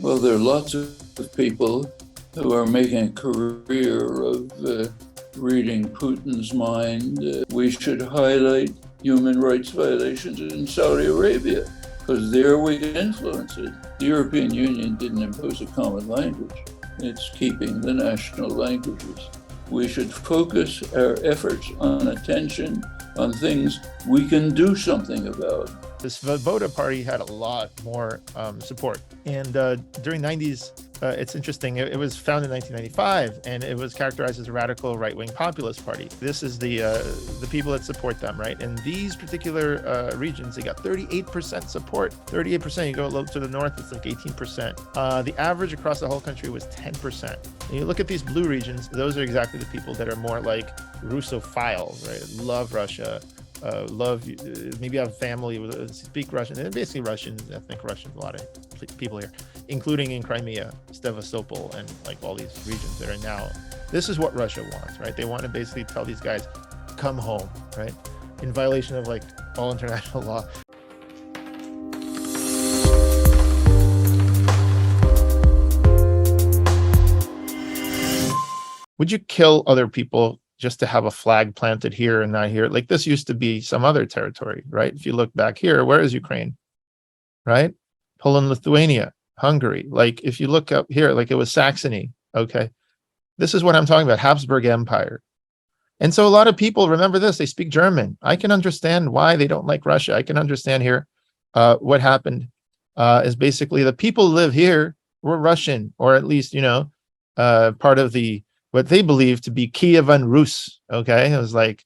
Well, there are lots of people who are making a career of reading Putin's mind. We should highlight human rights violations in Saudi Arabia because there we can influence it. The European Union didn't impose a common language. It's keeping the national languages. We should focus our efforts on attention on things we can do something about. The Svoboda party had a lot more support. And during 90s, it's interesting, it was founded in 1995, and it was characterized as a radical right-wing populist party. This is the people that support them, right? In these particular regions, they got 38% support. 38%, you go to the north, it's like 18%. The average across the whole country was 10%. And you look at these blue regions, those are exactly the people that are more like Russophiles, right? Love Russia. Maybe have family speak Russian. They're basically Russians, ethnic Russians, a lot of people here, including in Crimea, Sevastopol, and like all these regions that are now. This is what Russia wants, right? They want to basically tell these guys, come home, right? In violation of like all international law. Would you kill other people just to have a flag planted here and not here? Like this used to be some other territory, right? If you look back here, where is Ukraine, right? Poland, Lithuania, Hungary. Like if you look up here, like it was Saxony, okay? This is what I'm talking about, Habsburg Empire. And so a lot of people, remember this, they speak German. I can understand why they don't like Russia. I can understand here what happened is basically the people who live here were Russian, or at least, part of what they believed to be Kievan Rus. Okay, it was like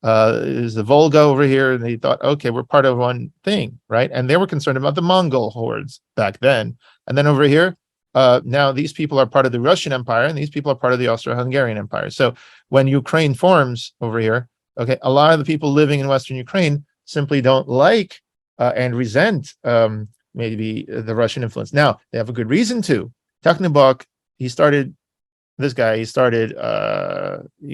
is the Volga over here, and they thought, okay, we're part of one thing, right? And they were concerned about the Mongol hordes back then. And then over here, now these people are part of the Russian Empire, and these people are part of the Austro-Hungarian Empire. So when Ukraine forms over here, okay, a lot of the people living in Western Ukraine simply don't like and resent maybe the Russian influence. Now they have a good reason to. Takhnibok, he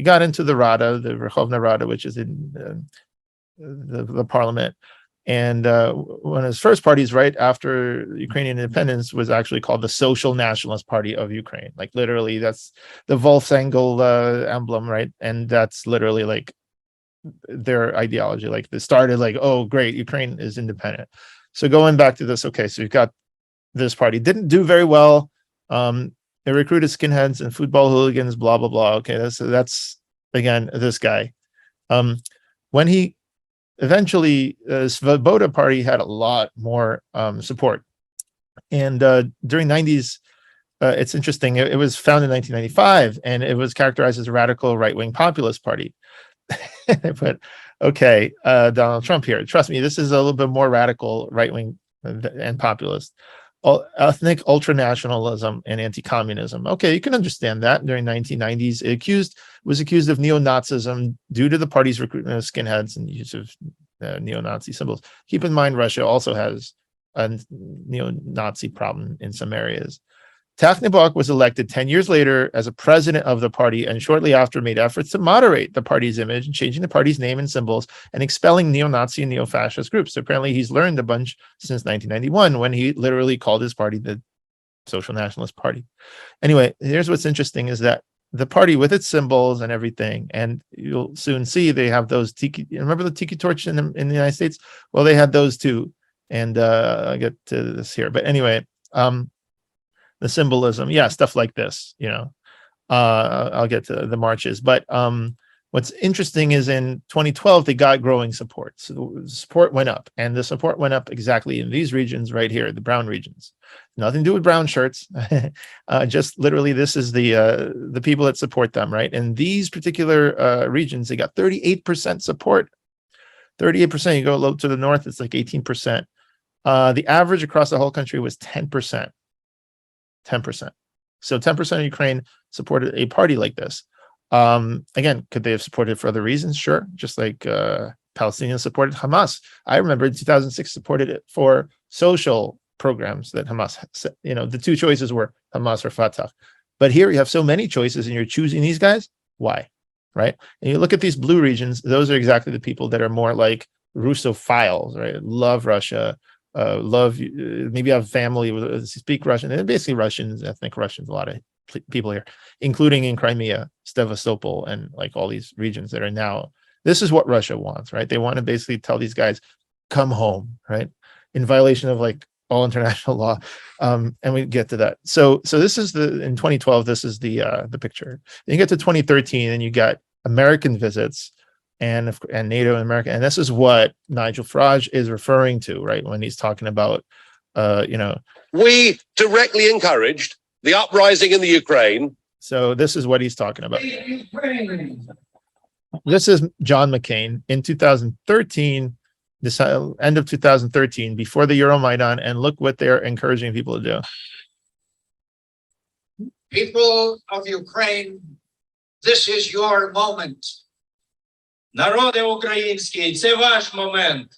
got into the Rada, the Verkhovna Rada, which is in the parliament. And one of his first parties right after Ukrainian independence was actually called the Social Nationalist Party of Ukraine. Like literally, that's the Wolfsangel emblem, right? And that's literally like their ideology. Like they started like, oh, great, Ukraine is independent. So going back to this, okay, so you've got this party. Didn't do very well. They recruited skinheads and football hooligans, blah, blah, blah. Okay, that's again, this guy. When he eventually, Svoboda party had a lot more support. And during 90s, it's interesting, it was founded in 1995, and it was characterized as a radical right-wing populist party. But okay, Donald Trump here. Trust me, this is a little bit more radical right-wing and populist. Ethnic ultranationalism and anti-communism. Okay, you can understand that. During 1990s, it was accused of neo-Nazism due to the party's recruitment of skinheads and use of neo-Nazi symbols. Keep in mind, Russia also has a neo-Nazi problem in some areas. Takhnibok was elected 10 years later as a president of the party, and shortly after made efforts to moderate the party's image and changing the party's name and symbols and expelling neo-Nazi and neo-fascist groups. So apparently he's learned a bunch since 1991 when he literally called his party the Social Nationalist Party. Anyway, here's what's interesting is that the party with its symbols and everything, and you'll soon see they have those tiki. Remember the tiki torch in the United States? Well, they had those too. And I'll get to this here. But anyway, the symbolism, yeah, stuff like this, I'll get to the marches. But what's interesting is in 2012, they got growing support. So the support went up, and the support went up exactly in these regions right here, the brown regions. Nothing to do with brown shirts. Just literally, this is the people that support them, right? In these particular regions, they got 38% support. 38%, you go to the north, it's like 18%. The average across the whole country was 10%. 10%. So 10% of Ukraine supported a party like this. Again, could they have supported for other reasons? Sure. Just like Palestinians supported Hamas. I remember in 2006 supported it for social programs that Hamas, the two choices were Hamas or Fatah. But here you have so many choices and you're choosing these guys. Why? Right? And you look at these blue regions, those are exactly the people that are more like Russophiles, right? Love Russia, maybe have family with speak Russian, and basically Russians, ethnic Russians, a lot of people here, including in Crimea, Sevastopol, and like all these regions that are now. This is what Russia wants, right? They want to basically tell these guys, come home, right? In violation of like all international law. And we get to that. So this is in 2012, this is the picture. Then you get to 2013 and you got American visits and NATO and America. And this is what Nigel Farage is referring to, right? When he's talking about, we directly encouraged the uprising in the Ukraine. So this is what he's talking about. This is John McCain in 2013, this end of 2013, before the Euromaidan, and look what they're encouraging people to do. People of Ukraine, this is your moment. Народи українські, це ваш момент.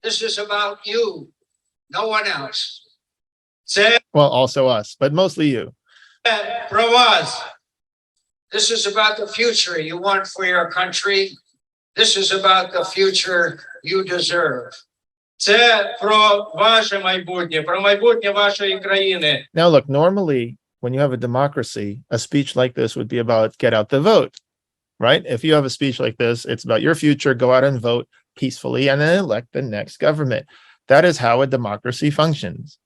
This is about you, no one else. Це Well, also us, but mostly you. про вас. This is about the future you want for your country. This is about the future you deserve. Це про ваше майбутнє, про майбутнє вашої країни. Now, look, normally when you have a democracy, a speech like this would be about get out the vote, right? If you have a speech like this, it's about your future, go out and vote peacefully and then elect the next government. That is how a democracy functions.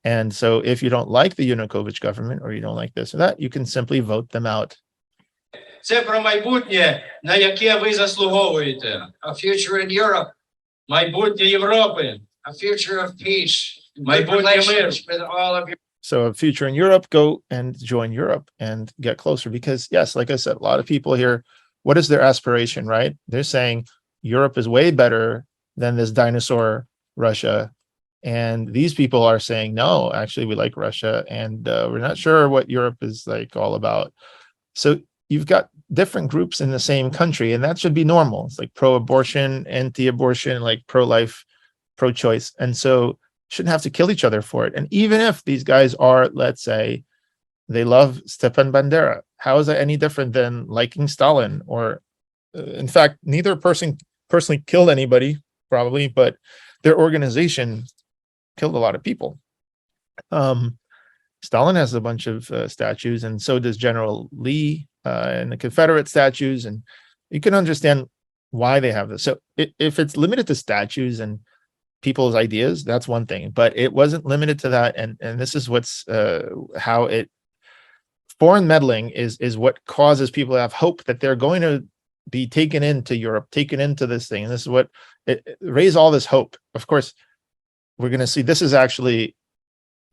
And so if you don't like the Yanukovych government or you don't like this or that, you can simply vote them out. Це про майбутнє, на яке ви заслуговуєте. A future in Europe, Майбутнє Європи. a future of peace, good Майбутнє миру. relations with all of your So a future in Europe, go and join Europe and get closer. Because yes, like I said, a lot of people here, what is their aspiration, right? They're saying Europe is way better than this dinosaur Russia. And these people are saying, no, actually, we like Russia. And we're not sure what Europe is like all about. So you've got different groups in the same country, and that should be normal. It's like pro-abortion, anti-abortion, like pro-life, pro-choice. And so shouldn't have to kill each other for it. And even if these guys are, let's say, they love Stepan Bandera, how is that any different than liking Stalin? Or in fact, neither person personally killed anybody, probably, but their organization killed a lot of people. Stalin has a bunch of statues, and so does General Lee and the Confederate statues. And you can understand why they have this. So if it's limited to statues and people's ideas, that's one thing, but it wasn't limited to that. And this is what's how it foreign meddling is what causes people to have hope that they're going to be taken into Europe, taken into this thing. And this is what it raise all this hope. Of course, we're going to see this is actually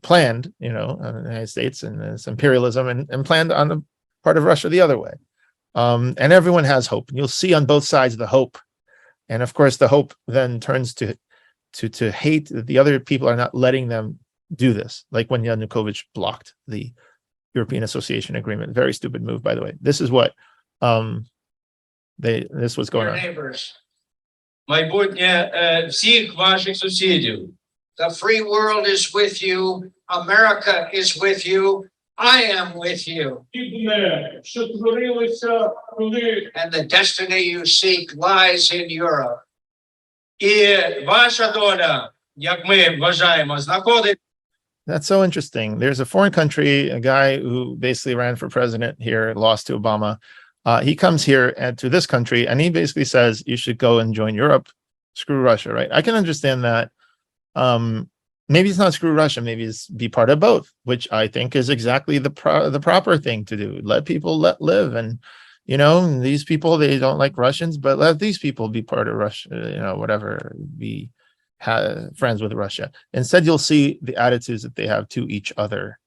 planned, in the United States, and it's imperialism and planned on the part of Russia the other way. And everyone has hope, and you'll see on both sides the hope. And of course, the hope then turns to hate that the other people are not letting them do this. Like when Yanukovych blocked the European Association Agreement. Very stupid move, by the way. This is what this was going on. neighbors. Майбутнє всіх ваших сусідів. The free world is with you. America is with you. I am with you. Що творилося, коли And the destiny you seek lies in Europe. і ваша доля, як ми вважаємо, знаходиться. That's so interesting. There's a foreign country, a guy who basically ran for president here, lost to Obama. He comes here and to this country, and he basically says you should go and join Europe. Screw Russia, right? I can understand that. Maybe it's not screw Russia. Maybe it's be part of both, which I think is exactly the proper thing to do. Let people live, and these people, they don't like Russians, but let these people be part of Russia. Whatever, be friends with Russia. Instead, you'll see the attitudes that they have to each other,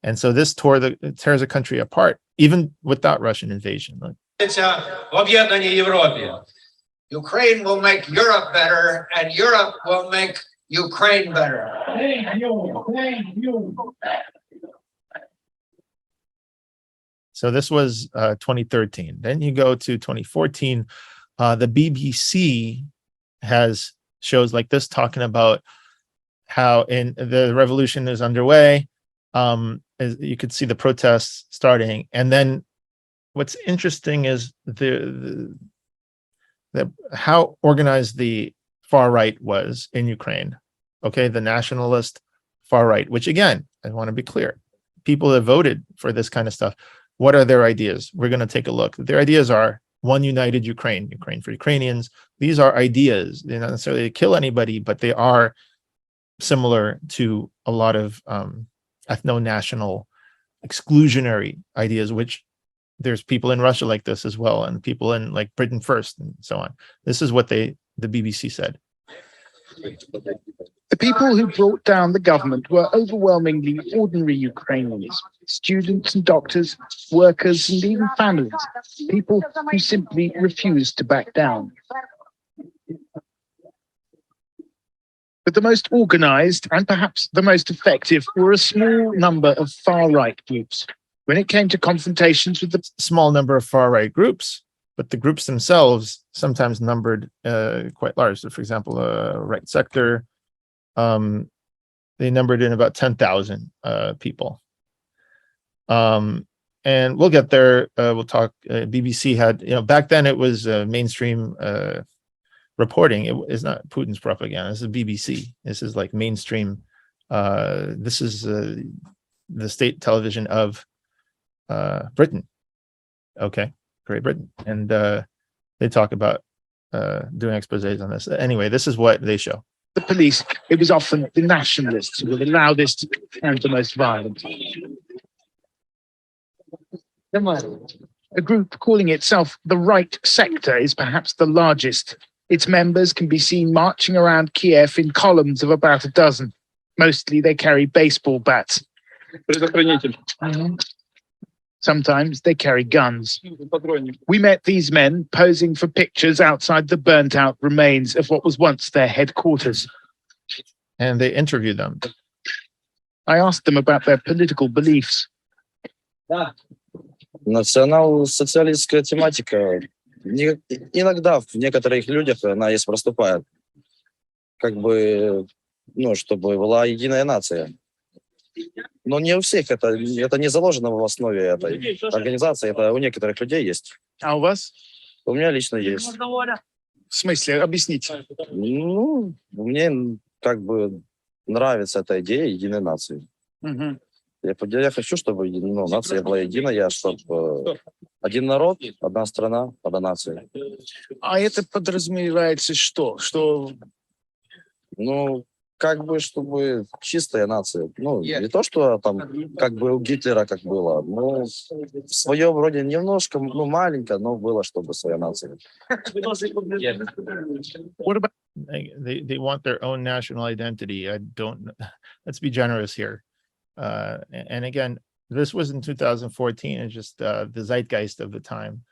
and so this tears a country apart, even without Russian invasion. В об'єднаній Європі. Ukraine will make Europe better, and Europe will make Ukraine better. Thank you. So this was 2013. Then you go to 2014. The BBC has shows like this talking about how the revolution is underway. You could see the protests starting, and then what's interesting is the how organized the far right was in Ukraine. okay, the nationalist far right, which again, I want to be clear, people that voted for this kind of stuff, what are their ideas? We're going to take a look. Their ideas are one united Ukraine, Ukraine for Ukrainians. These are ideas. They're not necessarily to kill anybody, but they are similar to a lot of ethno-national exclusionary ideas, which there's people in Russia like this as well, and people in like Britain First and so on. This is what the BBC said. The people who brought down the government were overwhelmingly ordinary Ukrainians, students and doctors, workers, and even families, people who simply refused to back down. But the most organized and perhaps the most effective were a small number of far-right groups. When it came to confrontations with the small number of far-right groups, but the groups themselves sometimes numbered quite large. So for example, Right Sector, they numbered in about 10,000 people. And we'll get there. We'll talk. BBC had, back then it was mainstream reporting. It is not Putin's propaganda. This is BBC. This is like mainstream. This is the state television of Britain. Okay, Great Britain. And they talk about doing exposés on this. Anyway, this is what they show. The police, it was often the nationalists who were the loudest and the most violent. A group calling itself the Right Sector is perhaps the largest. Its members can be seen marching around Kiev in columns of about a dozen. Mostly they carry baseball bats. Sometimes they carry guns. We met these men posing for pictures outside the burnt-out remains of what was once their headquarters. And they interviewed them. I asked them about their political beliefs. Национал-социалистская тематика иногда в некоторых людях она есть проступает. Как бы, чтобы была единая нация. Но не у всех это не заложено в основе этой организации, это у некоторых людей есть. А у вас? У меня лично есть. В смысле? Объясните. Мне как бы нравится эта идея единой нации. Я хочу, чтобы нация была единая, чтобы один народ, одна страна, одна нация. А это подразумевается что? Как бы, чтобы чистая нация. Не то, что там, как бы у Гитлера как было, но в своем роде немножко, маленько, но было, чтобы своя нация. What about? They want their own national identity. Let's be generous here. And again, this was in 2014. It's just the zeitgeist of the time.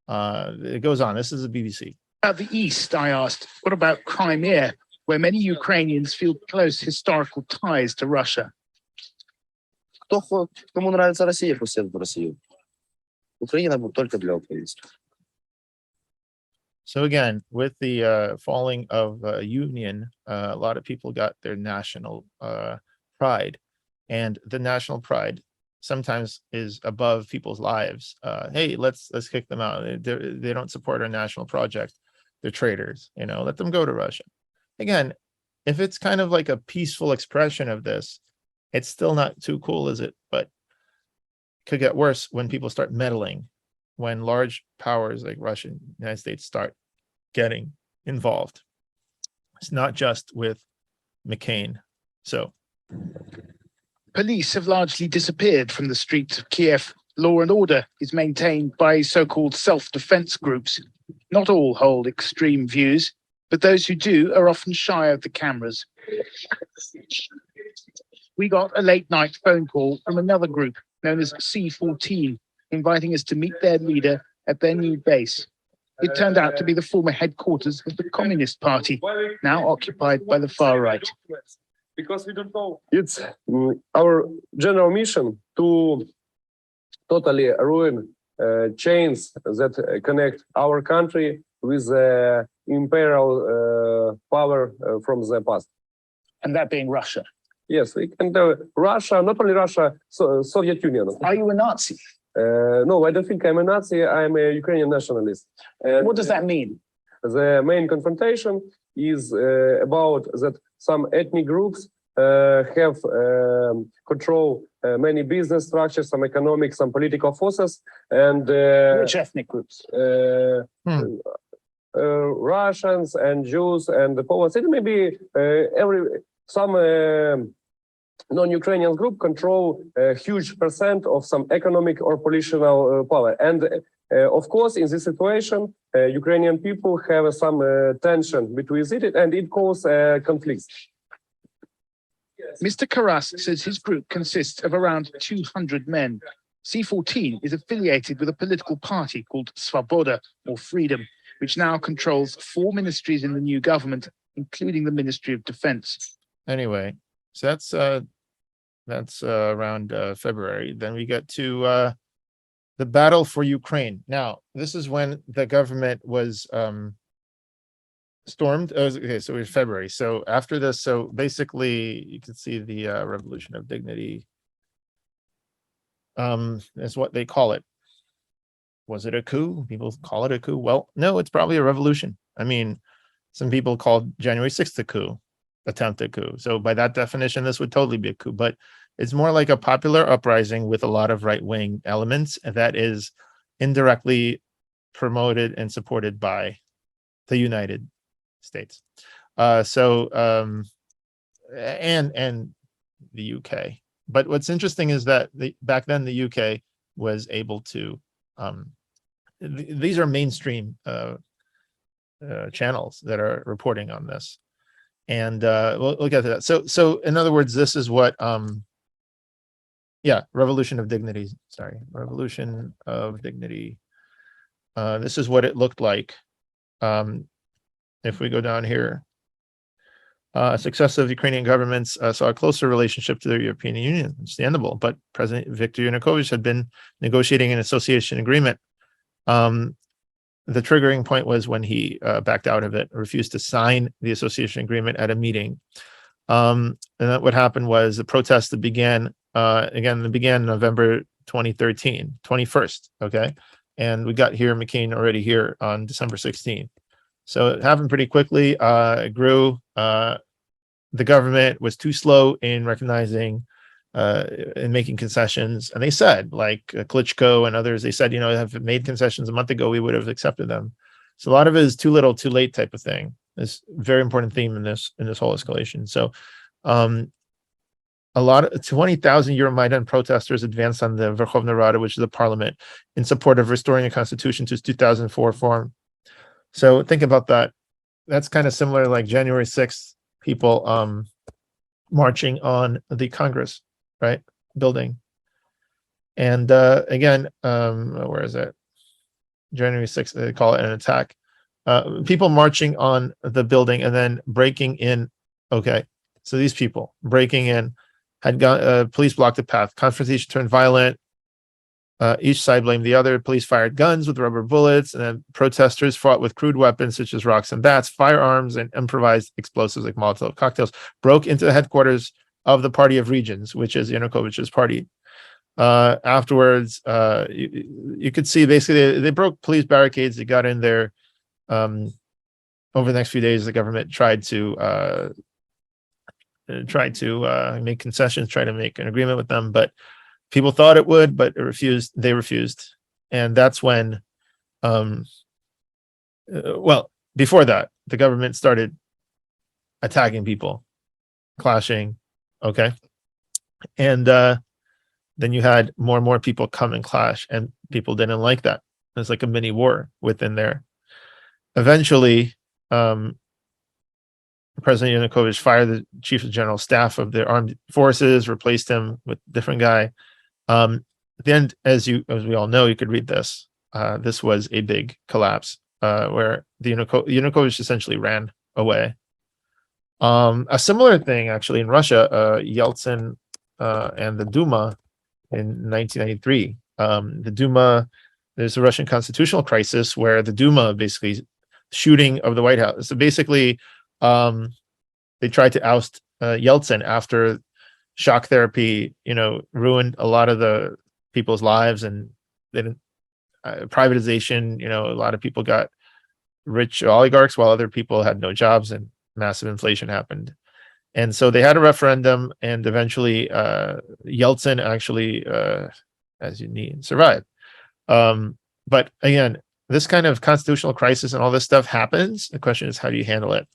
It goes on. This is the BBC. About the East, I asked, what about Crimea, where many Ukrainians feel close historical ties to Russia? Кому нравится Россия, пусть едут в Россию. Украина будет только для украинцев. So again, with the falling of Union, a lot of people got their national pride. And the national pride sometimes is above people's lives. Hey, let's kick them out. They don't support our national project. They're traitors. Let them go to Russia. Again, if it's kind of like a peaceful expression of this, it's still not too cool, is it? But it could get worse when people start meddling, when large powers like Russia and the United States start getting involved. It's not just with McCain. So police have largely disappeared from the streets of Kiev. Law and order is maintained by so-called self-defense groups. Not all hold extreme views, but those who do are often shy of the cameras. We got a late-night phone call from another group known as C14, inviting us to meet their leader at their new base. It turned out to be the former headquarters of the Communist Party, now occupied by the far right. Because we don't know. It's our general mission to totally ruin chains that connect our country with the imperial power from the past. And that being Russia. Yes, and Russia, not only Russia, Soviet Union. Are you a Nazi? No, I don't think I'm a Nazi. I'm a Ukrainian nationalist. And what does that mean? The main confrontation is about that some ethnic groups have control many business structures, some economic, some political forces, and Which ethnic groups? Russians and Jews and the Poles. It may be some non-Ukrainian group control a huge percent of some economic or political power. And of course, in this situation, Ukrainian people have some tension between it, and it causes conflicts. Mr. Karas says his group consists of around 200 men. C14 is affiliated with a political party called Svoboda, or Freedom, which now controls 4 ministries in the new government, including the Ministry of Defense. Anyway, so that's around February. Then we get to the battle for Ukraine. Now, this is when the government was stormed. Okay, so it was February. So after this, so basically you can see the Revolution of Dignity is what they call it. Was it a coup? People call it a coup. Well, no, it's probably a revolution. I mean, some people called January 6th a coup, attempted coup. So by that definition, this would totally be a coup, but it's more like a popular uprising with a lot of right-wing elements that is indirectly promoted and supported by the United States. And the UK. But what's interesting is that back then the UK was able to these are mainstream channels that are reporting on this, and we'll get to that. So in other words, this is what Revolution of Dignity. Sorry, Revolution of Dignity. This is what it looked like. If we go down here, successive Ukrainian governments saw a closer relationship to the European Union, understandable, but President Viktor Yanukovych had been negotiating an association agreement. The triggering point was when he backed out of it, refused to sign the association agreement at a meeting. And what happened was the protests that began November 2013, 21st, okay? And we got here, McCain already here on December 16th. So it happened pretty quickly, it grew. The government was too slow in recognizing and making concessions. And they said, like Klitschko and others, they said, have made concessions a month ago, we would have accepted them. So a lot of it is too little, too late type of thing. It's a very important theme in this whole escalation. So a lot of 20,000 Euromaidan protesters advanced on the Verkhovna Rada, which is the parliament, in support of restoring a constitution to its 2004 form. So think about that. That's kind of similar, like January 6th, people marching on the Congress, right, building. And again, where is it? January 6th, they call it an attack. People marching on the building and then breaking in. Okay, so these people breaking in had gone. Police blocked the path. Confrontation turned violent. Each side blamed the other. Police fired guns with rubber bullets, and then protesters fought with crude weapons such as rocks and bats, firearms, and improvised explosives like Molotov cocktails. Broke into the headquarters of the Party of Regions, which is Yanukovych's party. Afterwards, you could see basically they broke police barricades. They got in there. Over the next few days, the government tried to make concessions, try to make an agreement with them, but people thought it would, but they refused. And that's when, before that, the government started attacking people, clashing, okay? And then you had more and more people come and clash, and people didn't like that. It's like a mini war within there. Eventually, President Yanukovych fired the chief of general staff of the armed forces, replaced him with a different guy. At the end, as we all know, you could read this. This was a big collapse where the Yanukovych essentially ran away. A similar thing, actually, in Russia, Yeltsin and the Duma in 1993. The Duma, there's a Russian constitutional crisis where the Duma basically shooting of the White House. So basically, they tried to oust Yeltsin after shock therapy, ruined a lot of the people's lives, and then privatization. A lot of people got rich oligarchs, while other people had no jobs, and massive inflation happened. And so they had a referendum, and eventually Yeltsin actually, as you need, survived. But again, this kind of constitutional crisis and all this stuff happens. The question is, how do you handle it?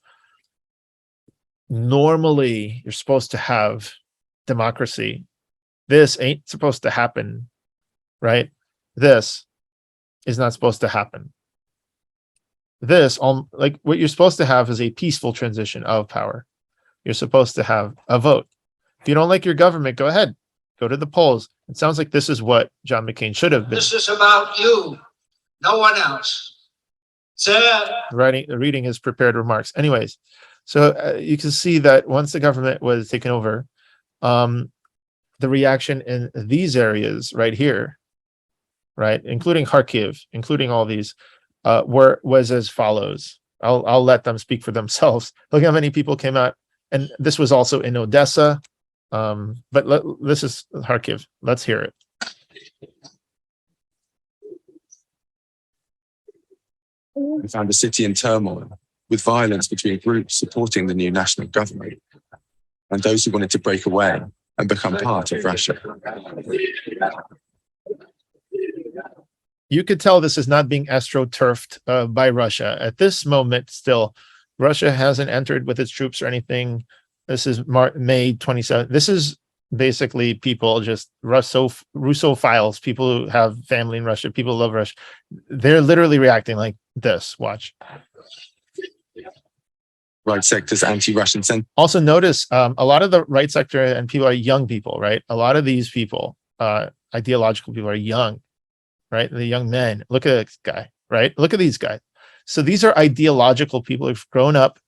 Normally, you're supposed to have democracy. This ain't supposed to happen, right? This is not supposed to happen. This, like what you're supposed to have is a peaceful transition of power. You're supposed to have a vote. If you don't like your government, go ahead, go to the polls. It sounds like this is what John McCain should have been. This is about you, no one else. Reading his prepared remarks. Anyways, so you can see that once the government was taken over, the reaction in these areas right here, right, including Kharkiv, including all these, was as follows. I'll let them speak for themselves. Look how many people came out, and this was also in Odessa, but this is Kharkiv. Let's hear it. We found a city in turmoil, with violence between groups supporting the new national government and those who wanted to break away and become part of Russia. You could tell this is not being astroturfed by Russia. At this moment, still, Russia hasn't entered with its troops or anything. This is May 27th. This is basically people, just Russophiles, people who have family in Russia, people who love Russia. They're literally reacting like this. Watch. Right sector's anti-Russian sentiment. Also notice a lot of the right sector and people are young people, right? A lot of these people, ideological people, are young, right? The young men. Look at this guy, right? Look at these guys. So these are ideological people who've grown up.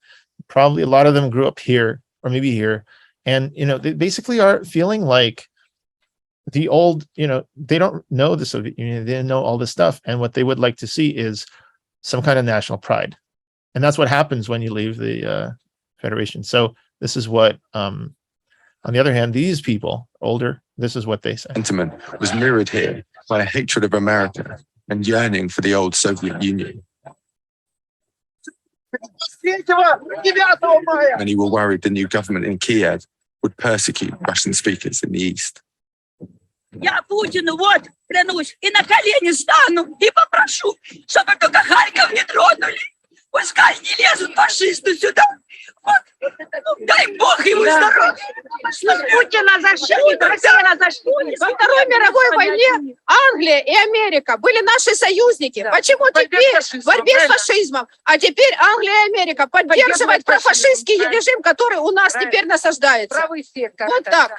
Probably a lot of them grew up here or maybe here. And, they basically are feeling like the old, they don't know the Soviet Union. They didn't know all this stuff. And what they would like to see is some kind of national pride. And that's what happens when you leave the Federation. So this is what, on the other hand, these people, older, this is what they say. Sentiment was mirrored here by a hatred of America and yearning for the old Soviet Union. Many were worried the new government in Kiev would persecute Russian speakers in the East. Я Путину вот клянусь и на колени стану и попрошу, чтобы только Харьков не тронули. Пускай не лезут фашисты сюда. Вот, дай Бог ему здоровья. Путина зашли, Россия зашли. Во Второй мировой войне Англия и Америка были наши союзники. Почему теперь в борьбе с фашизмом, а теперь Англия и Америка поддерживают профашистский режим, который у нас теперь насаждается? Вот так.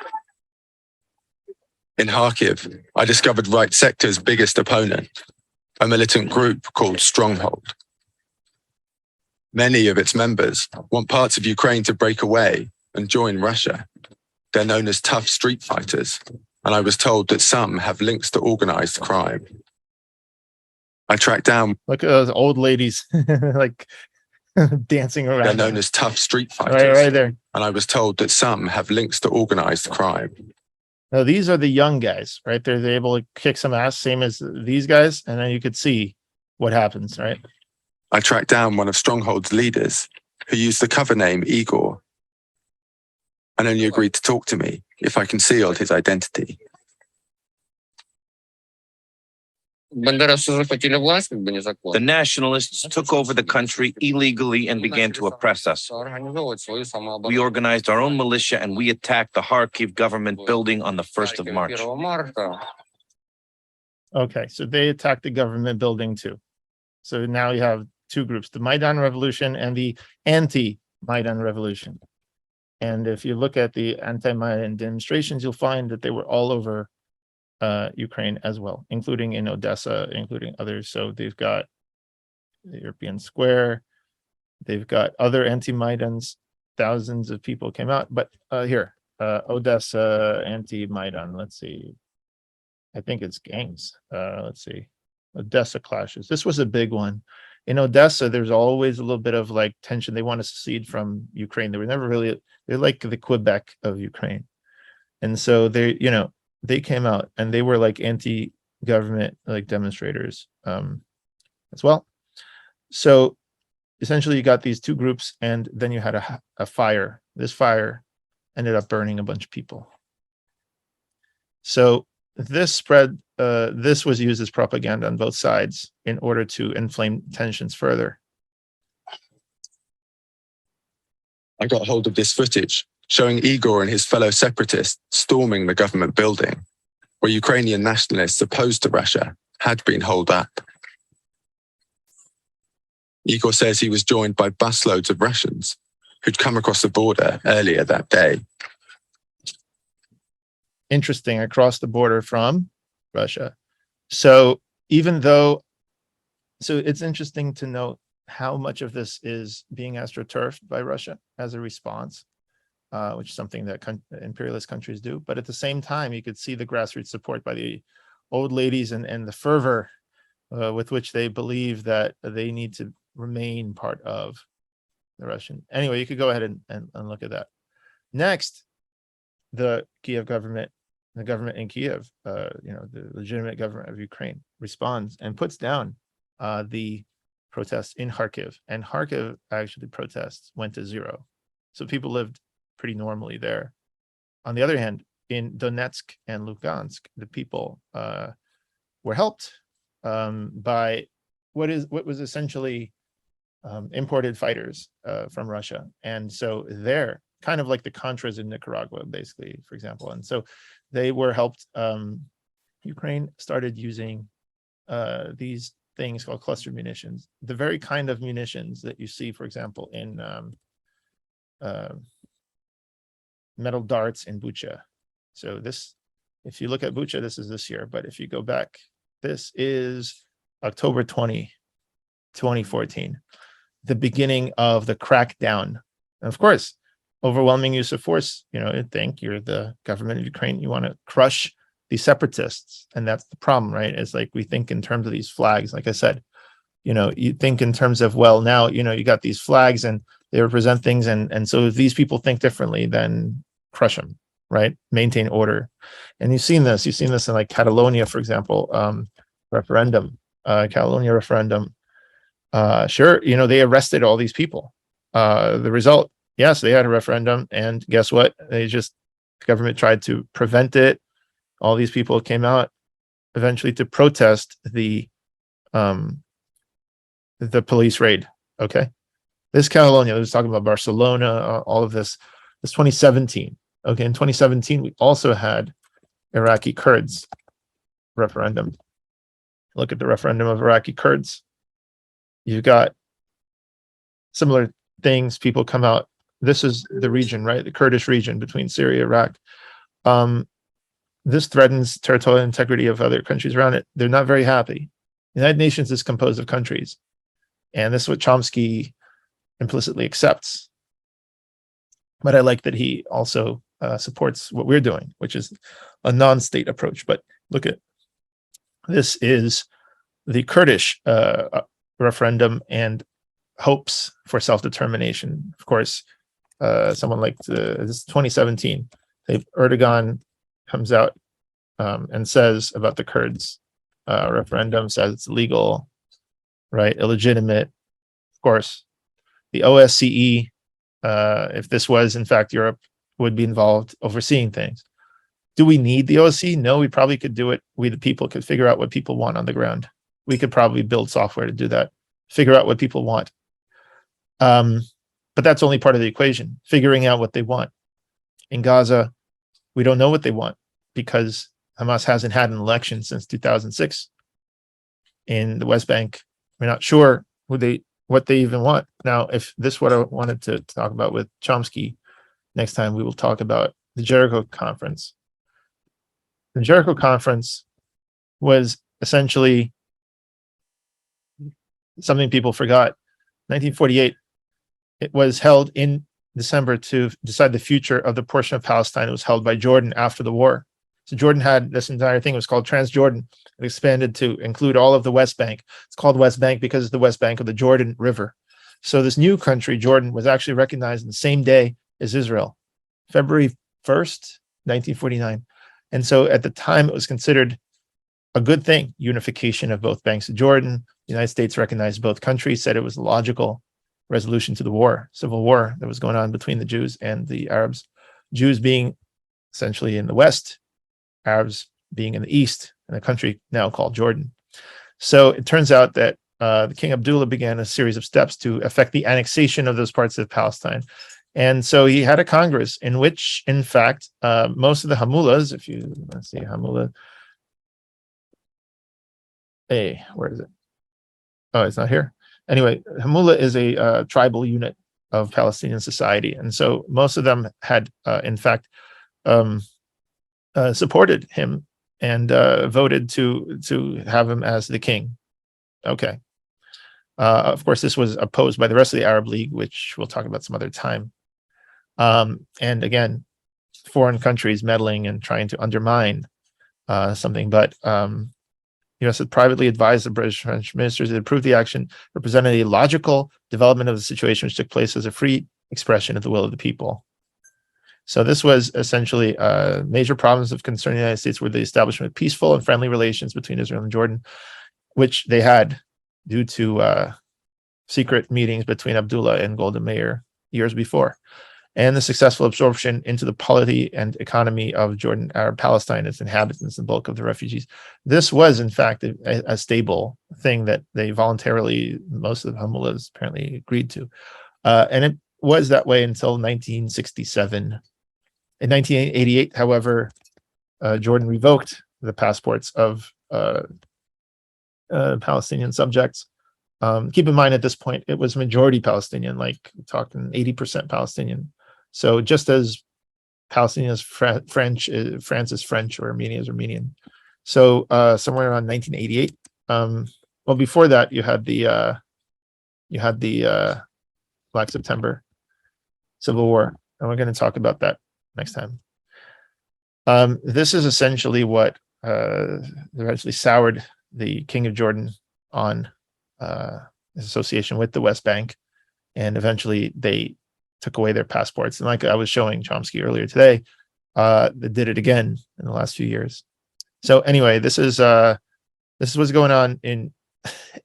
In Kharkiv, I discovered right sector's biggest opponent, a militant group called Stronghold. Many of its members want parts of Ukraine to break away and join Russia. They're known as tough street fighters, and I was told that some have links to organized crime. I tracked down... Look at those old ladies, like dancing around. They're known as tough street fighters. Right there. And I was told that some have links to organized crime. Now, these are the young guys, right? They're able to kick some ass, same as these guys, and then you could see what happens, right? I tracked down one of Stronghold's leaders who used the cover name Igor and only agreed to talk to me if I concealed his identity. The nationalists took over the country illegally and began to oppress us. We organized our own militia and we attacked the Kharkiv government building on the 1st of March. Okay, so they attacked the government building too. So now you have two groups, the Maidan Revolution and the anti-Maidan Revolution. And if you look at the anti-Maidan demonstrations, you'll find that they were all over Ukraine as well, including in Odessa, including others. So they've got the European Square, they've got other anti-Maidans, thousands of people came out. But here, Odessa anti-Maidan, let's see. I think it's gangs. Let's see. Odesa Clashes. This was a big one. In Odessa, there's always a little bit of like tension. They want to secede from Ukraine. They were never really, they're like the Qbix of Ukraine. And so they came out and they were like anti-government like demonstrators as well. So essentially you got these two groups, and then you had a fire. This fire ended up burning a bunch of people. So this spread, this was used as propaganda on both sides in order to inflame tensions further. I got hold of this footage showing Igor and his fellow separatists storming the government building, where Ukrainian nationalists opposed to Russia had been holed up. Igor says he was joined by busloads of Russians who'd come across the border earlier that day. Interesting, across the border from Russia. So even though, so it's interesting to note how much of this is being astroturfed by Russia as a response, which is something that imperialist countries do. But at the same time, you could see the grassroots support by the old ladies and the fervor with which they believe that they need to remain part of the Russian. Anyway, you could go ahead and look at that. Next, the Kiev government, the government in Kiev, the legitimate government of Ukraine, responds and puts down the protests in Kharkiv. And Kharkiv, actually, protests went to zero. So people lived pretty normally there. On the other hand, in Donetsk and Lugansk, the people were helped by what was essentially imported fighters from Russia. And so they're kind of like the Contras in Nicaragua, basically, for example. And so they were helped. Ukraine started using these things called cluster munitions, the very kind of munitions that you see, for example, in metal darts in Bucha. So this, if you look at Bucha, this is this year, but if you go back, this is October 20, 2014, the beginning of the crackdown. And of course, overwhelming use of force, you think you're the government of Ukraine, you want to crush the separatists. And that's the problem, right? It's like we think in terms of these flags, like I said, you think in terms of, well, now, you got these flags and they represent things. And so if these people think differently, then crush them, right? Maintain order. And you've seen this in like Catalonia, for example, Catalonia referendum. Sure, they arrested all these people. The result, yes, they had a referendum, and guess what? The government tried to prevent it. All these people came out eventually to protest the police raid. Okay, this Catalonia, I was talking about Barcelona, all of this. It's 2017. Okay, in 2017, we also had Iraqi Kurds referendum. Look at the referendum of Iraqi Kurds. You've got similar things. People come out. This is the region, right? The Kurdish region between Syria, Iraq. This threatens territorial integrity of other countries around it. They're not very happy. The United Nations is composed of countries. And this is what Chomsky implicitly accepts. But I like that he also supports what we're doing, which is a non-state approach. But look at, this is the Kurdish referendum and hopes for self-determination. Of course, someone like this is 2017. Erdogan comes out and says about the Kurds referendum, says it's illegal, right? Illegitimate. Of course, the OSCE, if this was in fact Europe, would be involved overseeing things. Do we need the OSCE? No, we probably could do it. We, the people, could figure out what people want on the ground. We could probably build software to do that, figure out what people want. But that's only part of the equation, figuring out what they want. In Gaza, we don't know what they want because Hamas hasn't had an election since 2006. In the West Bank, we're not sure what they even want. Now, if this is what I wanted to talk about with Chomsky, next time we will talk about the Jericho Conference. The Jericho Conference was essentially something people forgot. 1948, it was held in December to decide the future of the portion of Palestine. It was held by Jordan after the war. So Jordan had this entire thing. It was called Transjordan. It expanded to include all of the West Bank. It's called West Bank because it's the West Bank of the Jordan River. So this new country, Jordan, was actually recognized on the same day as Israel, February 1st, 1949. And so at the time, it was considered a good thing, unification of both banks of Jordan. The United States recognized both countries, said it was logical. resolution to the war, civil war that was going on between the Jews and the Arabs. Jews being essentially in the West, Arabs being in the East, in a country now called Jordan. So it turns out that the King Abdullah began a series of steps to effect the annexation of those parts of Palestine. And so he had a Congress in which, in fact, most of the Hamullahs, if you let's see, Hamullah, hey, where is it? Oh, it's not here. Anyway, Hamullah is a tribal unit of Palestinian society. And so most of them had, in fact, supported him and voted to have him as the king. Okay. Of course, this was opposed by the rest of the Arab League, which we'll talk about some other time. And again, foreign countries meddling and trying to undermine something. But U.S. had privately advised the British French ministers that approved the action represented a logical development of the situation which took place as a free expression of the will of the people. So this was essentially major problems of concern in the United States were the establishment of peaceful and friendly relations between Israel and Jordan, which they had due to secret meetings between Abdullah and Golda Meir years before, and the successful absorption into the polity and economy of Jordan, Arab Palestine, its inhabitants, the bulk of the refugees. This was, in fact, a stable thing that they voluntarily, most of the Hamullahs apparently agreed to. And it was that way until 1967. In 1988, however, Jordan revoked the passports of Palestinian subjects. Keep in mind at this point, it was majority Palestinian, like talking 80% Palestinian. So just as Palestinian is French, France is French, or Armenia is Armenian. So somewhere around 1988. Well, before that, you had the Black September Civil War, and we're going to talk about that next time. This is essentially what eventually soured the King of Jordan on his association with the West Bank, and eventually they took away their passports. And like I was showing Chomsky earlier today, they did it again in the last few years. So anyway, this is what's going on in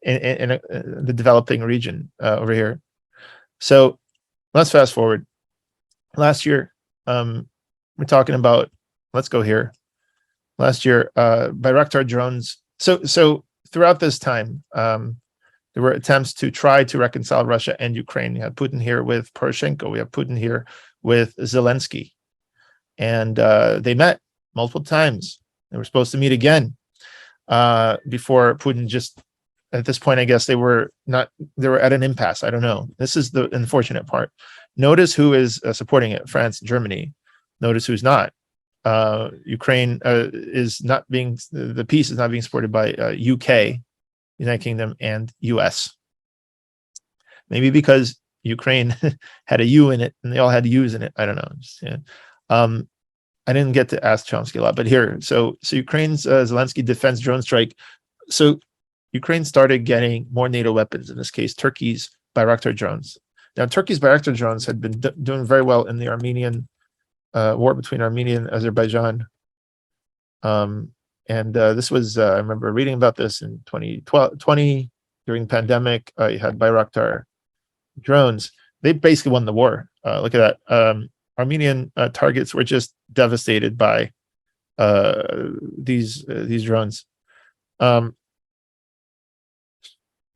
the developing region over here. So let's fast forward. Last year, we're talking about. Let's go here. Last year, Bayraktar drones. So throughout this time, there were attempts to try to reconcile Russia and Ukraine. You had Putin here with Poroshenko. We have Putin here with Zelensky. And they met multiple times. They were supposed to meet again before Putin just, at this point, I guess they were at an impasse. I don't know. This is the unfortunate part. Notice who is supporting it, France, Germany. Notice who's not. Ukraine is not being, the peace is not being supported by UK, United Kingdom, and US. Maybe because Ukraine had a U in it and they all had U's in it. I don't know. I didn't get to ask Chomsky a lot, but here, so Ukraine's Zelensky defense drone strike. So Ukraine started getting more NATO weapons, in this case, Turkey's Bayraktar drones. Now, Turkey's Bayraktar drones had been doing very well in the Armenian war between Armenia and Azerbaijan. And this was, I remember reading about this in 2020 during the pandemic. You had Bayraktar drones. They basically won the war. Look at that. Armenian targets were just devastated by these drones.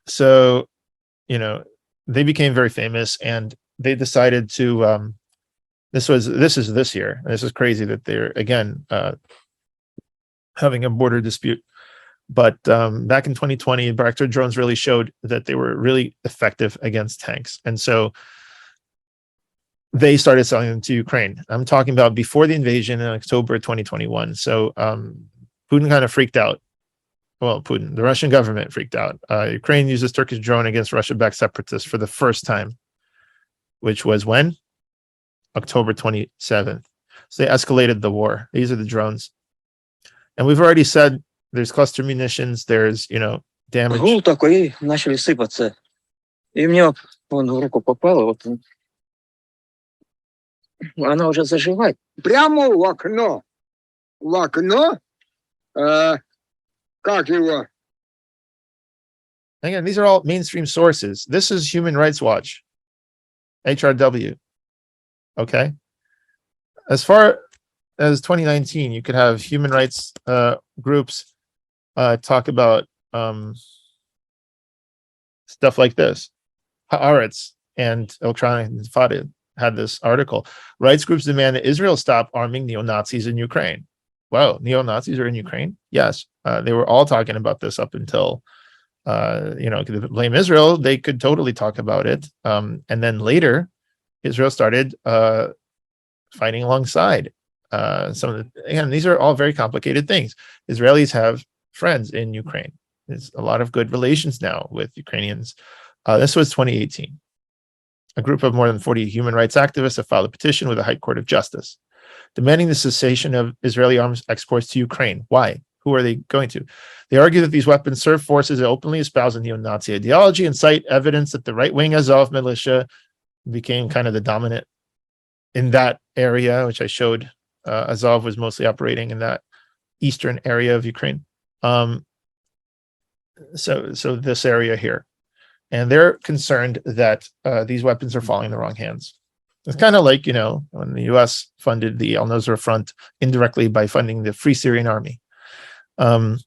So, they became very famous, and they decided to. This is this year. This is crazy that they're again having a border dispute. But back in 2020, Bayraktar drones really showed that they were really effective against tanks, and so they started selling them to Ukraine. I'm talking about before the invasion in October 2021. So Putin kind of freaked out. Well, the Russian government freaked out. Ukraine uses Turkish drone against Russia-backed separatists for the first time, which was when? October 27th. So they escalated the war. These are the drones. And we've already said there's cluster munitions, there's, damage. Гул такой, начали сыпаться. И мне вон в руку попало, вот она уже заживает. Прямо в окно. В окно? Как его? Again, these are all mainstream sources. This is Human Rights Watch. HRW. Okay. As far as 2019, you could have human rights groups talk about stuff like this. Haaretz and Electronic Intifada had this article. Rights groups demand that Israel stop arming neo-Nazis in Ukraine. Wow, neo-Nazis are in Ukraine? Yes. They were all talking about this up until, could blame Israel. They could totally talk about it. And then later, Israel started fighting alongside again, these are all very complicated things. Israelis have friends in Ukraine. There's a lot of good relations now with Ukrainians. This was 2018. A group of more than 40 human rights activists have filed a petition with the High Court of Justice, demanding the cessation of Israeli arms exports to Ukraine. Why? Who are they going to? They argue that these weapons serve forces that openly espouse a neo-Nazi ideology and cite evidence that the right-wing Azov militia became kind of the dominant in that area, which I showed. Azov was mostly operating in that eastern area of Ukraine. So this area here. And they're concerned that these weapons are falling in the wrong hands. It's kind of like, when the US funded the Al-Nusra Front indirectly by funding the Free Syrian Army. So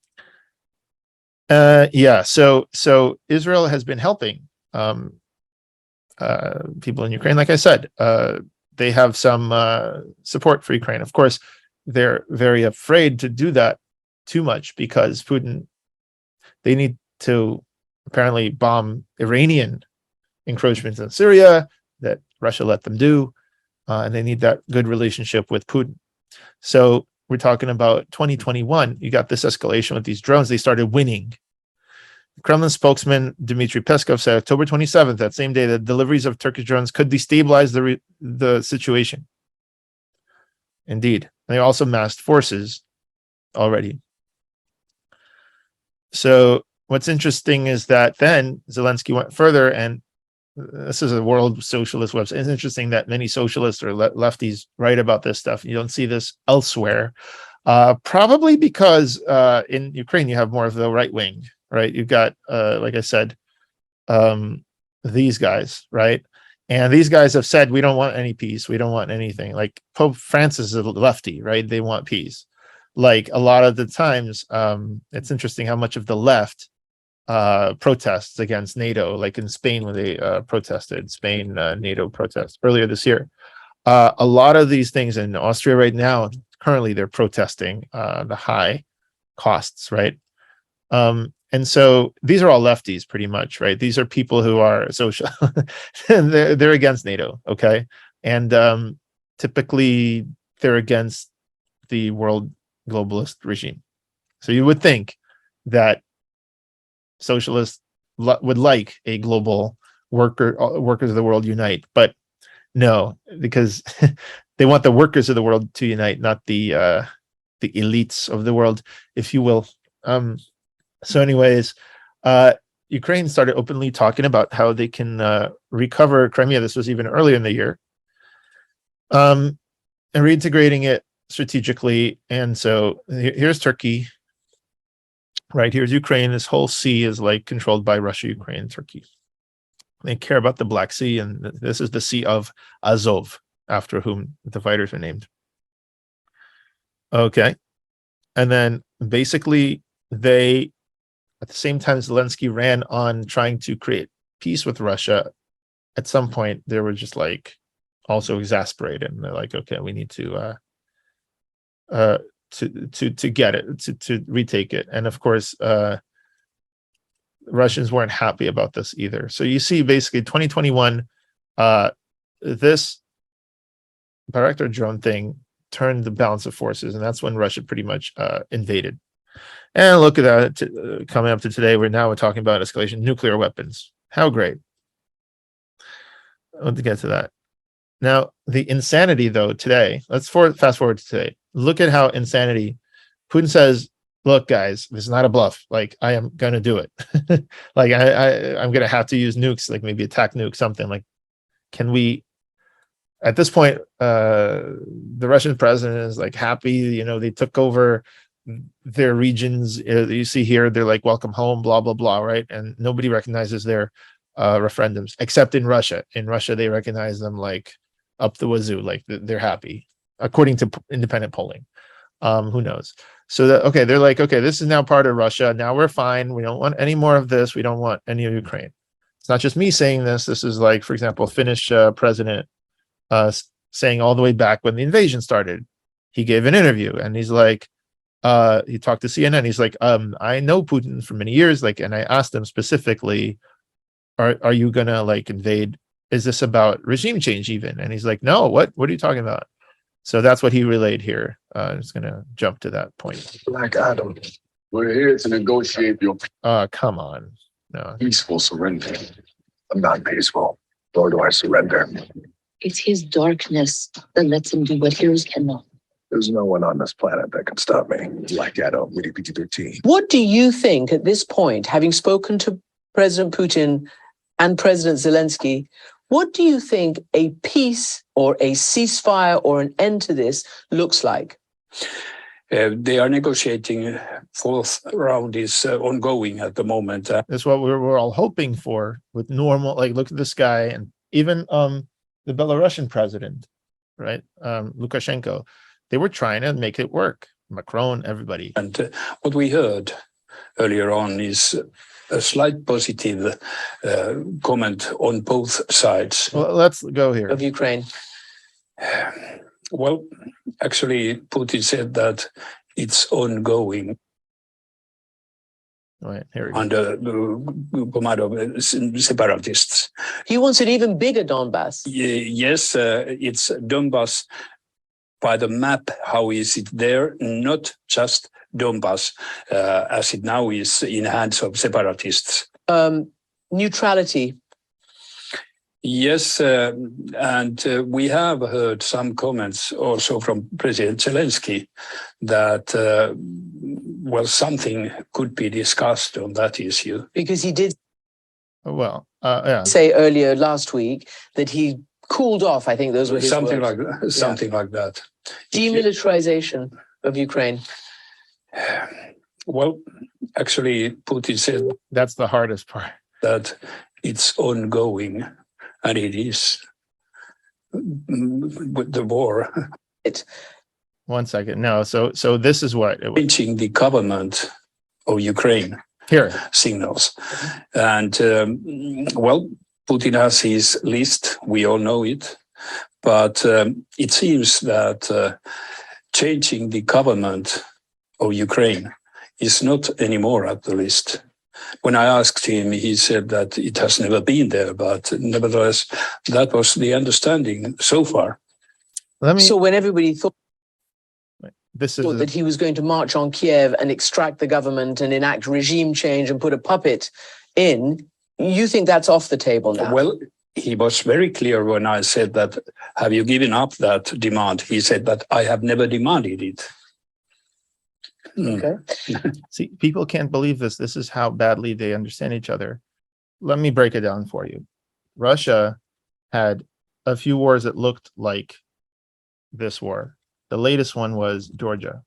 Israel has been helping people in Ukraine. Like I said, they have some support for Ukraine. Of course, they're very afraid to do that too much because Putin, they need to apparently bomb Iranian encroachments in Syria that Russia let them do, and they need that good relationship with Putin. So we're talking about 2021. You got this escalation with these drones. They started winning. Kremlin spokesman Dmitry Peskov said October 27th, that same day, that deliveries of Turkish drones could destabilize the situation. Indeed. They also massed forces already. So what's interesting is that then Zelensky went further, and this is a world socialist website. It's interesting that many socialists or lefties write about this stuff. You don't see this elsewhere, probably because in Ukraine you have more of the right wing, right? You've got, like I said, these guys, right? And these guys have said, we don't want any peace. We don't want anything. Like Pope Francis is a lefty, right? They want peace. Like a lot of the times, it's interesting how much of the left protests against NATO, like in Spain when they protested, NATO protest earlier this year. A lot of these things in Austria right now, currently they're protesting the high costs, right? And so these are all lefties pretty much, right? These are people who are social, and they're against NATO, okay? And typically they're against the world globalist regime. So you would think that socialists would like a global workers of the world unite, but no, because they want the workers of the world to unite, not the elites of the world, if you will. So anyways, Ukraine started openly talking about how they can recover Crimea. This was even earlier in the year, and reintegrating it strategically. And so here's Turkey. Right, here's Ukraine. This whole sea is like controlled by Russia, Ukraine, and Turkey. They care about the Black Sea, and this is the Sea of Azov, after whom the fighters are named. Okay. And then basically they, at the same time Zelensky ran on trying to create peace with Russia, at some point they were just like also exasperated, and they're like, okay, we need to get it, to retake it. And of course, Russians weren't happy about this either. So you see basically 2021, this Bayraktar drone thing turned the balance of forces, and that's when Russia pretty much invaded. And look at that, coming up to today, we're talking about escalation, nuclear weapons. How great. I want to get to that. Now, the insanity, though, today, let's fast forward to today. Look at how insanity. Putin says, look, guys, this is not a bluff. Like, I am going to do it. Like, I'm going to have to use nukes, like maybe attack nuke, something. Like, can we, at this point, the Russian president is like happy, they took over their regions. You see here, they're like, welcome home, blah, blah, blah, right? And nobody recognizes their referendums, except in Russia. In Russia, they recognize them like up the wazoo, like they're happy, according to independent polling. Who knows? So that, okay, they're like, okay, this is now part of Russia. Now we're fine. We don't want any more of this. We don't want any of Ukraine. It's not just me saying this. This is like, for example, Finnish president saying all the way back when the invasion started. He gave an interview and he's like, he talked to CNN. He's like, I know Putin for many years. Like, and I asked him specifically, are you gonna like invade? Is this about regime change even? And he's like, no, what are you talking about? So that's what he relayed here. I'm just gonna jump to that point. Black Adam, we're here to negotiate your come on. No. Peaceful surrender. I'm not peaceful, nor do I surrender. It's his darkness that lets him do what heroes cannot. There's no one on this planet that can stop me. Black Adam, really PG-13. What do you think at this point, having spoken to President Putin and President Zelensky, what do you think a peace or a ceasefire or an end to this looks like? They are negotiating. Fourth round is ongoing at the moment. That's what we're all hoping for with normal, like, look at this guy. And even the Belarusian president, right? Lukashenko, they were trying to make it work. Macron, everybody. And what we heard earlier on is a slight positive comment on both sides. Well, let's go here. Of Ukraine. Well, actually, Putin said that it's ongoing. Right, here we go. Under the command of separatists. He wants an even bigger Donbass. Yes, it's Donbass by the map. How is it there? Not just Donbass, as it now is in hands of separatists. Neutrality. Yes, and we have heard some comments also from President Zelensky that, well, something could be discussed on that issue. Because he did say earlier last week that he cooled off, I think those were his something words. like that. Something like that. Demilitarization of Ukraine. Well, actually, Putin said that's the hardest part. That it's ongoing, and it is with the war. One second. No, so this is what it was. Reaching the government of Ukraine. Here signals, and well, Putin has his list. We all know it, but it seems that changing the government of Ukraine is not anymore at the list. When I asked him, he said that it has never been there, but nevertheless, that was the understanding so far. So when everybody thought thought that he was going to march on Kiev and extract the government and enact regime change and put a puppet in, you think that's off the table now? Well, he was very clear when I said that, have you given up that demand? He said that I have never demanded it. Okay. See, people can't believe this. This is how badly they understand each other. Let me break it down for you. Russia had a few wars that looked like this war. The latest one was Georgia.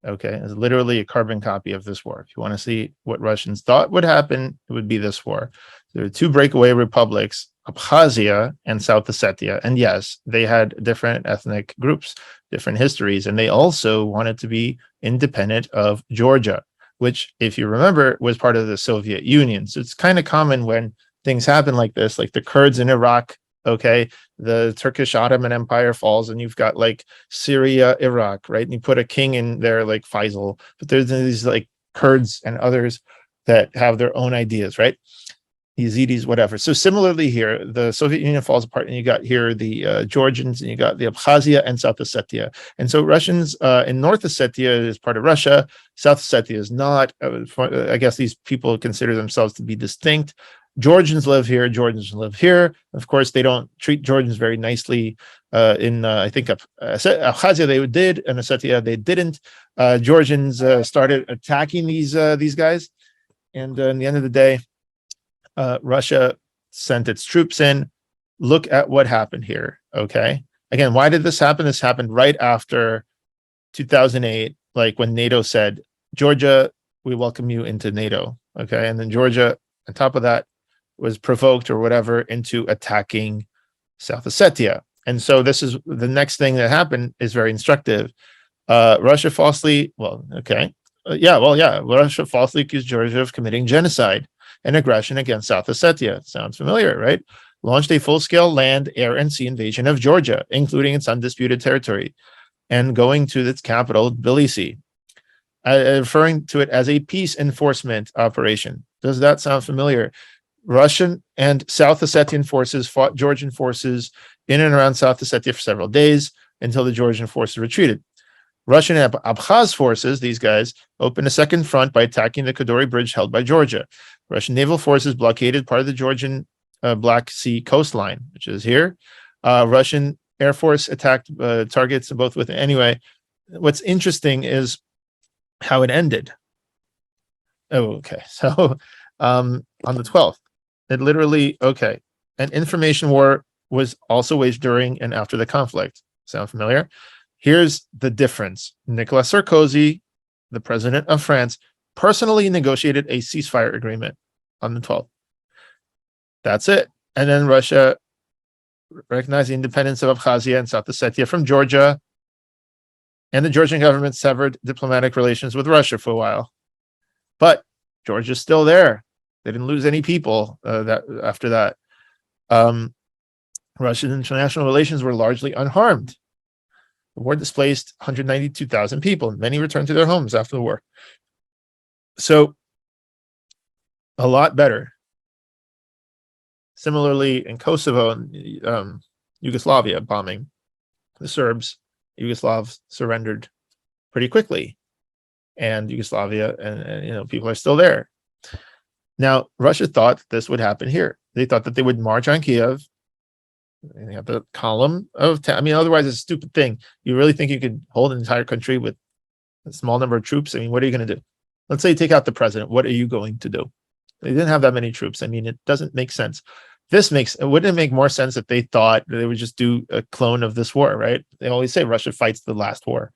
Okay, it's literally a carbon copy of this war. If you want to see what Russians thought would happen, it would be this war. There were two breakaway republics, Abkhazia and South Ossetia. And yes, they had different ethnic groups, different histories, and they also wanted to be independent of Georgia, which, if you remember, was part of the Soviet Union. So it's kind of common when things happen like this, like the Kurds in Iraq. Okay, the Turkish Ottoman Empire falls, and you've got like Syria, Iraq, right? And you put a king in there like Faisal, but there's these like Kurds and others that have their own ideas, right? Yazidis, whatever. So similarly here, the Soviet Union falls apart, and you got here the Georgians, and you got the Abkhazia and South Ossetia. And so Russians in North Ossetia is part of Russia. South Ossetia is not. I guess these people consider themselves to be distinct. Georgians live here. Georgians live here. Of course, they don't treat Georgians very nicely. I think Abkhazia they did, and Ossetia they didn't. Georgians started attacking these guys, and in the end of the day, Russia sent its troops in. Look at what happened here. Okay, again, why did this happen? This happened right after 2008, like when NATO said, "Georgia, we welcome you into NATO." Okay, and then Georgia, on top of that, was provoked or whatever into attacking South Ossetia. And so this is the next thing that happened is very instructive. Russia falsely, Russia falsely accused Georgia of committing genocide and aggression against South Ossetia. Sounds familiar, right? Launched a full-scale land, air, and sea invasion of Georgia, including its undisputed territory, and going to its capital, Tbilisi, referring to it as a peace enforcement operation. Does that sound familiar? Russian and South Ossetian forces fought Georgian forces in and around South Ossetia for several days until the Georgian forces retreated. Russian and Abkhaz forces, these guys, opened a second front by attacking the Kadori Bridge held by Georgia. Russian naval forces blockaded part of the Georgian Black Sea coastline, which is here. Russian Air Force attacked targets both with. Anyway, what's interesting is how it ended. Oh, okay. So on the 12th, it literally, an information war was also waged during and after the conflict. Sound familiar? Here's the difference. Nicolas Sarkozy, the president of France, personally negotiated a ceasefire agreement on the 12th. That's it. And then Russia recognized the independence of Abkhazia and South Ossetia from Georgia. And the Georgian government severed diplomatic relations with Russia for a while. But Georgia's still there. They didn't lose any people after that. Russian international relations were largely unharmed. The war displaced 192,000 people. Many returned to their homes after the war. So, a lot better. Similarly, in Kosovo and Yugoslavia bombing, the Serbs, Yugoslavs surrendered pretty quickly, and Yugoslavia and people are still there. Now, Russia thought this would happen here. They thought that they would march on Kiev. And they have the column of otherwise it's a stupid thing. You really think you could hold an entire country with a small number of troops? What are you going to do? Let's say you take out the president. What are you going to do? They didn't have that many troops. It doesn't make sense. Wouldn't it make more sense if they thought they would just do a clone of this war, right? They always say Russia fights the last war.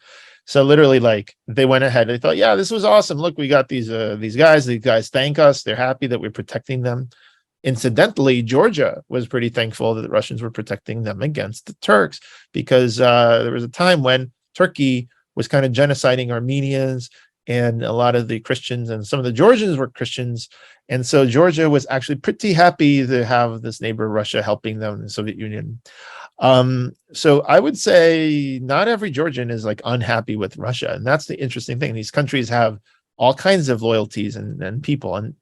So literally, they went ahead. They thought, yeah, this was awesome. Look, we got these guys. These guys thank us. They're happy that we're protecting them. Incidentally, Georgia was pretty thankful that the Russians were protecting them against the Turks, because there was a time when Turkey was kind of genociding Armenians and a lot of the Christians, and some of the Georgians were Christians. And so Georgia was actually pretty happy to have this neighbor Russia helping them in the Soviet Union. So I would say not every Georgian is unhappy with Russia. And that's the interesting thing. These countries have all kinds of loyalties and people. And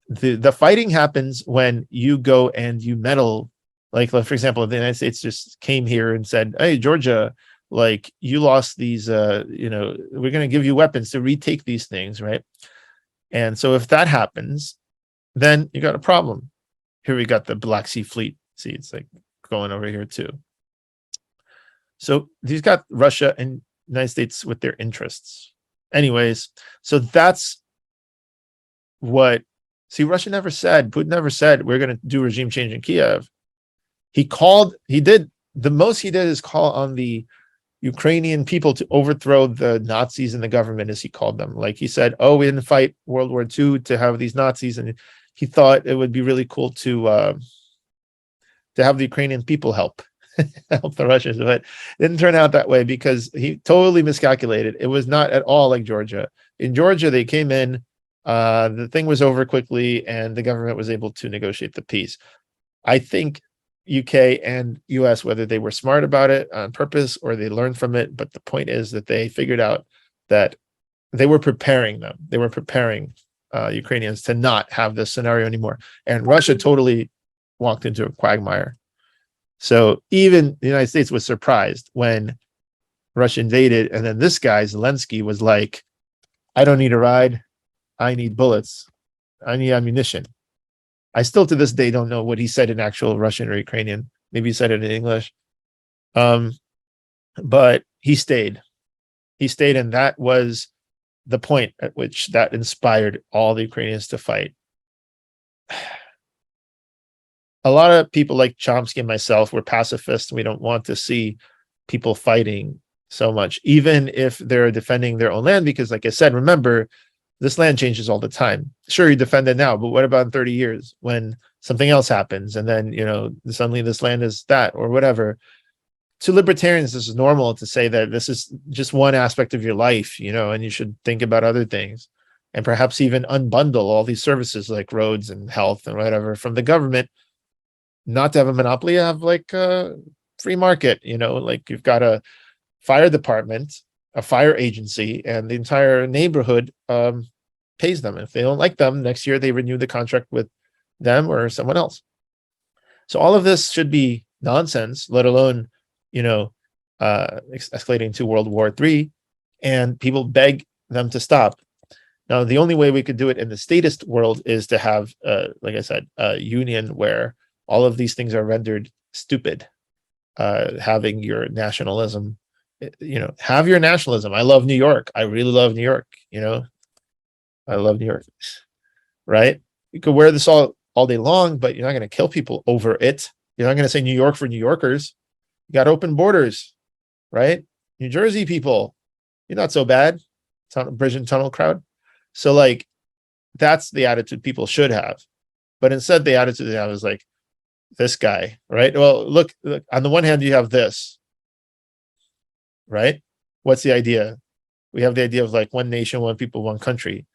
the fighting happens when you go and you meddle. For example, if the United States just came here and said, hey, Georgia, you lost these, we're going to give you weapons to retake these things, right? And so if that happens, then you got a problem. Here we got the Black Sea Fleet. See, it's going over here too. So these got Russia and United States with their interests. Anyways, so that's what, Russia never said, Putin never said, we're going to do regime change in Kiev. The most he did is call on the Ukrainian people to overthrow the Nazis in the government, as he called them. He said, we didn't fight World War II to have these Nazis. And he thought it would be really cool to have the Ukrainian people help the Russians. But it didn't turn out that way, because he totally miscalculated. It was not at all like Georgia. In Georgia, they came in, the thing was over quickly, and the government was able to negotiate the peace. I think UK and US, whether they were smart about it on purpose or they learned from it, but the point is that they figured out that they were preparing them. They were preparing Ukrainians to not have this scenario anymore. And Russia totally walked into a quagmire. So even the United States was surprised when Russia invaded. And then this guy, Zelensky, was like, I don't need a ride. I need bullets. I need ammunition. I still to this day don't know what he said in actual Russian or Ukrainian. Maybe he said it in English. But he stayed. He stayed, and that was the point at which that inspired all the Ukrainians to fight. A lot of people like Chomsky and myself were pacifists. We don't want to see people fighting so much, even if they're defending their own land, because like I said, remember, this land changes all the time. Sure, you defend it now, but what about in 30 years when something else happens and then, suddenly this land is that or whatever? To libertarians, this is normal to say that this is just one aspect of your life, and you should think about other things and perhaps even unbundle all these services like roads and health and whatever from the government, not to have a monopoly, have like a free market, like you've got a fire department, a fire agency, and the entire neighborhood pays them. If they don't like them, next year they renew the contract with them or someone else. So all of this should be nonsense, let alone, escalating to World War III, and people beg them to stop. Now, the only way we could do it in the statist world is to have, like I said, a union where all of these things are rendered stupid. Having your nationalism, have your nationalism. I love New York. I really love New York. I love New York, right? You could wear this all day long, but you're not going to kill people over it. You're not going to say New York for New Yorkers. You got open borders, right? New Jersey people, you're not so bad. Bridge and tunnel crowd. So like, that's the attitude people should have. But instead, the attitude they have is like, this guy, right? Well, look, on the one hand, you have this, right? What's the idea? We have the idea of like one nation, one people, one country.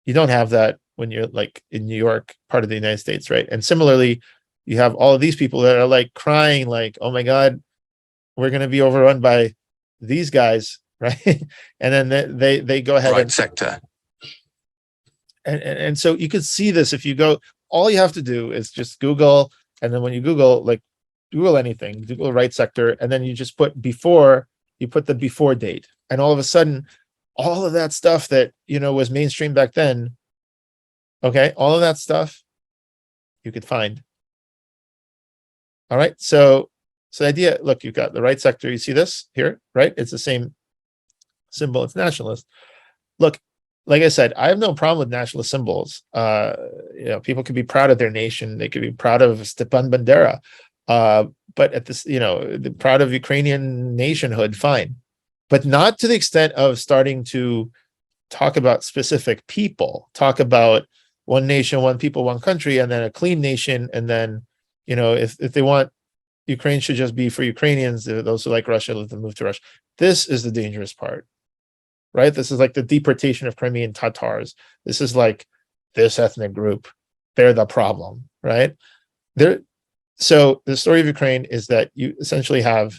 You don't have that when you're like in New York, part of the United States, right? And similarly, you have all of these people that are like crying, like, oh my God, we're going to be overrun by these guys, right? And then they go ahead and sector. And so you could see this if you go, all you have to do is just Google. And then when you Google, like Google anything, Google right sector, and then you just put before, you put the before date. And all of a sudden, all of that stuff that, was mainstream back then, okay, all of that stuff you could find. All right. So the idea, look, you've got the right sector. You see this here, right? It's the same symbol. It's nationalist. Look, like I said, I have no problem with nationalist symbols. People could be proud of their nation. They could be proud of Stepan Bandera. But at this, proud of Ukrainian nationhood, fine. But not to the extent of starting to talk about specific people, talk about one nation, one people, one country, and then a clean nation. And then, if they want, Ukraine should just be for Ukrainians. Those who like Russia, let them move to Russia. This is the dangerous part, right? This is like the deportation of Crimean Tatars. This is like this ethnic group. They're the problem, right? So the story of Ukraine is that you essentially have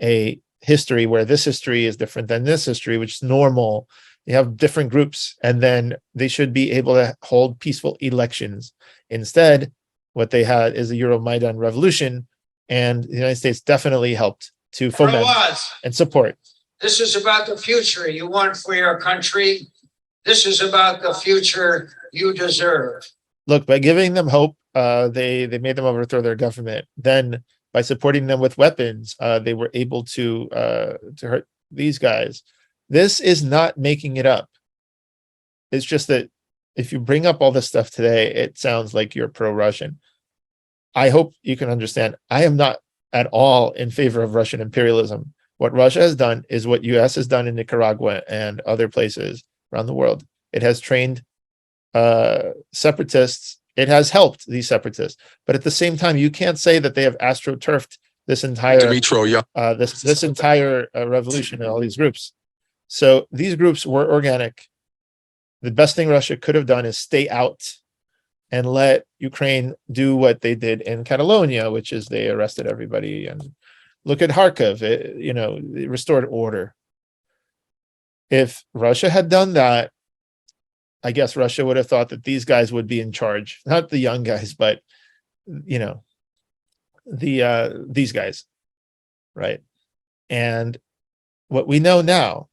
a history where this history is different than this history, which is normal. You have different groups, and then they should be able to hold peaceful elections. Instead, what they had is a Euromaidan revolution, and the United States definitely helped to foment and support. This is about the future you want for your country. This is about the future you deserve. Look, by giving them hope, they made them overthrow their government. Then, by supporting them with weapons, they were able to hurt these guys. This is not making it up. It's just that if you bring up all this stuff today, it sounds like you're pro-Russian. I hope you can understand. I am not at all in favor of Russian imperialism. What Russia has done is what US has done in Nicaragua and other places around the world. It has trained separatists. It has helped these separatists. But at the same time, you can't say that they have astroturfed this entire this entire revolution and all these groups. So these groups were organic. The best thing Russia could have done is stay out and let Ukraine do what they did in Catalonia, which is they arrested everybody. And look at Kharkiv, it restored order. If Russia had done that, I guess Russia would have thought that these guys would be in charge, not the young guys, but these guys, right? And what we know now,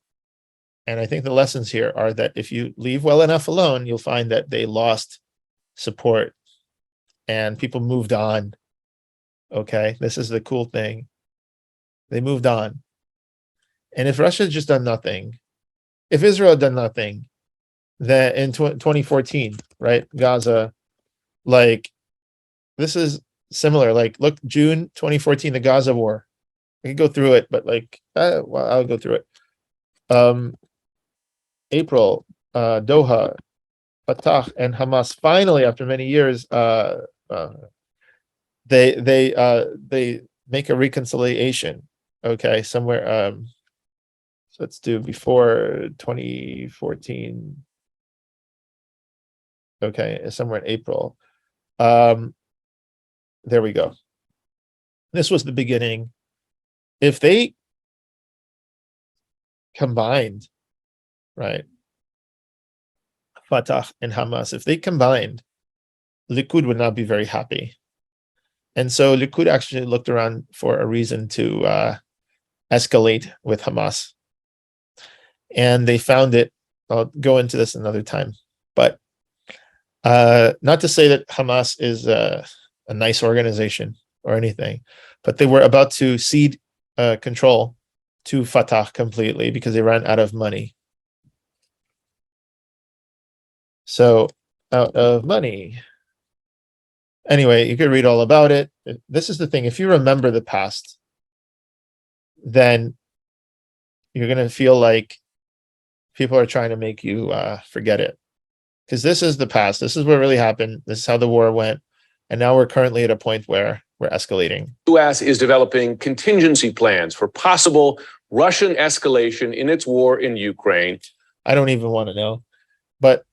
and I think the lessons here are that if you leave well enough alone, you'll find that they lost support and people moved on. Okay, this is the cool thing. They moved on. And if Russia had just done nothing, if Israel had done nothing, then in 2014, right, Gaza, like, this is similar. Like, look, June 2014, the Gaza War. I can go through it, but like, I'll go through it. April Doha, Fatah and Hamas finally, after many years, they make a reconciliation. Okay, somewhere. So let's do before 2014. Okay, somewhere in April. There we go. This was the beginning. If they combined, right, Fatah and Hamas, if they combined, Likud would not be very happy. And so Likud actually looked around for a reason to escalate with Hamas. And they found it. I'll go into this another time. But not to say that Hamas is a nice organization or anything, but they were about to cede control to Fatah completely because they ran out of money. So, out of money. Anyway, you could read all about it. This is the thing. If you remember the past, then you're going to feel like people are trying to make you forget it. Because this is the past. This is what really happened. This is how the war went. And now we're currently at a point where we're escalating. The U.S. is developing contingency plans for possible Russian escalation in its war in Ukraine. I don't even want to know. But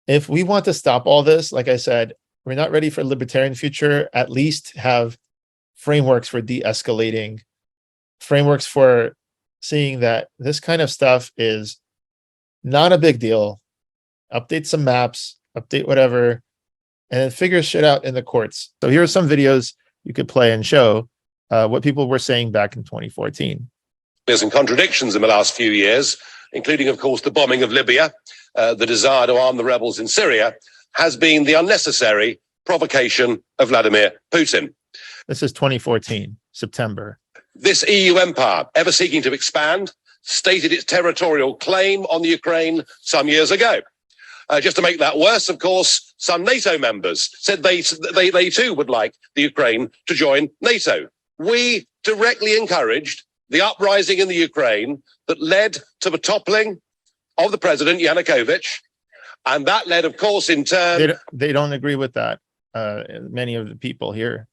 if we want to stop all this, like I said, we're not ready for a libertarian future, at least have frameworks for de-escalating, frameworks for seeing that this kind of stuff is not a big deal. Update some maps, update whatever, and then figure shit out in the courts. So here are some videos you could play and show what people were saying back in 2014. There's some contradictions in the last few years, including, of course, the bombing of Libya, the desire to arm the rebels in Syria, has been the unnecessary provocation of Vladimir Putin. This is 2014, September. This EU empire, ever seeking to expand, stated its territorial claim on the Ukraine some years ago. Just to make that worse, of course, some NATO members said they too would like the Ukraine to join NATO. We directly encouraged the uprising in the Ukraine that led to the toppling of the president, Yanukovych. And that led, of course, in turn... They don't agree with that, many of the people here.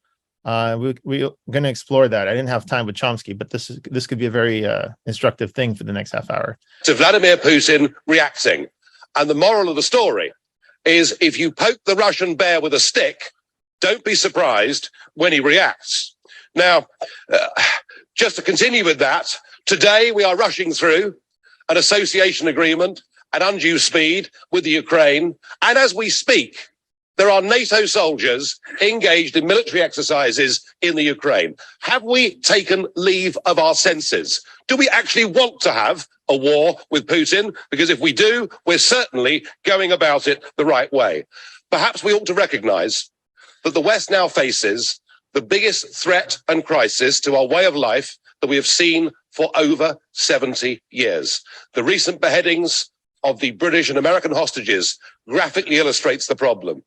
We're going to explore that. I didn't have time with Chomsky, but this could be a very instructive thing for the next half hour. To Vladimir Putin reacting. And the moral of the story is if you poke the Russian bear with a stick, don't be surprised when he reacts. Now, just to continue with that, today we are rushing through an association agreement at undue speed with the Ukraine. And as we speak, there are NATO soldiers engaged in military exercises in the Ukraine. Have we taken leave of our senses? Do we actually want to have a war with Putin? Because if we do, we're certainly going about it the right way. Perhaps we ought to recognize that the West now faces the biggest threat and crisis to our way of life that we have seen for over 70 years. The recent beheadings of the British and American hostages graphically illustrates the problem.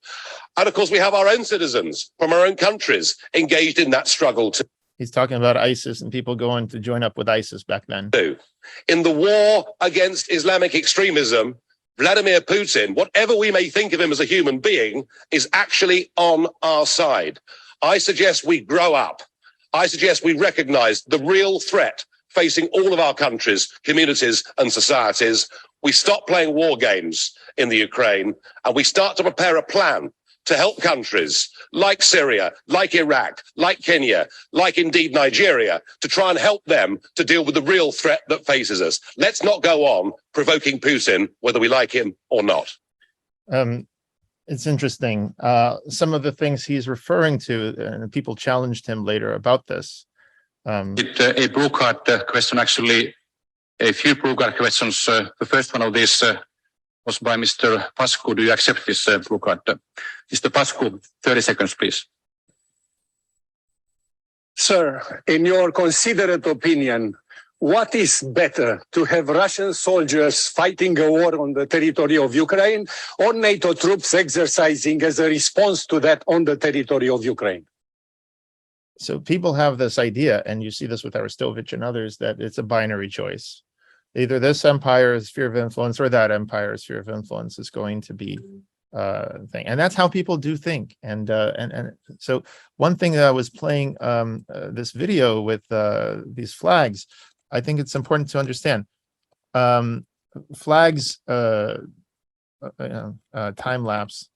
And of course, we have our own citizens from our own countries engaged in that struggle too. He's talking about ISIS and people going to join up with ISIS back then. In the war against Islamic extremism, Vladimir Putin, whatever we may think of him as a human being, is actually on our side. I suggest we grow up. I suggest we recognize the real threat facing all of our countries, communities, and societies. We stop playing war games in the Ukraine, and we start to prepare a plan to help countries like Syria, like Iraq, like Kenya, like indeed Nigeria, to try and help them to deal with the real threat that faces us. Let's not go on provoking Putin, whether we like him or not. It's interesting. Some of the things he's referring to, and people challenged him later about this. A blue card question, actually, a few blue card questions. The first one of this was by Mr. Pascu. Do you accept this blue card? Mr. Pascu, 30 seconds, please. Sir, in your considerate opinion, what is better, to have Russian soldiers fighting a war on the territory of Ukraine or NATO troops exercising as a response to that on the territory of Ukraine? So people have this idea, and you see this with Aristovich and others, that it's a binary choice. either this empire's sphere of influence or that empire's sphere of influence is going to be thing. And that's how people do think. And so one thing that I was playing this video with these flags, I think it's important to understand. Flags, time lapse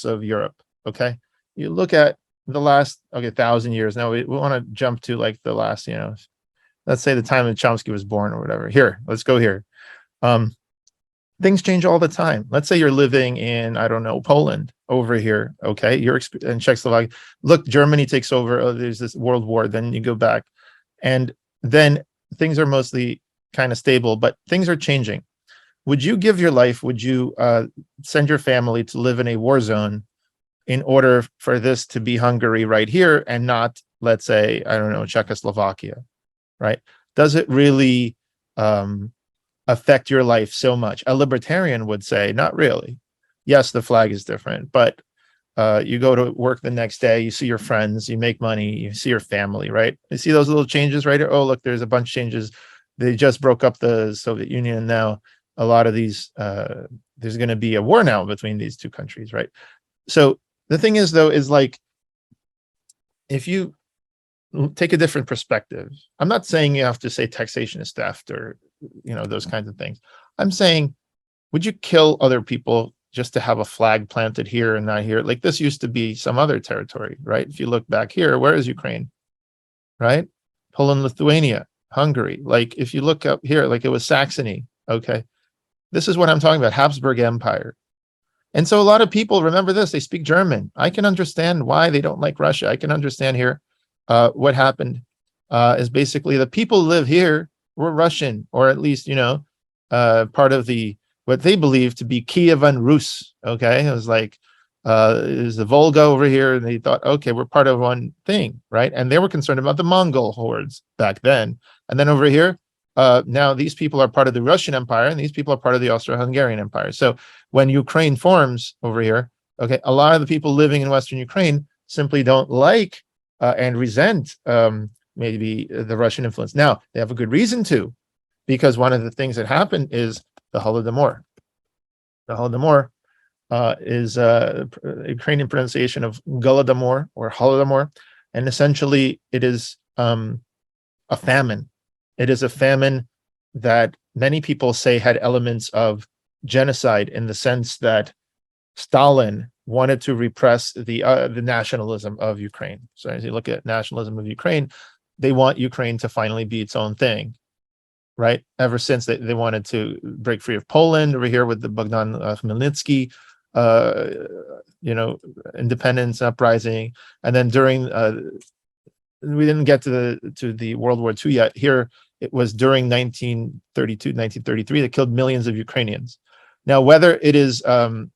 of Europe. Okay, you look at the last 1,000 years. Now we want to jump to like the last, let's say the time that Chomsky was born or whatever. Here, let's go here. Things change all the time. Let's say you're living in, I don't know, Poland over here. Okay, you're in Czechoslovakia. Look, Germany takes over. Oh, there's this world war. Then you go back, and then things are mostly kind of stable, but things are changing. Would you give your life? Would you send your family to live in a war zone in order for this to be Hungary right here and not, let's say, I don't know, Czechoslovakia, right? Does it really affect your life so much? A libertarian would say, not really. Yes, the flag is different, but you go to work the next day, you see your friends, you make money, you see your family, right? You see those little changes right here? Oh, look, there's a bunch of changes. They just broke up the Soviet Union. Now, a lot of these, there's going to be a war now between these two countries, right? So the thing is, though, is like, if you take a different perspective, I'm not saying you have to say taxation is theft or, those kinds of things. I'm saying, would you kill other people just to have a flag planted here and not here? Like, this used to be some other territory, right? If you look back here, where is Ukraine, right? Poland, Lithuania, Hungary. Like, if you look up here, like it was Saxony, okay? This is what I'm talking about, Habsburg Empire. And so a lot of people, remember this, they speak German. I can understand why they don't like Russia. I can understand here what happened is basically the people who live here were Russian, or at least, part of what they believed to be Kievan Rus, okay? It was like, is the Volga over here, and they thought, okay, we're part of one thing, right? And they were concerned about the Mongol hordes back then. And then over here, now these people are part of the Russian Empire, and these people are part of the Austro-Hungarian Empire. So when Ukraine forms over here, okay, a lot of the people living in Western Ukraine simply don't like and resent maybe the Russian influence. Now, they have a good reason to, because one of the things that happened is the Holodomor. The Holodomor is a Ukrainian pronunciation of Golodomor or Holodomor, and essentially it is a famine. It is a famine that many people say had elements of genocide, in the sense that Stalin wanted to repress the nationalism of Ukraine. So as you look at nationalism of Ukraine, they want Ukraine to finally be its own thing, right? Ever since they wanted to break free of Poland over here with the Bogdan Khmelnytsky, independence uprising, and then during we didn't get to the World War II yet. Here it was during 1932, 1933 that killed millions of Ukrainians. Now, whether it is a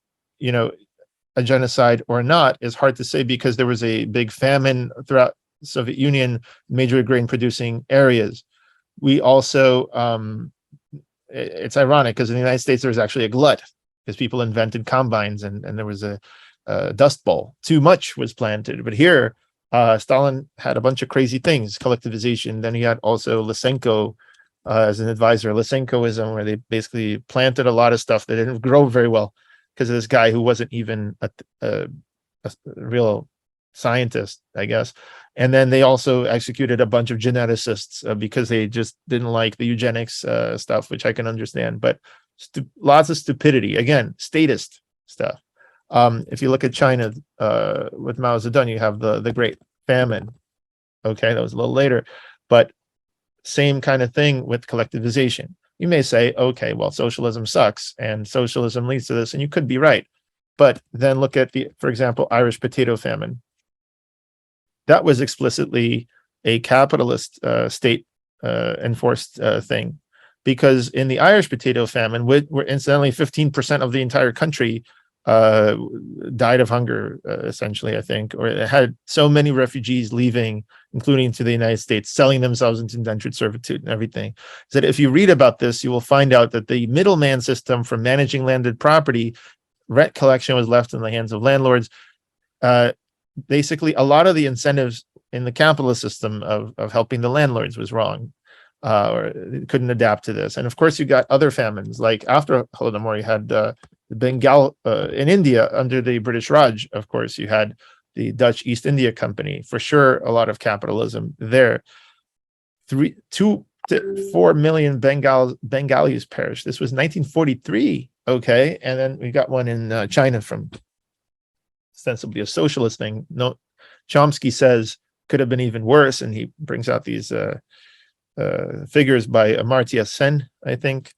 genocide or not is hard to say, because there was a big famine throughout the Soviet Union, major grain producing areas. We also, it's ironic, because in the United States there was actually a glut, because people invented combines and there was a dust bowl. Too much was planted. But here, Stalin had a bunch of crazy things, collectivization. Then he had also Lysenko as an advisor, Lysenkoism, where they basically planted a lot of stuff that didn't grow very well, because of this guy who wasn't even a real scientist, I guess. And then they also executed a bunch of geneticists because they just didn't like the eugenics stuff, which I can understand. But lots of stupidity, again, statist stuff. If you look at China with Mao Zedong, you have the Great Famine. Okay, that was a little later, but same kind of thing with collectivization. You may say, okay, well, socialism sucks and socialism leads to this, and you could be right. But then look at for example, Irish potato famine. That was explicitly a capitalist state enforced thing, because in the Irish potato famine, where incidentally 15% of the entire country died of hunger, essentially, I think, or it had so many refugees leaving, including to the United States, selling themselves into indentured servitude and everything, is that if you read about this, you will find out that the middleman system for managing landed property, rent collection was left in the hands of landlords. Basically, a lot of the incentives in the capitalist system of helping the landlords was wrong. or couldn't adapt to this. And of course, you got other famines, like after Holodomor, you had the Bengal in India under the British Raj. Of course, you had the Dutch East India Company. For sure, a lot of capitalism there. 2 to 4 million Bengalis perished. This was 1943. Okay, and then we got one in China from ostensibly a socialist thing. No, Chomsky says could have been even worse, and he brings out these figures by Amartya Sen, I think,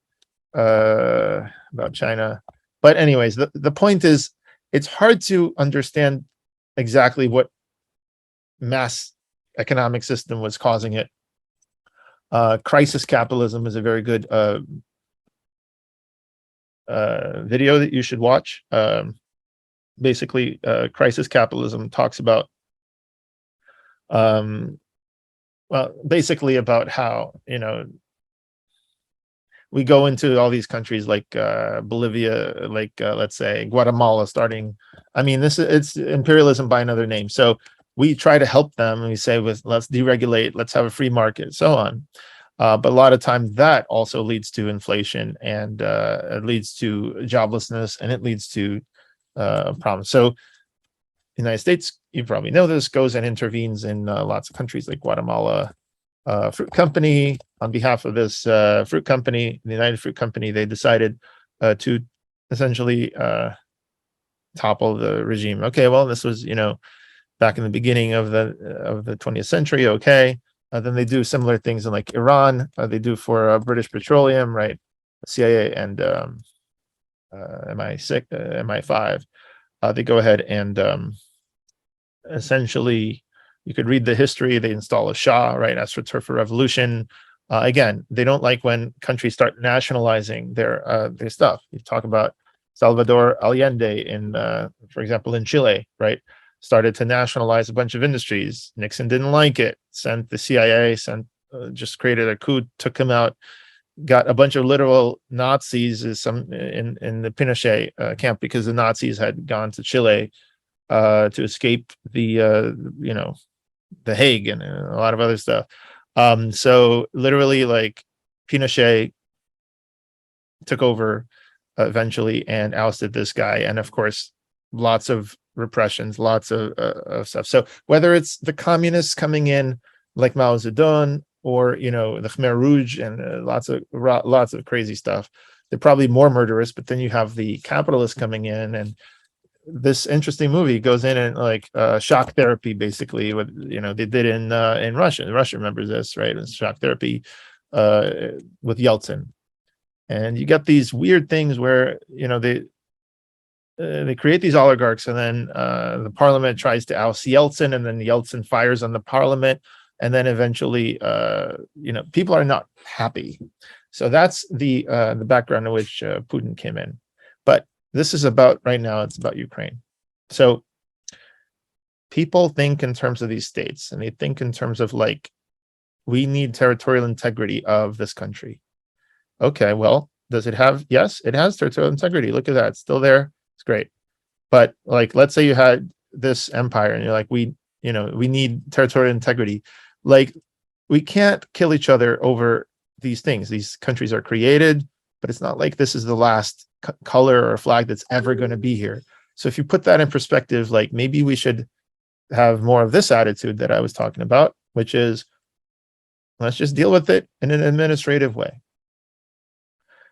about China. But anyways, the point is, it's hard to understand exactly what mass economic system was causing it. Crisis Capitalism is a very good video that you should watch. Basically, Crisis Capitalism talks about, well, basically about how, you know, we go into all these countries like Bolivia, like let's say Guatemala starting. I mean, it's imperialism by another name. So we try to help them and we say, let's deregulate, let's have a free market, so on. But a lot of times that also leads to inflation, and it leads to joblessness, and it leads to problems. So the United States, you probably know this, goes and intervenes in lots of countries like Guatemala. Fruit Company, on behalf of this fruit company, the United Fruit Company, they decided to essentially topple the regime. Okay, well, this was, you know, back in the beginning of the 20th century. Okay, then they do similar things in like Iran. They do for British Petroleum, right? CIA and MI5. They go ahead and essentially, you could read the history. They install a Shah, right? That's for Turf Revolution. Again, they don't like when countries start nationalizing their stuff. You talk about Salvador Allende in, for example, in Chile, right? Started to nationalize a bunch of industries. Nixon didn't like it. Sent the CIA, just created a coup, took him out, got a bunch of literal Nazis in the Pinochet camp, because the Nazis had gone to Chile to escape the the Hague and a lot of other stuff. So literally, like, Pinochet took over eventually and ousted this guy, and of course lots of repressions, lots of stuff. So whether it's the communists coming in like Mao Zedong, or, you know, the Khmer Rouge, and lots of crazy stuff, they're probably more murderous. But then you have the capitalists coming in, and this interesting movie goes in and like shock therapy, basically what, you know, they did in Russia. Russia remembers this, right? It's shock therapy with Yeltsin, and you get these weird things where, you know, they create these oligarchs, and then the parliament tries to oust Yeltsin, and then Yeltsin fires on the parliament, and then eventually, you know, people are not happy. So that's the background in which Putin came in. But this is about, right now, it's about Ukraine. So people think in terms of these states, and they think in terms of like, we need territorial integrity of this country. Okay, well, does it have? Yes, it has territorial integrity. Look at that, it's still there. It's great. But like, let's say you had this empire, and you're like, we need territorial integrity. Like, we can't kill each other over these things. These countries are created, but it's not like this is the last color or flag that's ever going to be here. So if you put that in perspective, like, maybe we should have more of this attitude that I was talking about, which is, let's just deal with it in an administrative way.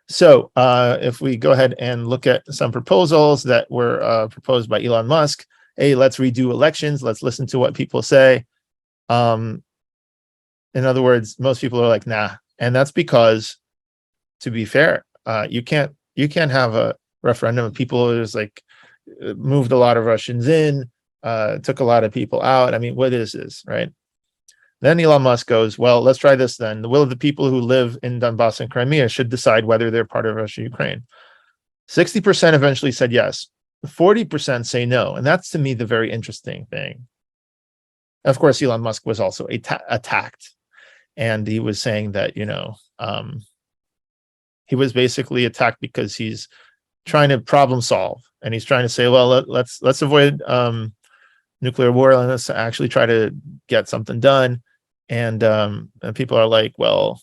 So if we go ahead and look at some proposals that were proposed by Elon Musk, hey, let's redo elections. Let's listen to what people say. In other words, most people are like, nah. And that's because, to be fair, you can't have a referendum of people who just like moved a lot of Russians in, took a lot of people out. I mean, what is this, right? Then Elon Musk goes, well, let's try this then. The will of the people who live in Donbass and Crimea should decide whether they're part of Russia, Ukraine. 60% eventually said yes. 40% say no. And that's, to me, the very interesting thing. Of course, Elon Musk was also attacked. And he was saying that, you know, he was basically attacked because he's trying to problem solve. And he's trying to say, well, let's avoid nuclear war, and let's actually try to get something done. And people are like, well,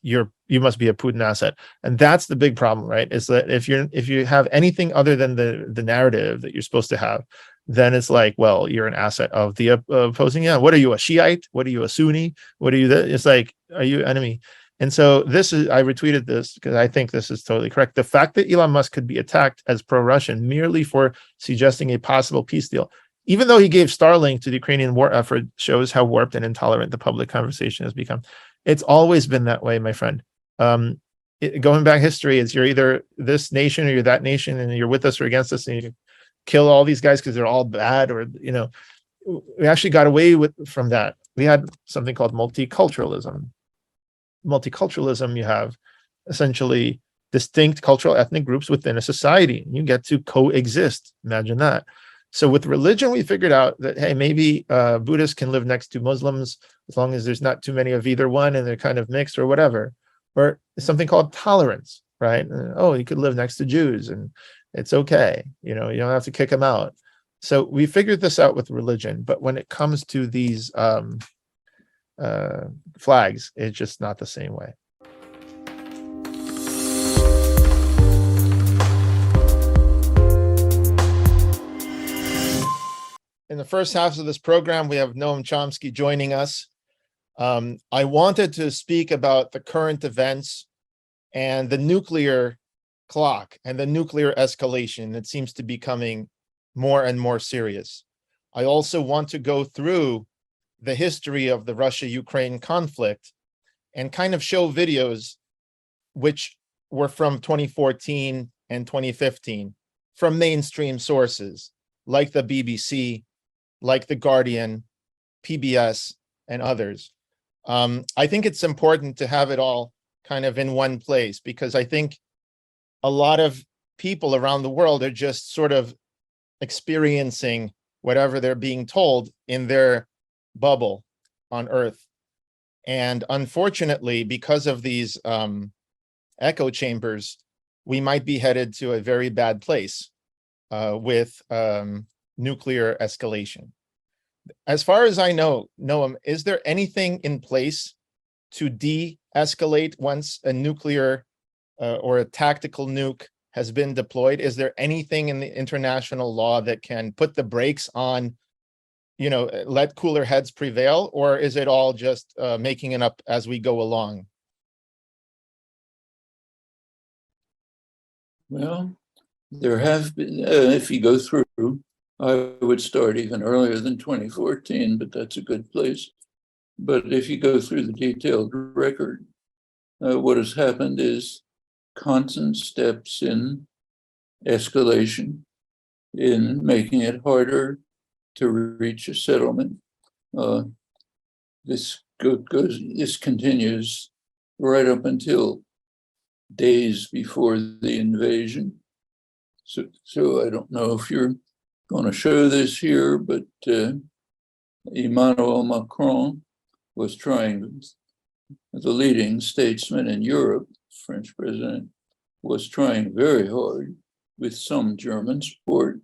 you must be a Putin asset. And that's the big problem, right? Is that if you have anything other than the narrative that you're supposed to have, then it's like, well, you're an asset of the opposing. Yeah, what are you, a Shiite? What are you, a Sunni? What are you? It's like, are you enemy? And so I retweeted this because I think this is totally correct. The fact that Elon Musk could be attacked as pro-Russian merely for suggesting a possible peace deal, even though he gave Starlink to the Ukrainian war effort, shows how warped and intolerant the public conversation has become. It's always been that way, my friend. Going back history, it's you're either this nation or you're that nation, and you're with us or against us, and you kill all these guys because they're all bad, or we actually got away from that. We had something called multiculturalism. Multiculturalism, you have essentially distinct cultural ethnic groups within a society, and you get to coexist. Imagine that. So with religion, we figured out that, hey, maybe Buddhists can live next to Muslims as long as there's not too many of either one and they're kind of mixed or whatever. Or something called tolerance, right? Oh, you could live next to Jews and it's okay. You don't have to kick them out. So we figured this out with religion. But when it comes to these flags, it's just not the same way. In the first half of this program, we have Noam Chomsky joining us. I wanted to speak about the current events and the nuclear clock and the nuclear escalation that seems to be becoming more and more serious. I also want to go through the history of the Russia-Ukraine conflict and kind of show videos which were from 2014 and 2015 from mainstream sources like the BBC, like The Guardian, PBS, and others. I think it's important to have it all kind of in one place, because I think a lot of people around the world are just sort of experiencing whatever they're being told in their bubble on Earth. And unfortunately, because of these echo chambers, we might be headed to a very bad place with nuclear escalation. As far as I know, Noam, is there anything in place to de-escalate once a nuclear or a tactical nuke has been deployed? Is there anything in the international law that can put the brakes on, let cooler heads prevail? Or is it all just making it up as we go along? Well, there have been, if you go through, I would start even earlier than 2014, but that's a good place. But if you go through the detailed record, what has happened is constant steps in escalation, in making it harder to reach a settlement. This continues right up until days before the invasion. So I don't know if you're going to show this here, but Emmanuel Macron was trying, the leading statesman in Europe, French president, was trying very hard with some German support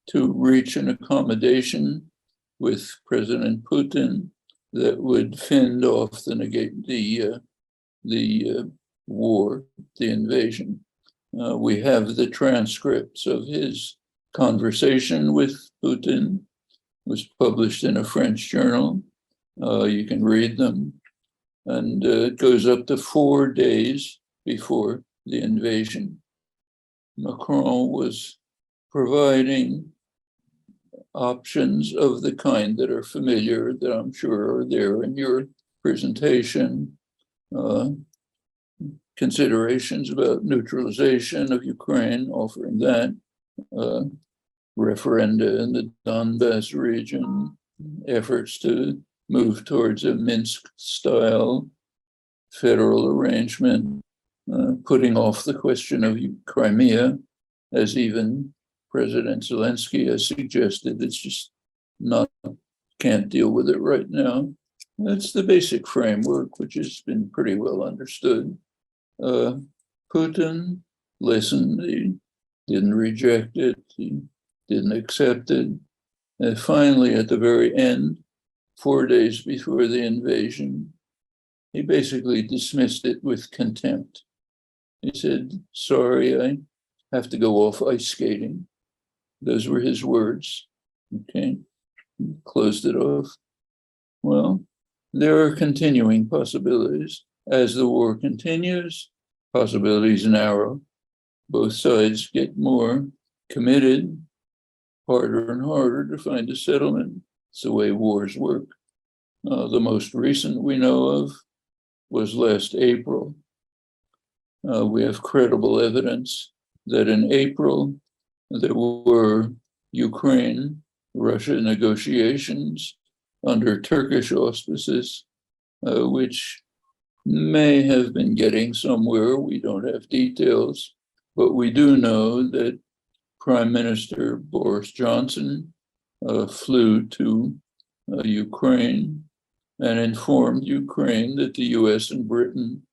to reach an accommodation with President Putin that would fend off the war, the invasion. We have the transcripts of his conversation with Putin. It was published in a French journal. You can read them. And it goes up to 4 days before the invasion. Macron was providing options of the kind that are familiar, that I'm sure are there in your presentation. Considerations about neutralization of Ukraine, offering that. Referenda in the Donbass region, efforts to move towards a Minsk-style federal arrangement, putting off the question of Crimea, as even President Zelensky has suggested. It's just can't deal with it right now. That's the basic framework, which has been pretty well understood. Putin listened, he didn't reject it, he didn't accept it. And finally, at the very end, 4 days before the invasion, he basically dismissed it with contempt. He said, sorry, I have to go off ice skating. Those were his words. Okay, closed it off. Well, there are continuing possibilities. As the war continues, possibilities narrow. Both sides get more committed, harder and harder to find a settlement. It's the way wars work. The most recent we know of was last April. We have credible evidence that in April, there were Ukraine-Russia negotiations under Turkish auspices, which may have been getting somewhere. We don't have details, but we do know that Prime Minister Boris Johnson flew to Ukraine and informed Ukraine that the US and Britain,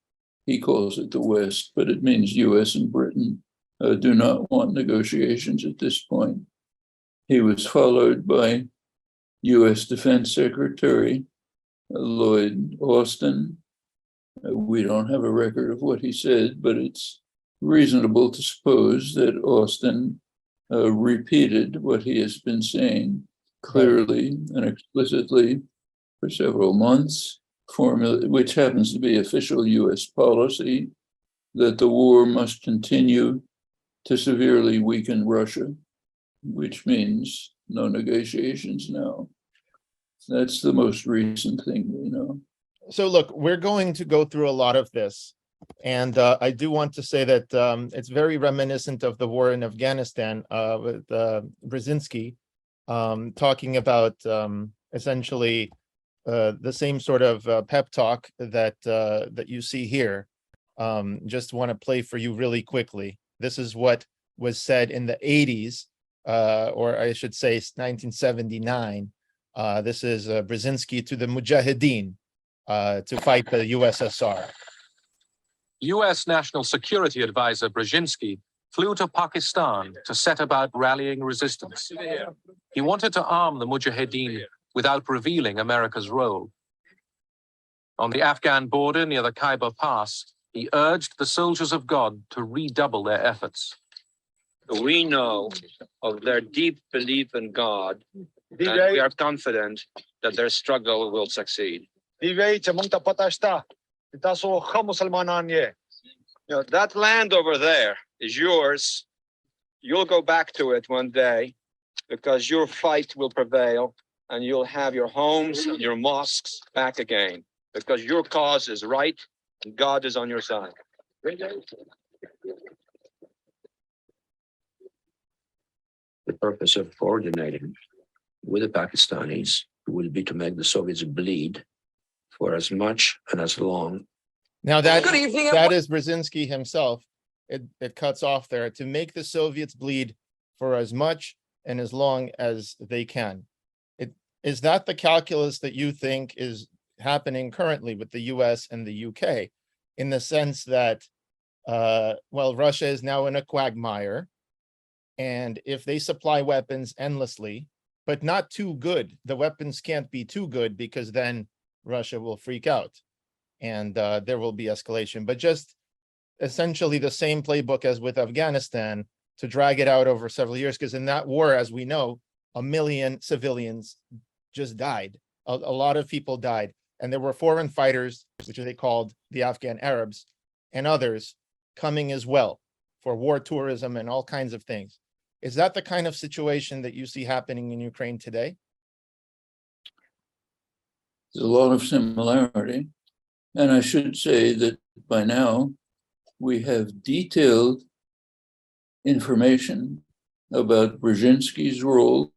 he calls it the West, but it means US and Britain, do not want negotiations at this point. He was followed by US Defense Secretary Lloyd Austin. We don't have a record of what he said, but it's reasonable to suppose that Austin repeated what he has been saying clearly and explicitly for several months, which happens to be official US policy, that the war must continue to severely weaken Russia, which means no negotiations now. That's the most recent thing we know. So look, we're going to go through a lot of this. And I do want to say that it's very reminiscent of the war in Afghanistan with Brzezinski talking about essentially the same sort of pep talk that you see here. Just want to play for you really quickly. This is what was said in the 80s, or I should say 1979. This is Brzezinski to the Mujahideen to fight the USSR. U.S. National Security Advisor Brzezinski flew to Pakistan to set about rallying resistance. He wanted to arm the Mujahideen without revealing America's role. On the Afghan border near the Khyber Pass, he urged the soldiers of God to redouble their efforts. We know of their deep belief in God, and we are confident that their struggle will succeed. That land over there is yours. You'll go back to it one day because your fight will prevail and you'll have your homes and your mosques back again because your cause is right and God is on your side. The purpose of coordinating with the Pakistanis will be to make the Soviets bleed for as much and as long. Now that is Brzezinski himself. It cuts off there, to make the Soviets bleed for as much and as long as they can. Is that the calculus that you think is happening currently with the US and the UK, in the sense that, well, Russia is now in a quagmire, and if they supply weapons endlessly, but not too good, the weapons can't be too good because then Russia will freak out and there will be escalation, but just essentially the same playbook as with Afghanistan to drag it out over several years, because in that war, as we know, 1 million civilians just died. A lot of people died, and there were foreign fighters, which they called the Afghan Arabs, and others coming as well for war tourism and all kinds of things. Is that the kind of situation that you see happening in Ukraine today? There's a lot of similarity. And I should say that by now, we have detailed information about Brzezinski's role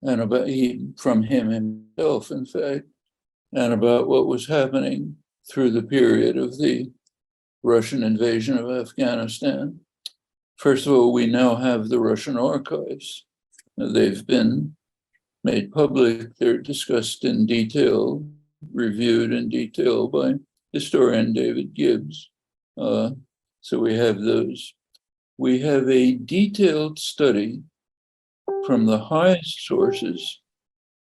and about from him himself, in fact, and about what was happening through the period of the Russian invasion of Afghanistan. First of all, we now have the Russian archives. They've been made public. They're discussed in detail, reviewed in detail by historian David Gibbs. So we have those. We have a detailed study from the highest sources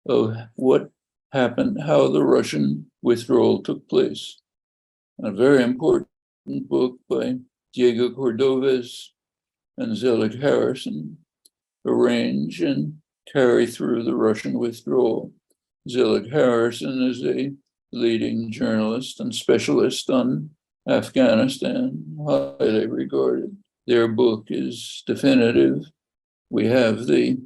of what happened, how the Russian withdrawal took place. A very important book by Diego Cordovez and Zelig Harrison arrange and carry through the Russian withdrawal. Zelig Harrison is a leading journalist and specialist on Afghanistan, highly regarded. Their book is definitive. We have the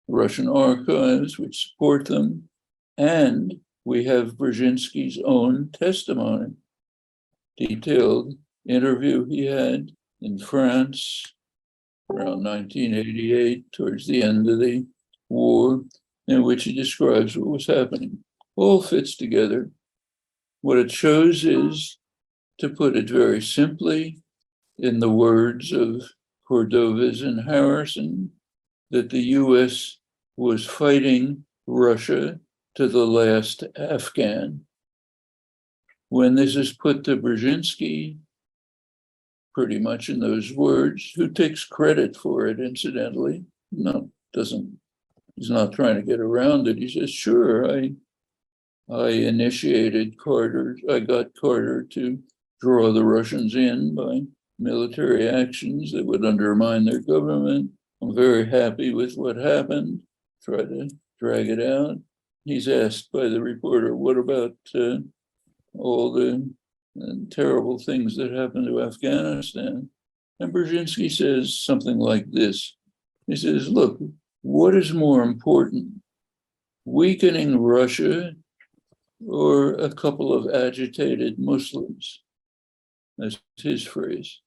Russian archives which support them, and we have Brzezinski's own testimony, detailed interview he had in France around 1988, towards the end of the war, in which he describes what was happening. All fits together. What it shows is, to put it very simply, in the words of Cordovez and Harrison, that the US was fighting Russia to the last Afghan. When this is put to Brzezinski, pretty much in those words, who takes credit for it, incidentally, he's not trying to get around it. He says, sure, I initiated Carter, I got Carter to draw the Russians in by military actions that would undermine their government. I'm very happy with what happened. Try to drag it out. He's asked by the reporter, what about all the terrible things that happened to Afghanistan? And Brzezinski says something like this. He says, look, what is more important, weakening Russia or a couple of agitated Muslims? That's his phrase.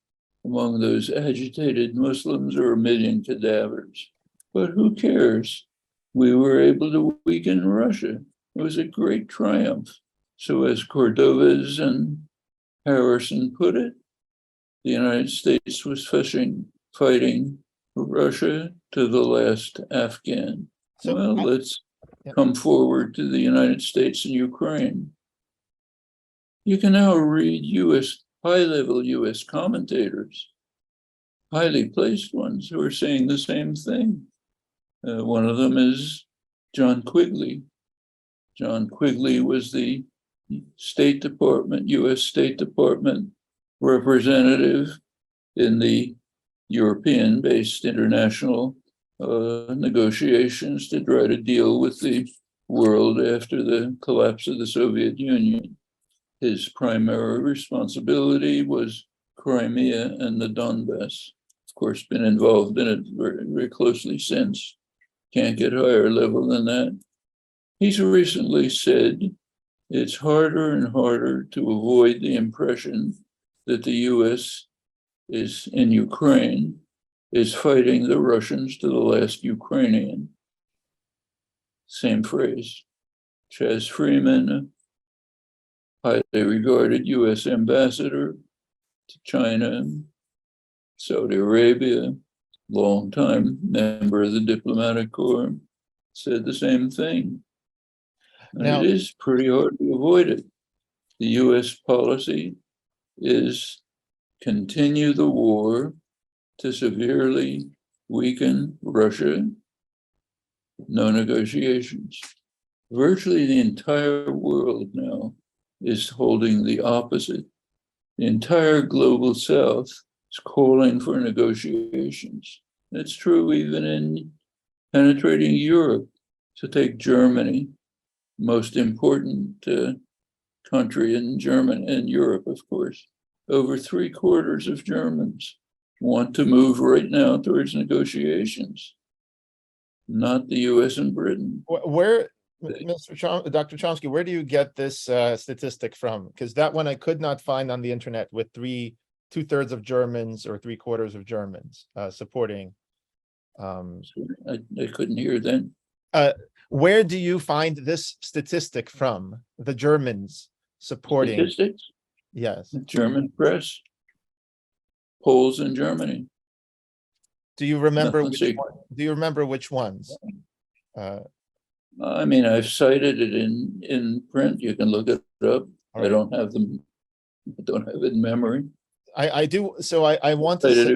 Among those agitated Muslims are 1 million cadavers. But who cares? We were able to weaken Russia. It was a great triumph. So as Cordovez and Harrison put it, the United States was fighting Russia to the last Afghan. So let's come forward to the United States and Ukraine. You can now read high-level US commentators, highly placed ones, who are saying the same thing. One of them is John Quigley. John Quigley was the State Department, US State Department representative in the European-based international negotiations to try to deal with the world after the collapse of the Soviet Union. His primary responsibility was Crimea and the Donbass. Of course, been involved in it very, very closely since. Can't get higher level than that. He's recently said it's harder and harder to avoid the impression that the US is in Ukraine, is fighting the Russians to the last Ukrainian. Same phrase. Chaz Freeman, highly regarded US ambassador to China, Saudi Arabia, longtime member of the diplomatic corps, said the same thing. And now, it is pretty hard to avoid it. The US policy is continue the war to severely weaken Russia, no negotiations. Virtually the entire world now is holding the opposite. The entire global South is calling for negotiations. It's true even in penetrating Europe. So take Germany, most important country in Europe, of course. Over 3/4 of Germans want to move right now towards negotiations, not the US and Britain. Where, Dr. Chomsky, where do you get this statistic from? Because that one I could not find on the internet, with 2/3 of Germans or 3/4 of Germans supporting. I couldn't hear then. Where do you find this statistic from? The Germans supporting. Statistics? Yes. German press, polls in Germany. Do you remember which ones? I mean, I've cited it in print. You can look it up. Right. I don't have them. I don't have it in memory. I do. So I want to say,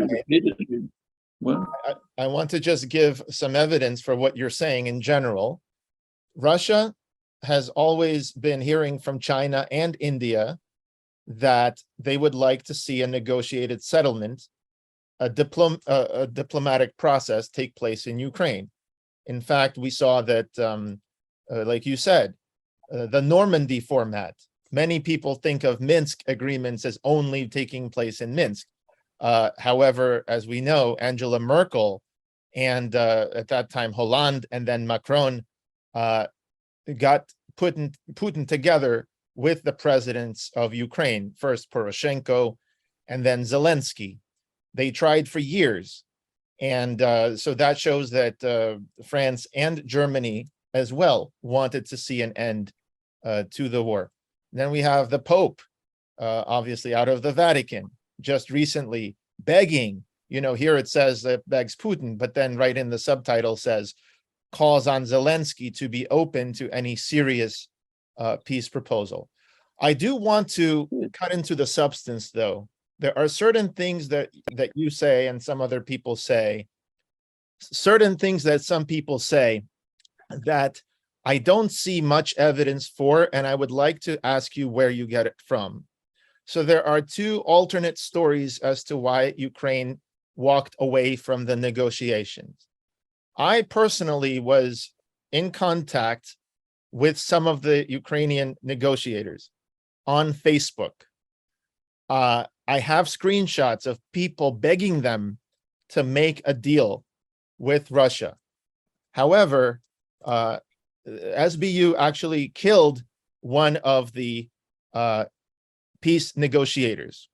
well, I want to just give some evidence for what you're saying in general. Russia has always been hearing from China and India that they would like to see a negotiated settlement, a diplomatic process take place in Ukraine. In fact, we saw that, like you said, the Normandy format. Many people think of Minsk agreements as only taking place in Minsk. However, as we know, Angela Merkel and at that time Hollande and then Macron got Putin together with the presidents of Ukraine, first Poroshenko and then Zelensky. They tried for years. And so that shows that France and Germany as well wanted to see an end to the war. Then we have the Pope, obviously out of the Vatican, just recently begging, here it says that begs Putin, but then right in the subtitle says, calls on Zelensky to be open to any serious peace proposal. I do want to cut into the substance, though. There are certain things that you say and some other people say, certain things that some people say that I don't see much evidence for, and I would like to ask you where you get it from. So there are two alternate stories as to why Ukraine walked away from the negotiations. I personally was in contact with some of the Ukrainian negotiators on Facebook. I have screenshots of people begging them to make a deal with Russia. However, SBU actually killed one of the peace negotiators.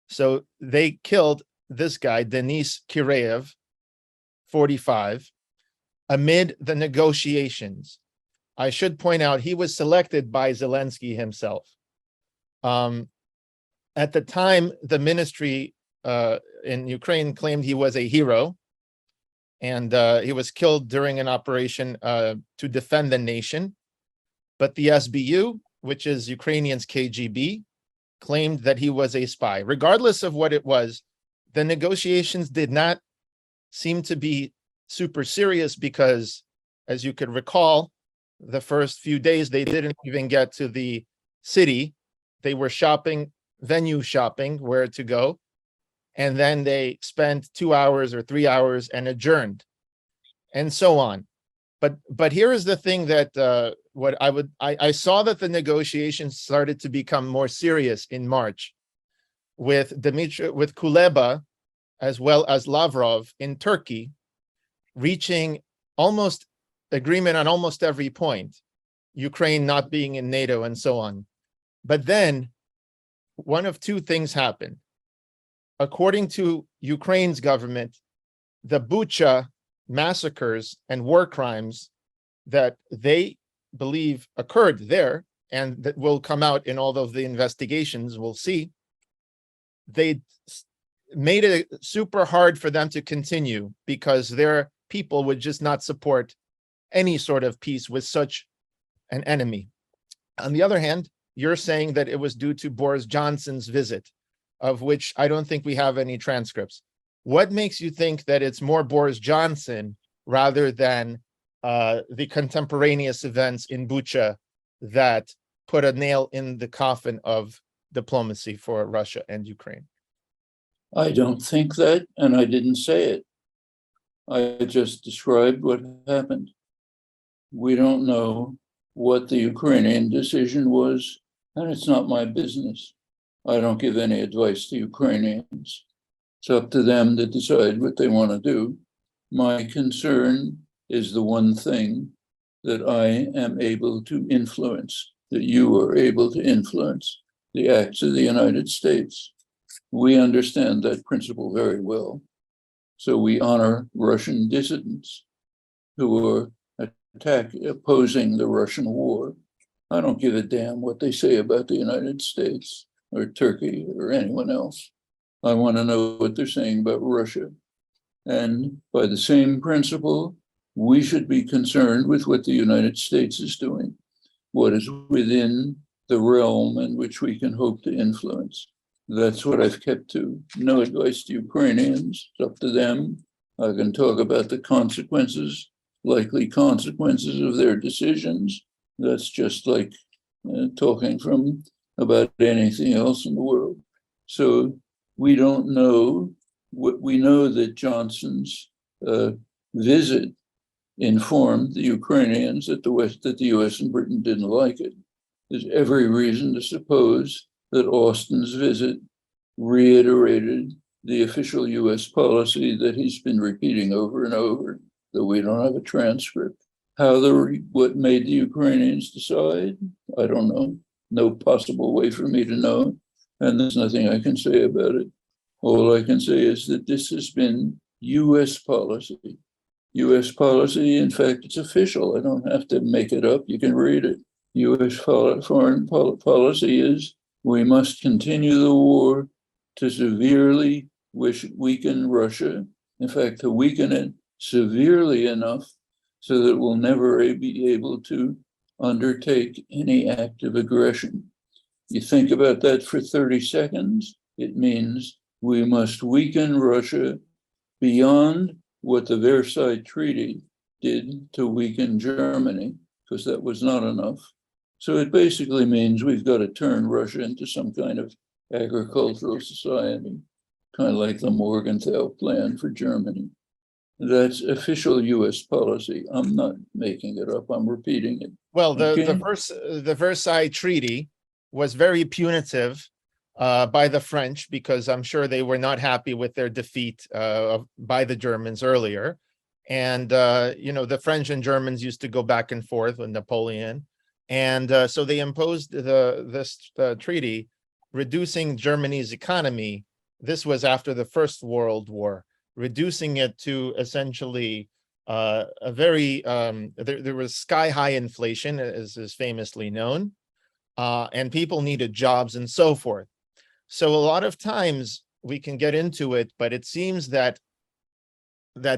So they killed this guy, Denis Kireev, 45, amid the negotiations. I should point out he was selected by Zelensky himself. At the time, the ministry in Ukraine claimed he was a hero, and he was killed during an operation to defend the nation. But the SBU, which is Ukrainians' KGB, claimed that he was a spy. Regardless of what it was, the negotiations did not seem to be super serious because, as you could recall, the first few days they didn't even get to the city. They were venue shopping, where to go. And then they spent 2 hours or 3 hours and adjourned, and so on. But here is the thing that I saw that the negotiations started to become more serious in March with Kuleba as well as Lavrov in Turkey, reaching almost agreement on almost every point, Ukraine not being in NATO and so on. But then one of two things happened. According to Ukraine's government, the Bucha massacres and war crimes that they believe occurred there, and that will come out in all of the investigations, we'll see, they made it super hard for them to continue because their people would just not support any sort of peace with such an enemy. On the other hand, you're saying that it was due to Boris Johnson's visit, of which I don't think we have any transcripts. What makes you think that it's more Boris Johnson rather than the contemporaneous events in Bucha that put a nail in the coffin of diplomacy for Russia and Ukraine? I don't think that, and I didn't say it. I just described what happened. We don't know what the Ukrainian decision was, and it's not my business. I don't give any advice to Ukrainians. It's up to them to decide what they want to do. My concern is the one thing that I am able to influence, that you are able to influence, the acts of the United States. We understand that principle very well. So we honor Russian dissidents who are opposing the Russian war. I don't give a damn what they say about the United States or Turkey or anyone else. I want to know what they're saying about Russia. And by the same principle, we should be concerned with what the United States is doing, what is within the realm in which we can hope to influence. That's what I've kept to. No advice to Ukrainians. It's up to them. I can talk about the consequences, likely consequences of their decisions, That's just like talking from about anything else in the world. So we don't know. We know that Johnson's visit informed the Ukrainians that the US and Britain didn't like it. There's every reason to suppose that Austin's visit reiterated the official US policy that he's been repeating over and over, that we don't have a transcript. What made the Ukrainians decide? I don't know. No possible way for me to know. And there's nothing I can say about it. All I can say is that this has been US policy. US policy, in fact, it's official. I don't have to make it up. You can read it. US foreign policy is we must continue the war to severely weaken Russia. In fact, to weaken it severely enough so that we'll never be able to undertake any act of aggression. You think about that for 30 seconds, it means we must weaken Russia beyond what the Versailles Treaty did to weaken Germany, because that was not enough. So it basically means we've got to turn Russia into some kind of agricultural society, kind of like the Morgenthau Plan for Germany. That's official US policy. I'm not making it up, I'm repeating it. Well, the Versailles Treaty was very punitive by the French, because I'm sure they were not happy with their defeat by the Germans earlier. And, the French and Germans used to go back and forth with Napoleon. And so they imposed this treaty, reducing Germany's economy. This was after the First World War, reducing it to essentially there was sky-high inflation, as is famously known, and people needed jobs and so forth. So a lot of times we can get into it, but it seems that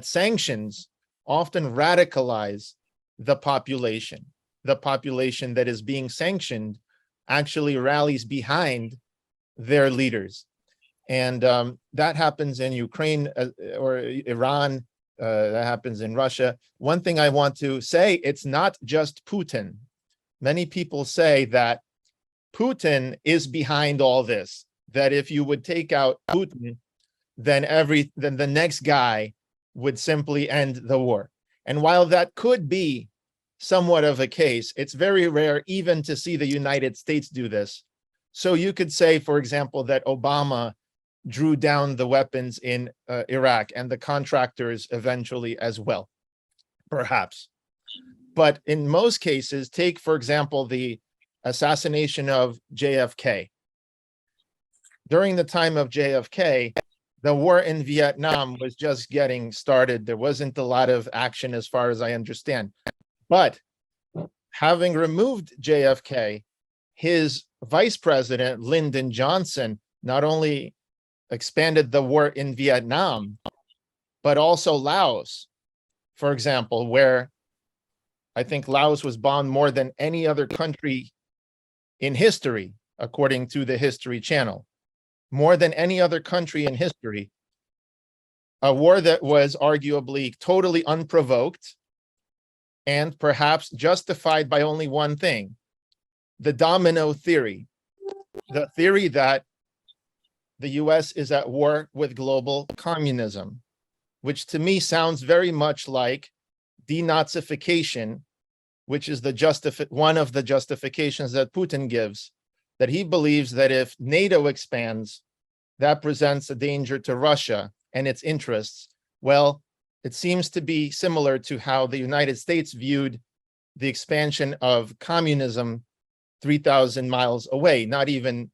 sanctions often radicalize the population. The population that is being sanctioned actually rallies behind their leaders. And that happens in Ukraine or Iran, that happens in Russia. One thing I want to say, it's not just Putin. Many people say that Putin is behind all this, that if you would take out Putin, then the next guy would simply end the war. And while that could be somewhat of a case, it's very rare even to see the United States do this. So you could say, for example, that Obama drew down the weapons in Iraq and the contractors eventually as well, perhaps. But in most cases, take, for example, the assassination of JFK. During the time of JFK, the war in Vietnam was just getting started. There wasn't a lot of action as far as I understand. But having removed JFK, his vice president, Lyndon Johnson, not only expanded the war in Vietnam, but also Laos, for example, where I think Laos was bombed more than any other country in history, according to the History Channel. More than any other country in history. A war that was arguably totally unprovoked and perhaps justified by only one thing, the domino theory, the theory that the US is at war with global communism, which to me sounds very much like denazification, which is one of the justifications that Putin gives, that he believes that if NATO expands, that presents a danger to Russia and its interests. Well, it seems to be similar to how the United States viewed the expansion of communism 3,000 miles away, not even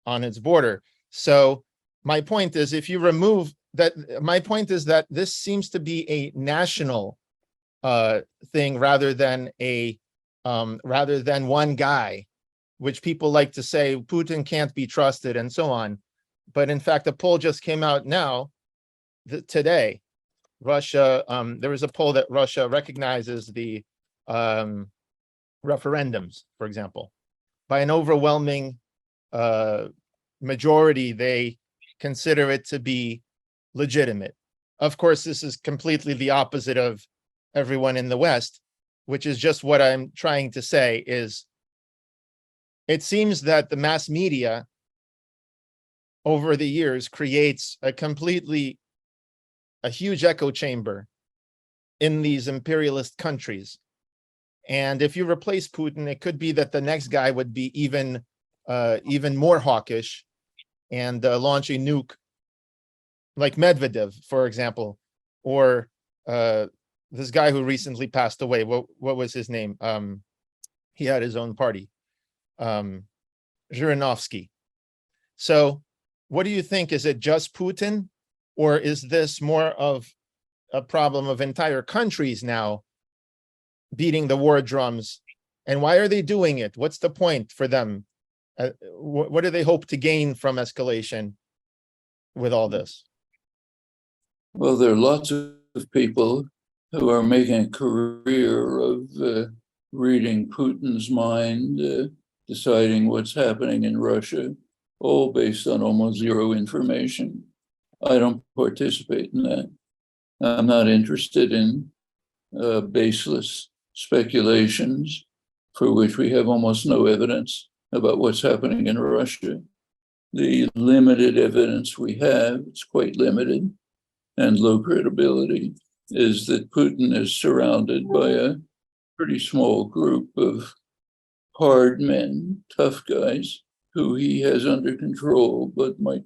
on its border. So my point is, if you remove that, my point is that this seems to be a national thing rather than one guy, which people like to say Putin can't be trusted and so on. But in fact, a poll just came out now, today. Russia, there was a poll that Russia recognizes the referendums, for example. By an overwhelming majority, they consider it to be legitimate. Of course, this is completely the opposite of everyone in the West. which is just what I'm trying to say, is it seems that the mass media over the years creates a huge echo chamber in these imperialist countries. And if you replace Putin, it could be that the next guy would be even more hawkish and launch a nuke, like Medvedev, for example, or this guy who recently passed away. What was his name? He had his own party, Zhirinovsky. So what do you think? Is it just Putin, or is this more of a problem of entire countries now beating the war drums? And why are they doing it? What's the point for them? What do they hope to gain from escalation with all this? Well, there are lots of people who are making a career of reading Putin's mind, deciding what's happening in Russia, all based on almost zero information. I don't participate in that. I'm not interested in baseless speculations for which we have almost no evidence about what's happening in Russia. The limited evidence we have, it's quite limited and low credibility, is that Putin is surrounded by a pretty small group of hard men, tough guys, who he has under control, but might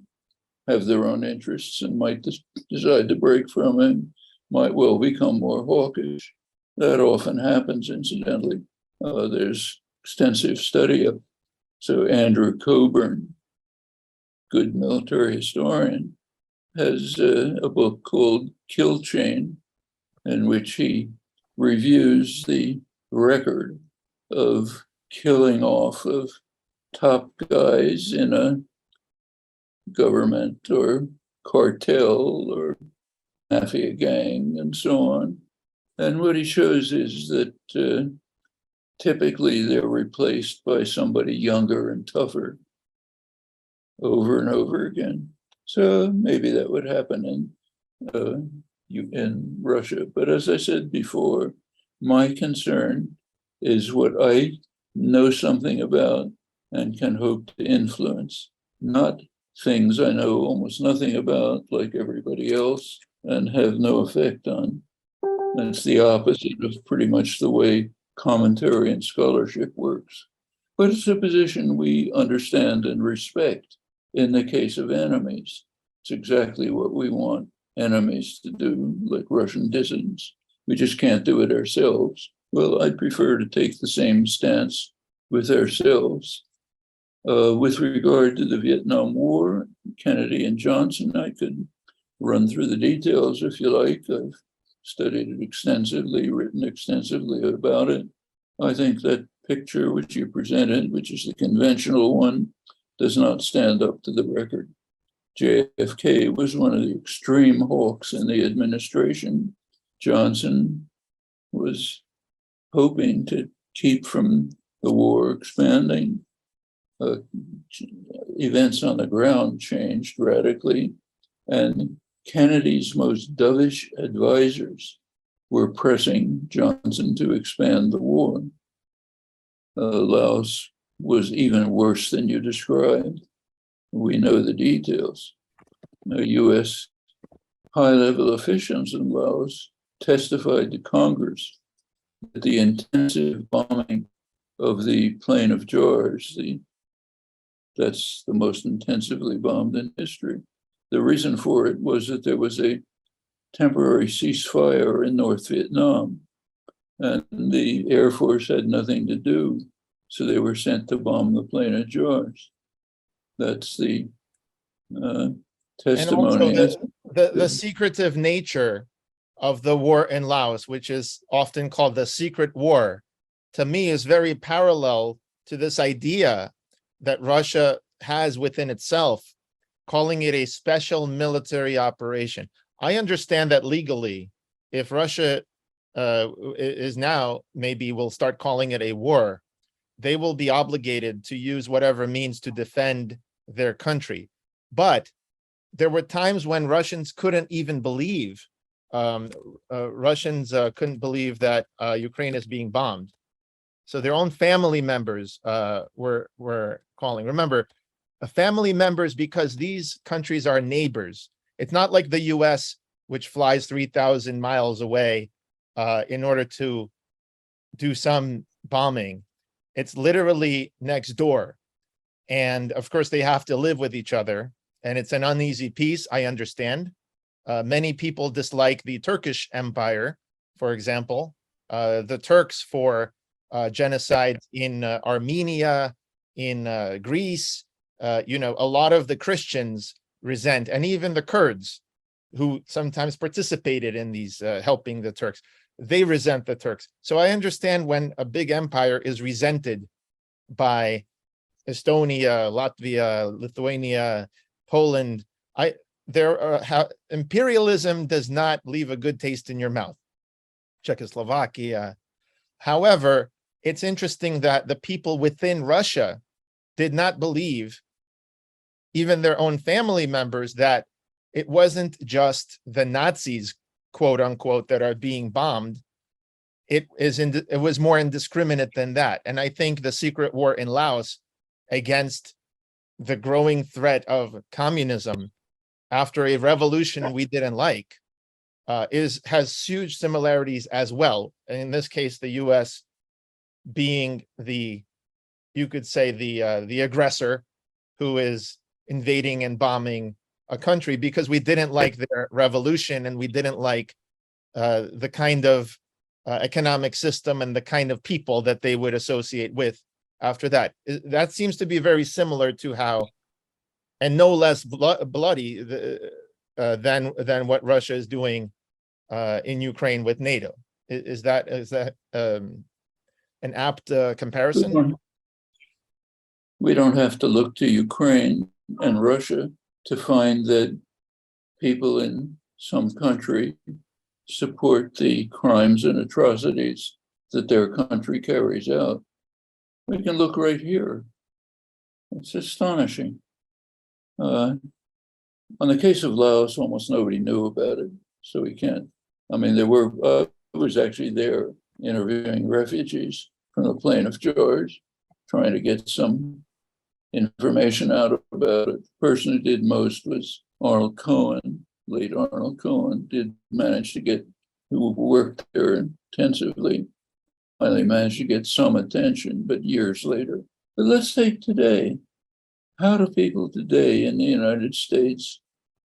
have their own interests and might decide to break from him, might well become more hawkish. That often happens, incidentally. There's extensive study of, so Andrew Coburn, good military historian, has a book called Kill Chain, in which he reviews the record of killing off of top guys in a government or cartel or mafia gang and so on. And what he shows is that typically they're replaced by somebody younger and tougher over and over again. So maybe that would happen in Russia. But as I said before, my concern is what I know something about and can hope to influence, not things I know almost nothing about, like everybody else, and have no effect on. That's the opposite of pretty much the way commentary and scholarship works. But it's a position we understand and respect in the case of enemies. It's exactly what we want enemies to do, like Russian dissidents. We just can't do it ourselves. Well, I'd prefer to take the same stance with ourselves. With regard to the Vietnam War, Kennedy and Johnson, I could run through the details if you like. I've studied it extensively, written extensively about it. I think that picture which you presented, which is the conventional one, does not stand up to the record. JFK was one of the extreme hawks in the administration. Johnson was hoping to keep from the war expanding. Events on the ground changed radically, and Kennedy's most dovish advisors were pressing Johnson to expand the war. Laos was even worse than you described. We know the details. U.S. high-level officials in Laos testified to Congress that the intensive bombing of the Plain of Jars, that's the most intensively bombed in history. The reason for it was that there was a temporary ceasefire in North Vietnam, and the Air Force had nothing to do, so they were sent to bomb the Plain of Jars. That's the testimony. And also the secretive nature of the war in Laos, which is often called the secret war, to me is very parallel to this idea that Russia has within itself, calling it a special military operation. I understand that legally, if Russia is now, maybe will start calling it a war, they will be obligated to use whatever means to defend their country. But there were times when Russians couldn't even believe Russians couldn't believe that Ukraine is being bombed. So their own family members were calling. Remember, family members, because these countries are neighbors. It's not like the US, which flies 3,000 miles away in order to do some bombing. It's literally next door. And of course, they have to live with each other. And it's an uneasy peace, I understand. Many people dislike the Turkish Empire, for example. The Turks for genocide in Armenia, in Greece. A lot of the Christians resent, and even the Kurds, who sometimes participated in these helping the Turks, they resent the Turks. So I understand when a big empire is resented by Estonia, Latvia, Lithuania, Poland. Imperialism does not leave a good taste in your mouth. Czechoslovakia. However, it's interesting that the people within Russia did not believe, even their own family members, that it wasn't just the Nazis, quote unquote, that are being bombed. It was more indiscriminate than that. And I think the secret war in Laos against the growing threat of communism after a revolution we didn't like has huge similarities as well. And in this case, the US being you could say the aggressor who is invading and bombing a country because we didn't like their revolution and we didn't like the kind of economic system and the kind of people that they would associate with after that. That seems to be very similar to how, and no less bloody than what Russia is doing in Ukraine with NATO. Is that an apt comparison? We don't have to look to Ukraine and Russia to find that people in some country support the crimes and atrocities that their country carries out. We can look right here. It's astonishing. On the case of Laos, almost nobody knew about it, so we can't. I mean, I was actually there interviewing refugees from the Plain of George, trying to get some information out about it. The person who did most was Arnold Cohen, late Arnold Cohen, who worked there intensively, finally managed to get some attention, but years later. But let's take today. How do people today in the United States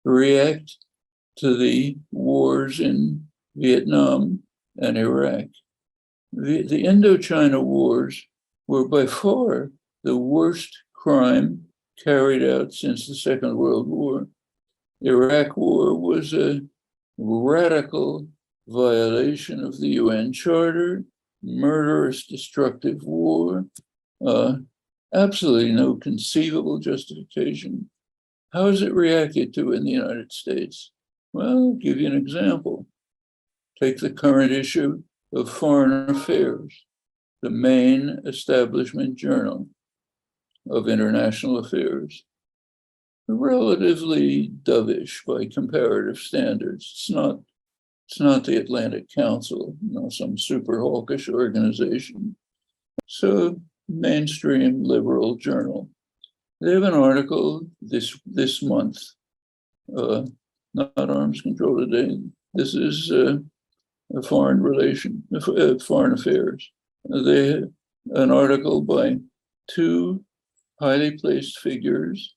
react to the wars in Vietnam and Iraq? The Indochina wars were by far the worst crime carried out since the Second World War. Iraq War was a radical violation of the UN Charter, murderous, destructive war, absolutely no conceivable justification. How is it reacted to in the United States? Well, I'll give you an example. Take the current issue of Foreign Affairs, the main establishment journal of international affairs. Relatively dovish by comparative standards. It's not the Atlantic Council, some super hawkish organization. So mainstream liberal journal. They have an article this month, not arms control today. This is foreign affairs. They have an article by two highly placed figures,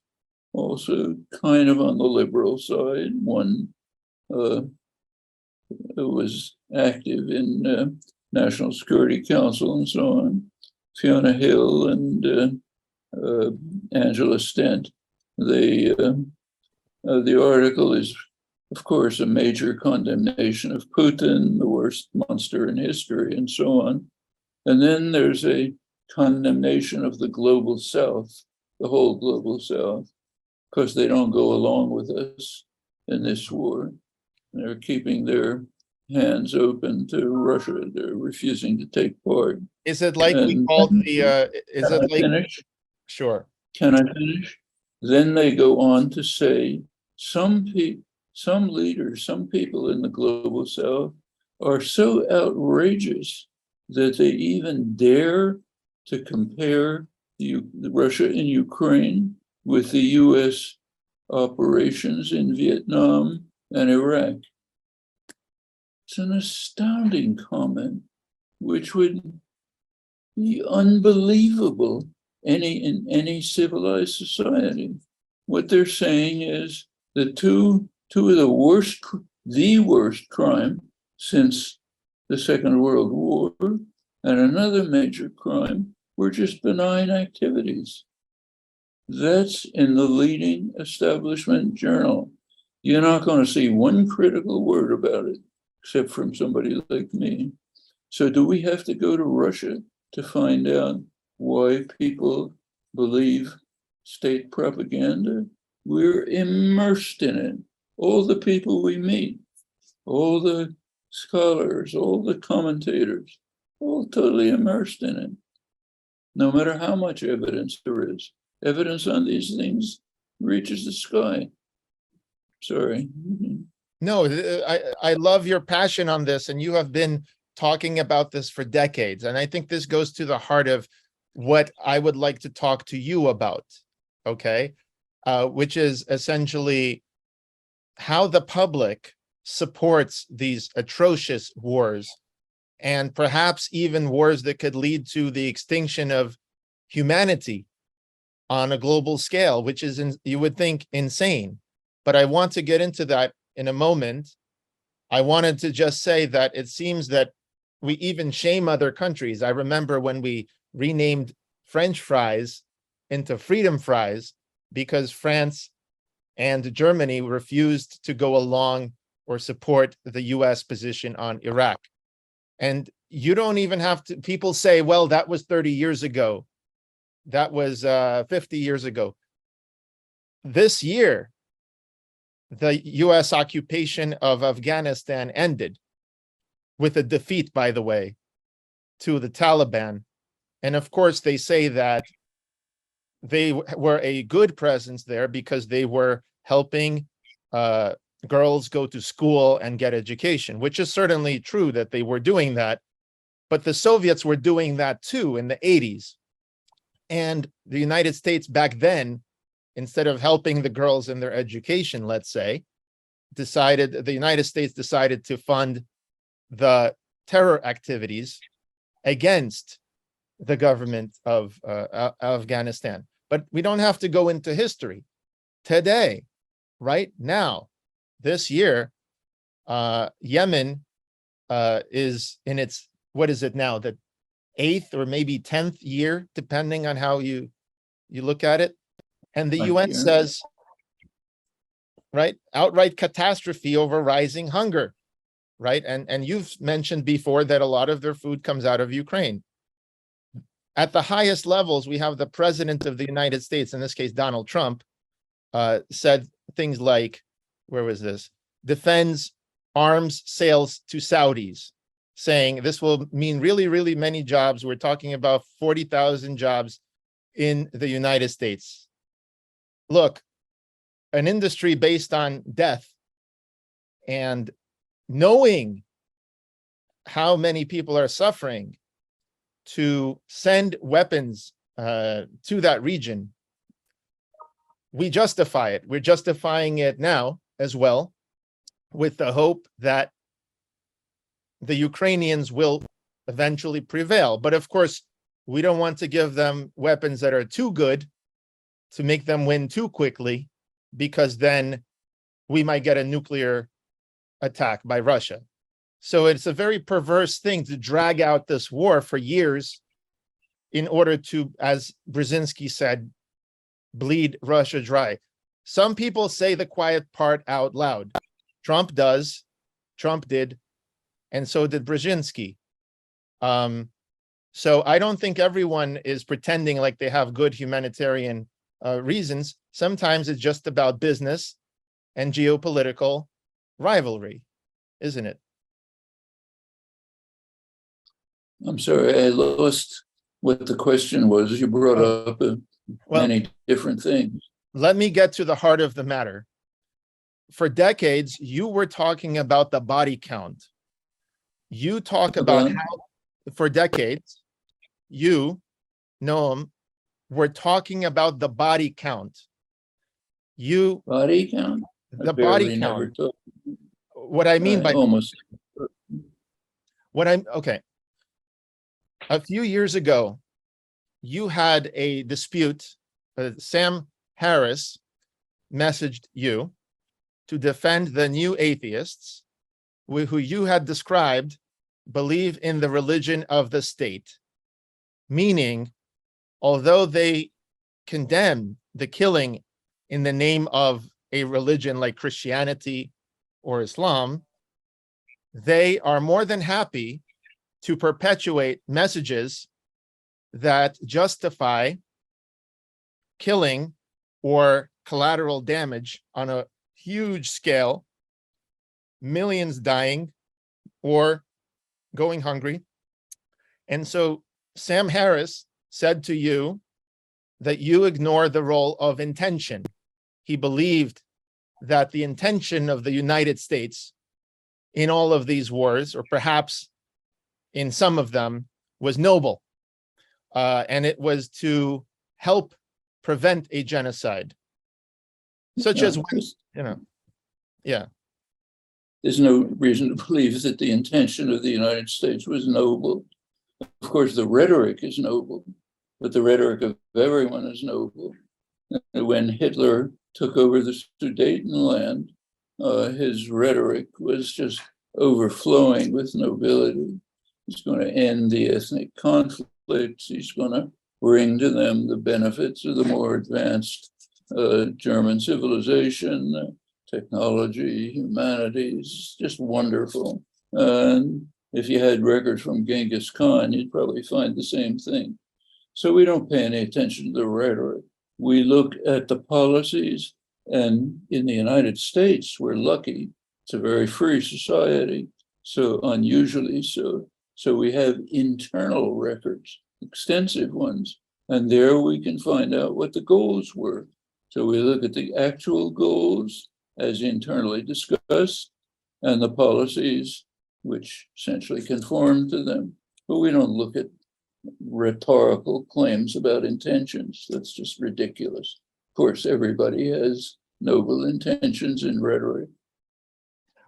also kind of on the liberal side. One who was active in National Security Council and so on, Fiona Hill and Angela Stent. The article is, of course, a major condemnation of Putin, the worst monster in history, and so on. And then there's a condemnation of the global South, the whole global South, because they don't go along with us in this war. They're keeping their hands open to Russia. They're refusing to take part. Is it like we called the? Is it like? Finish? Sure. Can I finish? Then they go on to say some people. some leaders, some people in the global south are so outrageous that they even dare to compare Russia and Ukraine with the US operations in Vietnam and Iraq. It's an astounding comment, which would be unbelievable in any civilized society. What they're saying is that two of the worst crime since the Second World War and another major crime were just benign activities. That's in the leading establishment journal. You're not going to see one critical word about it, except from somebody like me. So do we have to go to Russia to find out why people believe state propaganda? We're immersed in it. All the people we meet, all the scholars, all the commentators, all totally immersed in it. No matter how much evidence there is, evidence on these things reaches the sky. Sorry. No, I love your passion on this, and you have been talking about this for decades. And I think this goes to the heart of what I would like to talk to you about, okay? Which is essentially how the public supports these atrocious wars, and perhaps even wars that could lead to the extinction of humanity on a global scale, which is, you would think, insane. But I want to get into that in a moment. I wanted to just say that it seems that we even shame other countries. I remember when we renamed French fries into freedom fries because France and Germany refused to go along or support the US position on Iraq. And you don't even have to, people say, well, that was 30 years ago. That was 50 years ago. This year, the US occupation of Afghanistan ended with a defeat, by the way, to the Taliban. And of course, they say that they were a good presence there because they were helping girls go to school and get education, which is certainly true that they were doing that. But the Soviets were doing that too in the 80s. And the United States back then, instead of helping the girls in their education, let's say, the United States decided to fund the terror activities against the government of Afghanistan. But we don't have to go into history. Today, right now, this year, Yemen is in its, what is it now, the 8th or maybe 10th year, depending on how you look at it. And the UN says, right, outright catastrophe over rising hunger, right? And you've mentioned before that a lot of their food comes out of Ukraine. At the highest levels, we have the president of the United States, in this case, Donald Trump, said things like, where was this? Defends arms sales to Saudis, saying this will mean really, really many jobs. We're talking about 40,000 jobs in the United States. Look, an industry based on death, and knowing how many people are suffering, to send weapons to that region, we justify it. We're justifying it now as well, with the hope that the Ukrainians will eventually prevail. But of course, we don't want to give them weapons that are too good to make them win too quickly, because then we might get a nuclear attack by Russia. So it's a very perverse thing to drag out this war for years in order to, as Brzezinski said, bleed Russia dry. Some people say the quiet part out loud. Trump does, Trump did, and so did Brzezinski. So I don't think everyone is pretending like they have good humanitarian reasons. Sometimes it's just about business and geopolitical rivalry, isn't it? I'm sorry, I lost what the question was. You brought up many different things. Let me get to the heart of the matter. for decades, you were talking about the body count. You talk about how, for decades, you, Noam, were talking about the body count. Body count? The body count. What I mean by almost. Okay. A few years ago, you had a dispute. Sam Harris messaged you to defend the new atheists who you had described believe in the religion of the state, meaning although they condemn the killing in the name of a religion like Christianity or Islam, they are more than happy to perpetuate messages that justify killing or collateral damage on a huge scale, millions dying or going hungry. And so Sam Harris said to you that you ignore the role of intention. He believed that the intention of the United States in all of these wars, or perhaps in some of them, was noble. And it was to help prevent a genocide, such as, yeah. There's no reason to believe that the intention of the United States was noble. Of course, the rhetoric is noble, but the rhetoric of everyone is noble. When Hitler took over the Sudetenland, his rhetoric was just overflowing with nobility. He's going to end the ethnic conflicts. He's going to bring to them the benefits of the more advanced German civilization, technology, humanities, just wonderful. And if you had records from Genghis Khan, you'd probably find the same thing. So we don't pay any attention to the rhetoric. We look at the policies, and in the United States, we're lucky. It's a very free society, so unusually so. So we have internal records, extensive ones, and there we can find out what the goals were. So we look at the actual goals as internally discussed and the policies which essentially conform to them. But we don't look at rhetorical claims about intentions. That's just ridiculous. Of course, everybody has noble intentions in rhetoric.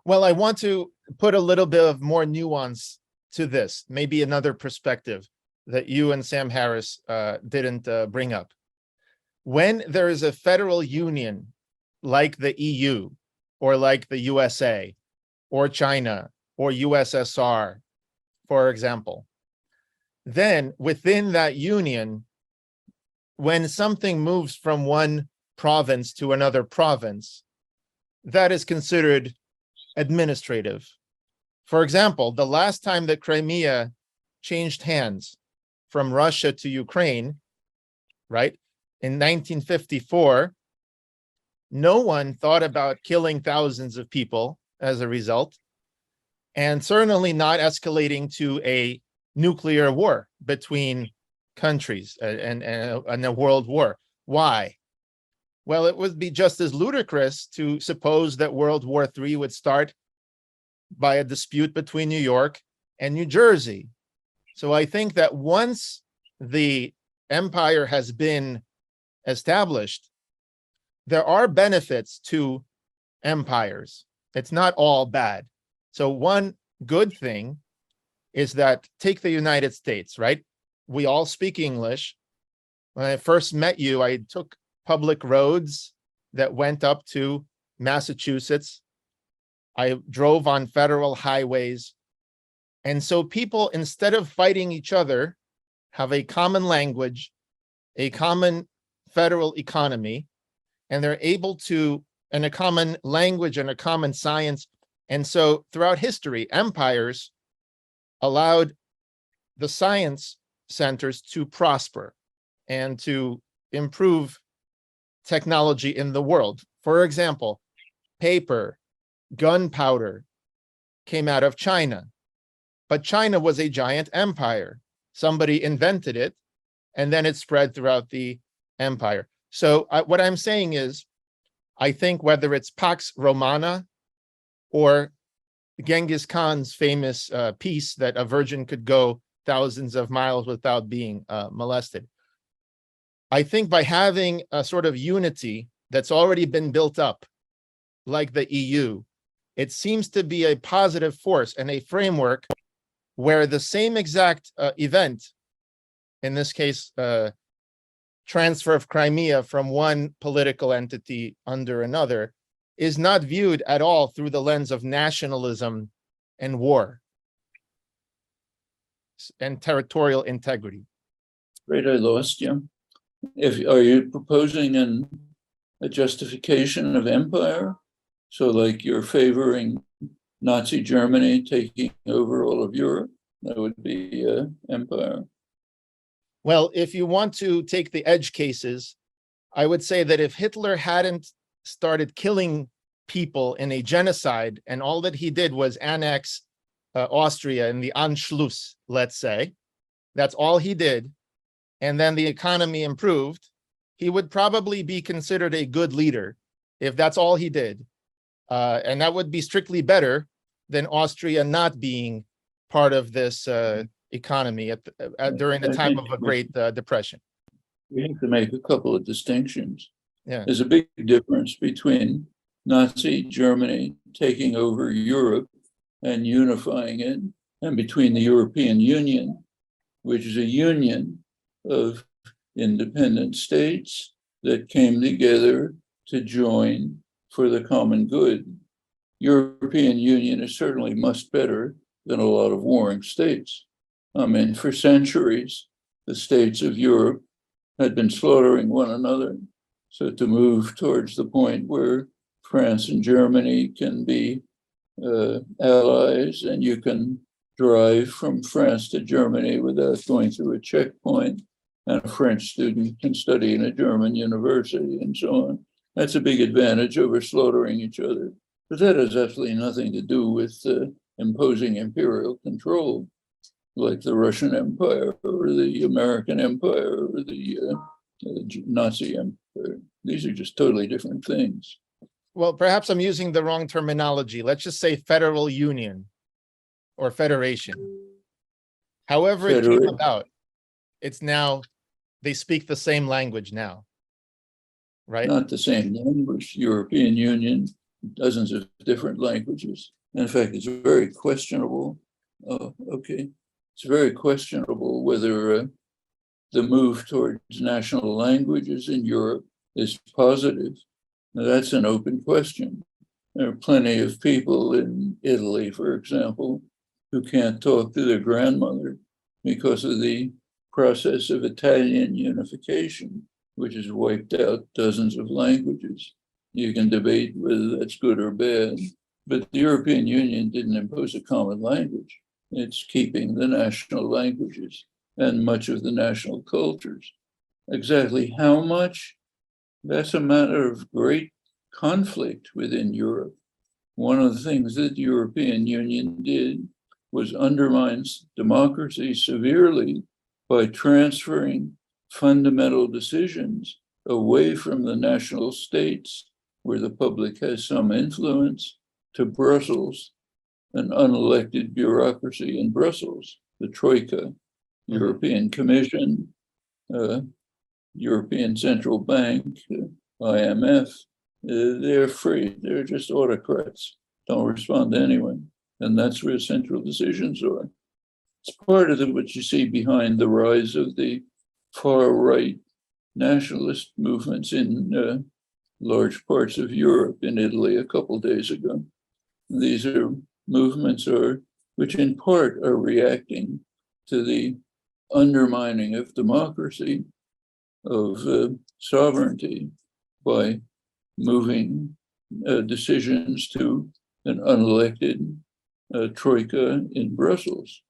Well, I want to put a little bit of more nuance to this, maybe another perspective that you and Sam Harris didn't bring up. When there is a federal union like the EU or like the USA or China or USSR, for example, then within that union, when something moves from one province to another province, that is considered administrative. For example, the last time that Crimea changed hands from Russia to Ukraine, right, in 1954, no one thought about killing thousands of people as a result, and certainly not escalating to a nuclear war between countries and a world war. Why? Well, it would be just as ludicrous to suppose that World War III would start by a dispute between New York and New Jersey. So I think that once the empire has been established, there are benefits to empires. It's not all bad. So one good thing is that, take the United States, right? We all speak English. When I first met you, I took public roads that went up to Massachusetts. I drove on federal highways. And so people, instead of fighting each other, have a common language, a common federal economy, and they're able to, and a common language and a common science. And so throughout history, empires allowed the science centers to prosper and to improve technology in the world. For example, paper, gunpowder came out of China, but China was a giant empire. Somebody invented it, and then it spread throughout the empire. So what I'm saying is, I think whether it's Pax Romana or Genghis Khan's famous piece that a virgin could go thousands of miles without being molested. I think by having a sort of unity that's already been built up, like the EU, it seems to be a positive force and a framework where the same exact event, in this case, transfer of Crimea from one political entity under another, is not viewed at all through the lens of nationalism and war and territorial integrity. Right, I lost you. Are you proposing a justification of empire? So like you're favoring Nazi Germany taking over all of Europe? That would be empire. Well, if you want to take the edge cases, I would say that if Hitler hadn't started killing people in a genocide and all that he did was annex Austria in the Anschluss, let's say, that's all he did, and then the economy improved, he would probably be considered a good leader if that's all he did. And that would be strictly better than Austria not being part of this economy during the time of a Great Depression. We have to make a couple of distinctions. Yeah. There's a big difference between Nazi Germany taking over Europe and unifying it, and between the European Union, which is a union of independent states that came together to join for the common good. European Union is certainly much better than a lot of warring states. I mean, for centuries, the states of Europe had been slaughtering one another. So to move towards the point where France and Germany can be allies, and you can drive from France to Germany without going through a checkpoint, and a French student can study in a German university and so on. That's a big advantage over slaughtering each other. But that has absolutely nothing to do with imposing imperial control, like the Russian Empire or the American Empire or the Nazi Empire. These are just totally different things. Well, perhaps I'm using the wrong terminology. Let's just say federal union or federation. However it came about, it's now, they speak the same language now, right? Not the same language. European Union, dozens of different languages. In fact, it's very questionable. It's very questionable whether the move towards national languages in Europe is positive. Now, that's an open question. There are plenty of people in Italy, for example, who can't talk to their grandmother because of the process of Italian unification, which has wiped out dozens of languages. You can debate whether that's good or bad, but the European Union didn't impose a common language. It's keeping the national languages and much of the national cultures. Exactly how much? That's a matter of great conflict within Europe. One of the things that the European Union did was undermine democracy severely by transferring fundamental decisions away from the national states, where the public has some influence, to Brussels, an unelected bureaucracy in Brussels, the Troika, European Commission, European Central Bank, IMF. They're free. They're just autocrats. Don't respond to anyone. And that's where central decisions are. It's part of what you see behind the rise of the far-right nationalist movements in large parts of Europe, in Italy a couple days ago. These are movements which in part are reacting to the undermining of democracy, of sovereignty, by moving decisions to an unelected troika in Brussels.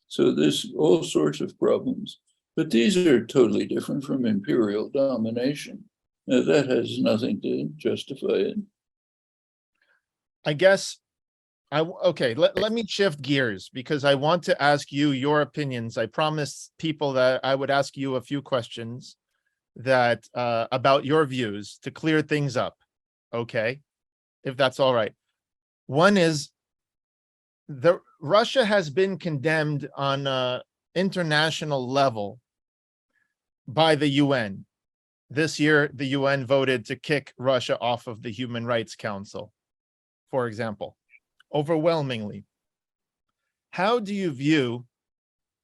So there's all sorts of problems, but these are totally different from imperial domination. That has nothing to justify it. I guess, let me shift gears because I want to ask you your opinions. I promised people that I would ask you a few questions that about your views to clear things up. okay, if that's all right. One is Russia has been condemned on an international level by the UN. This year, the UN voted to kick Russia off of the Human Rights Council, for example, overwhelmingly. How do you view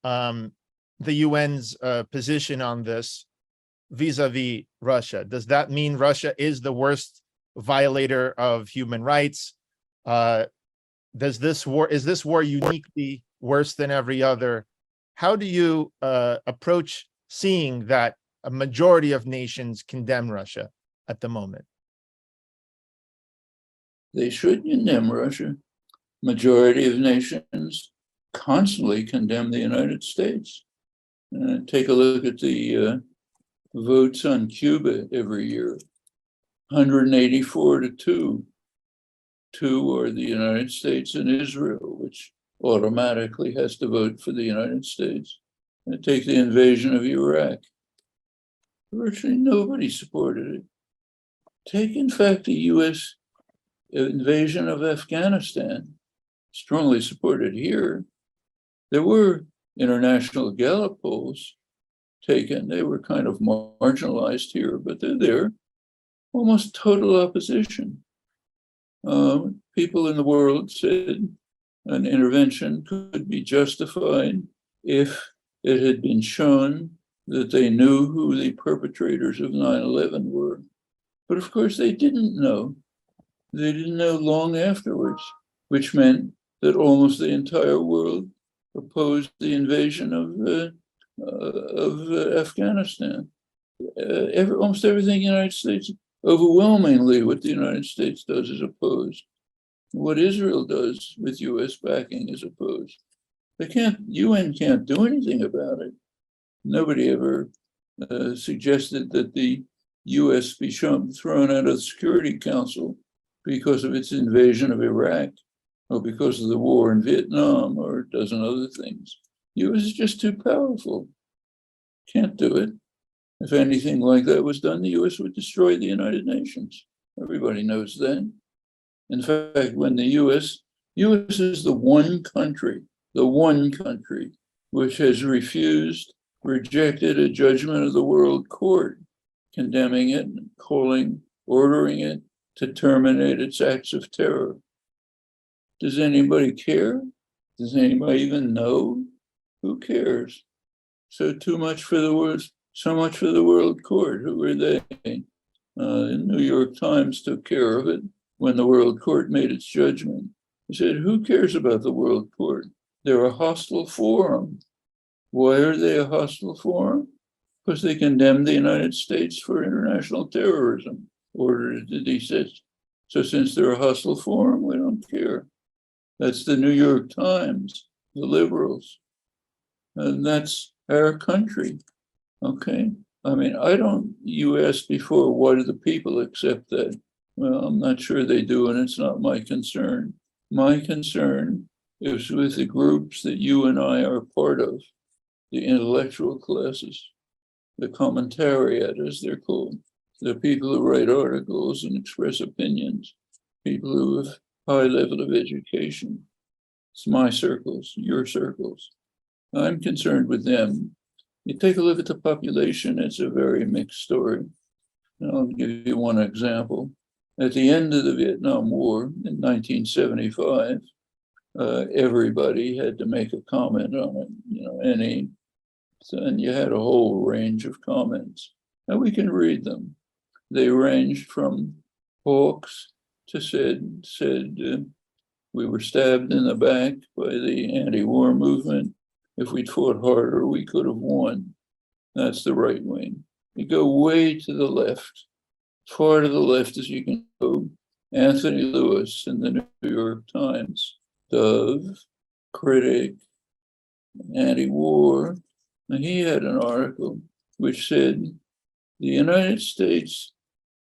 the UN's position on this vis-a-vis Russia? Does that mean Russia is the worst violator of human rights? Is this war uniquely worse than every other? How do you approach seeing that a majority of nations condemn Russia at the moment? They should condemn Russia. Majority of nations constantly condemn the United States. Take a look at the votes on Cuba every year. 184 to 2. 2 are the United States and Israel, which automatically has to vote for the United States. And take the invasion of Iraq. Virtually nobody supported it. Take, in fact, the US invasion of Afghanistan, strongly supported here. There were international Gallup polls taken. They were kind of marginalized here, but they're there. Almost total opposition. People in the world said an intervention could be justified if it had been shown that they knew who the perpetrators of 9/11 were. But of course, they didn't know. They didn't know long afterwards, which meant that almost the entire world opposed the invasion of Afghanistan. Almost everything the United States, overwhelmingly what the United States does is opposed. What Israel does with US backing is opposed. UN can't do anything about it. Nobody ever suggested that the US be thrown out of the Security Council because of its invasion of Iraq, or because of the war in Vietnam, or a dozen other things. US is just too powerful. Can't do it. If anything like that was done, the US would destroy the United Nations. Everybody knows that. In fact, when the US is the one country which has rejected a judgment of the World Court, condemning it, ordering it to terminate its acts of terror. Does anybody care? Does anybody even know? Who cares? So much for the World Court. Who are they? The New York Times took care of it when the World Court made its judgment. He said, who cares about the World Court? They're a hostile forum. Why are they a hostile forum? Because they condemned the United States for international terrorism, ordered it to desist. So since they're a hostile forum, we don't care. That's the New York Times, the liberals. And that's our country, okay? I mean, you asked before, why do the people accept that? Well, I'm not sure they do, and it's not my concern. My concern is with the groups that you and I are part of, the intellectual classes, the commentariat, as they're called, the people who write articles and express opinions, people who have high level of education. It's my circles, your circles. I'm concerned with them. You take a look at the population, it's a very mixed story. And I'll give you one example. At the end of the Vietnam War in 1975, everybody had to make a comment on it, and you had a whole range of comments. And we can read them. They ranged from hawks to said we were stabbed in the back by the anti-war movement. If we'd fought harder, we could have won. That's the right wing. You go way to the left, as far to the left as you can go. Anthony Lewis in the New York Times, Dove, critic, anti-war. And he had an article which said, the United States,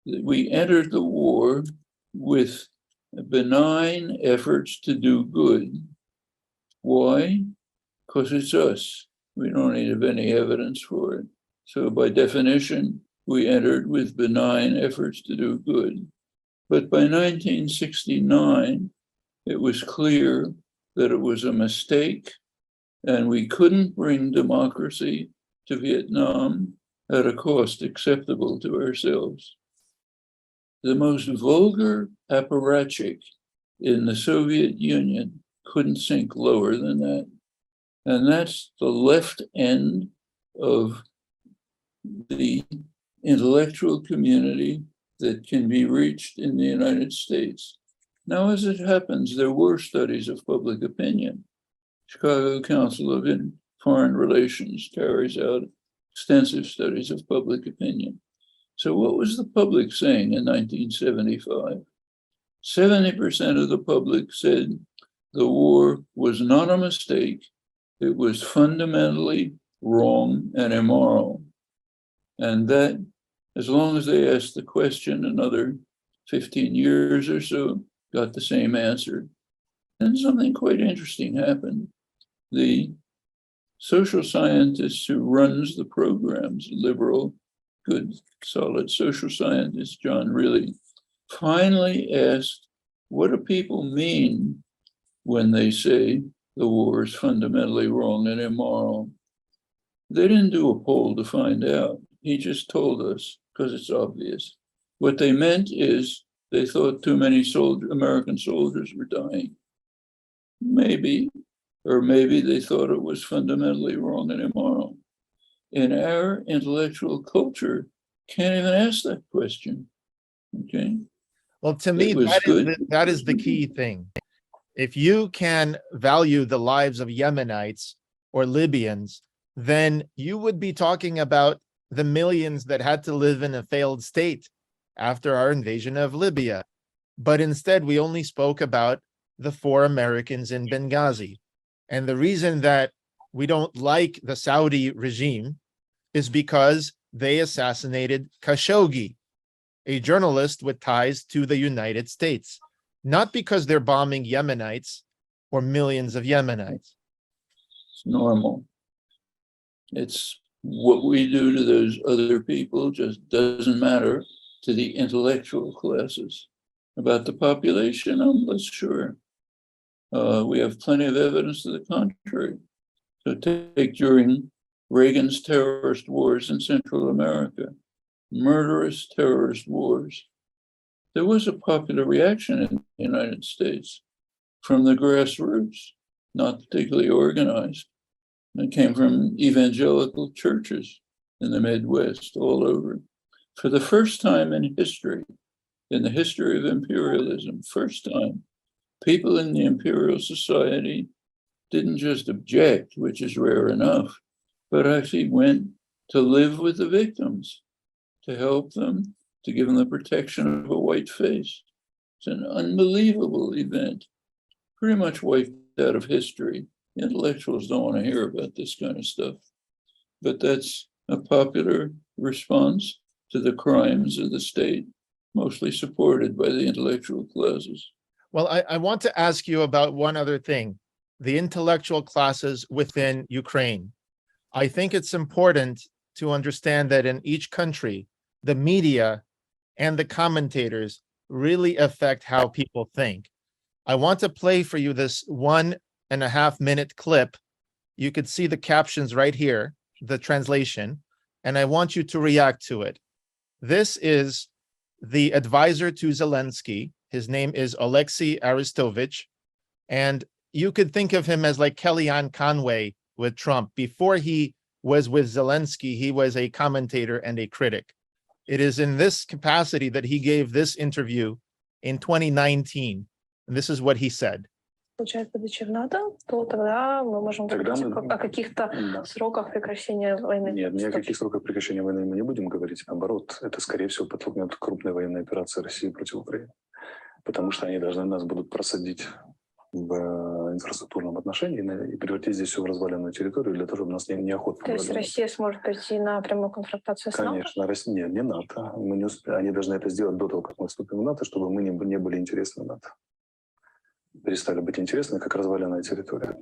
we entered the war with benign efforts to do good. Why? Because it's us. We don't have any evidence for it. So by definition, we entered with benign efforts to do good. But by 1969, it was clear that it was a mistake, and we couldn't bring democracy to Vietnam at a cost acceptable to ourselves. The most vulgar apparatchik in the Soviet Union couldn't sink lower than that. And that's the left end of the intellectual community that can be reached in the United States. Now, as it happens, there were studies of public opinion. Chicago Council of Foreign Relations carries out extensive studies of public opinion. So what was the public saying in 1975? 70% of the public said the war was not a mistake. It was fundamentally wrong and immoral. And that, as long as they asked the question, another 15 years or so, got the same answer. And something quite interesting happened. The social scientist who runs the programs, liberal, good, solid social scientist, John Riley, finally asked, what do people mean when they say the war is fundamentally wrong and immoral? They didn't do a poll to find out. He just told us, because it's obvious. What they meant is they thought too many American soldiers were dying. Maybe, or maybe they thought it was fundamentally wrong and immoral. In our intellectual culture, can't even ask that question, okay? Well, to me, that is the key thing. If you can value the lives of Yemenites or Libyans, then you would be talking about the millions that had to live in a failed state after our invasion of Libya. But instead, we only spoke about the 4 Americans in Benghazi. And the reason that we don't like the Saudi regime is because they assassinated Khashoggi, a journalist with ties to the United States, not because they're bombing Yemenites or millions of Yemenites. It's normal. It's what we do to those other people just doesn't matter to the intellectual classes. About the population, I'm less sure. We have plenty of evidence to the contrary. So take during Reagan's terrorist wars in Central America, murderous terrorist wars. There was a popular reaction in the United States from the grassroots, not particularly organized. It came from evangelical churches in the Midwest, all over. For the first time in history, in the history of imperialism, first time, people in the imperial society didn't just object, which is rare enough, but actually went to live with the victims, to help them, to give them the protection of a white face. It's an unbelievable event, pretty much wiped out of history. Intellectuals don't want to hear about this kind of stuff, but that's a popular response to the crimes of the state, mostly supported by the intellectual classes. Well, I want to ask you about one other thing, the intellectual classes within Ukraine. I think it's important to understand that in each country, the media and the commentators really affect how people think. I want to play for you this 1.5-minute clip. You could see the captions right here, the translation, and I want you to react to it. This is the advisor to Zelensky. His name is Alexei Arestovich, and you could think of him as like Kellyanne Conway with Trump. Before he was with Zelensky, he was a commentator and a critic. It is in this capacity that he gave this interview in 2019, and this is what he said. Получает выдачи в НАТО, то тогда мы можем говорить о каких-то сроках прекращения войны. Нет, ни о каких сроках прекращения войны мы не будем говорить. Наоборот, это, скорее всего, подтолкнет крупные военные операции России против Украины. Потому что они должны нас будут просадить в инфраструктурном отношении и превратить здесь все в разваленную территорию для того, чтобы нас неохотно... То есть Россия сможет пойти на прямую конфронтацию с НАТО? Конечно, Россия, нет, не НАТО. Мы не они должны это сделать до того, как мы вступим в НАТО, чтобы мы не были интересны НАТО. Перестали быть интересны, как разваленная территория.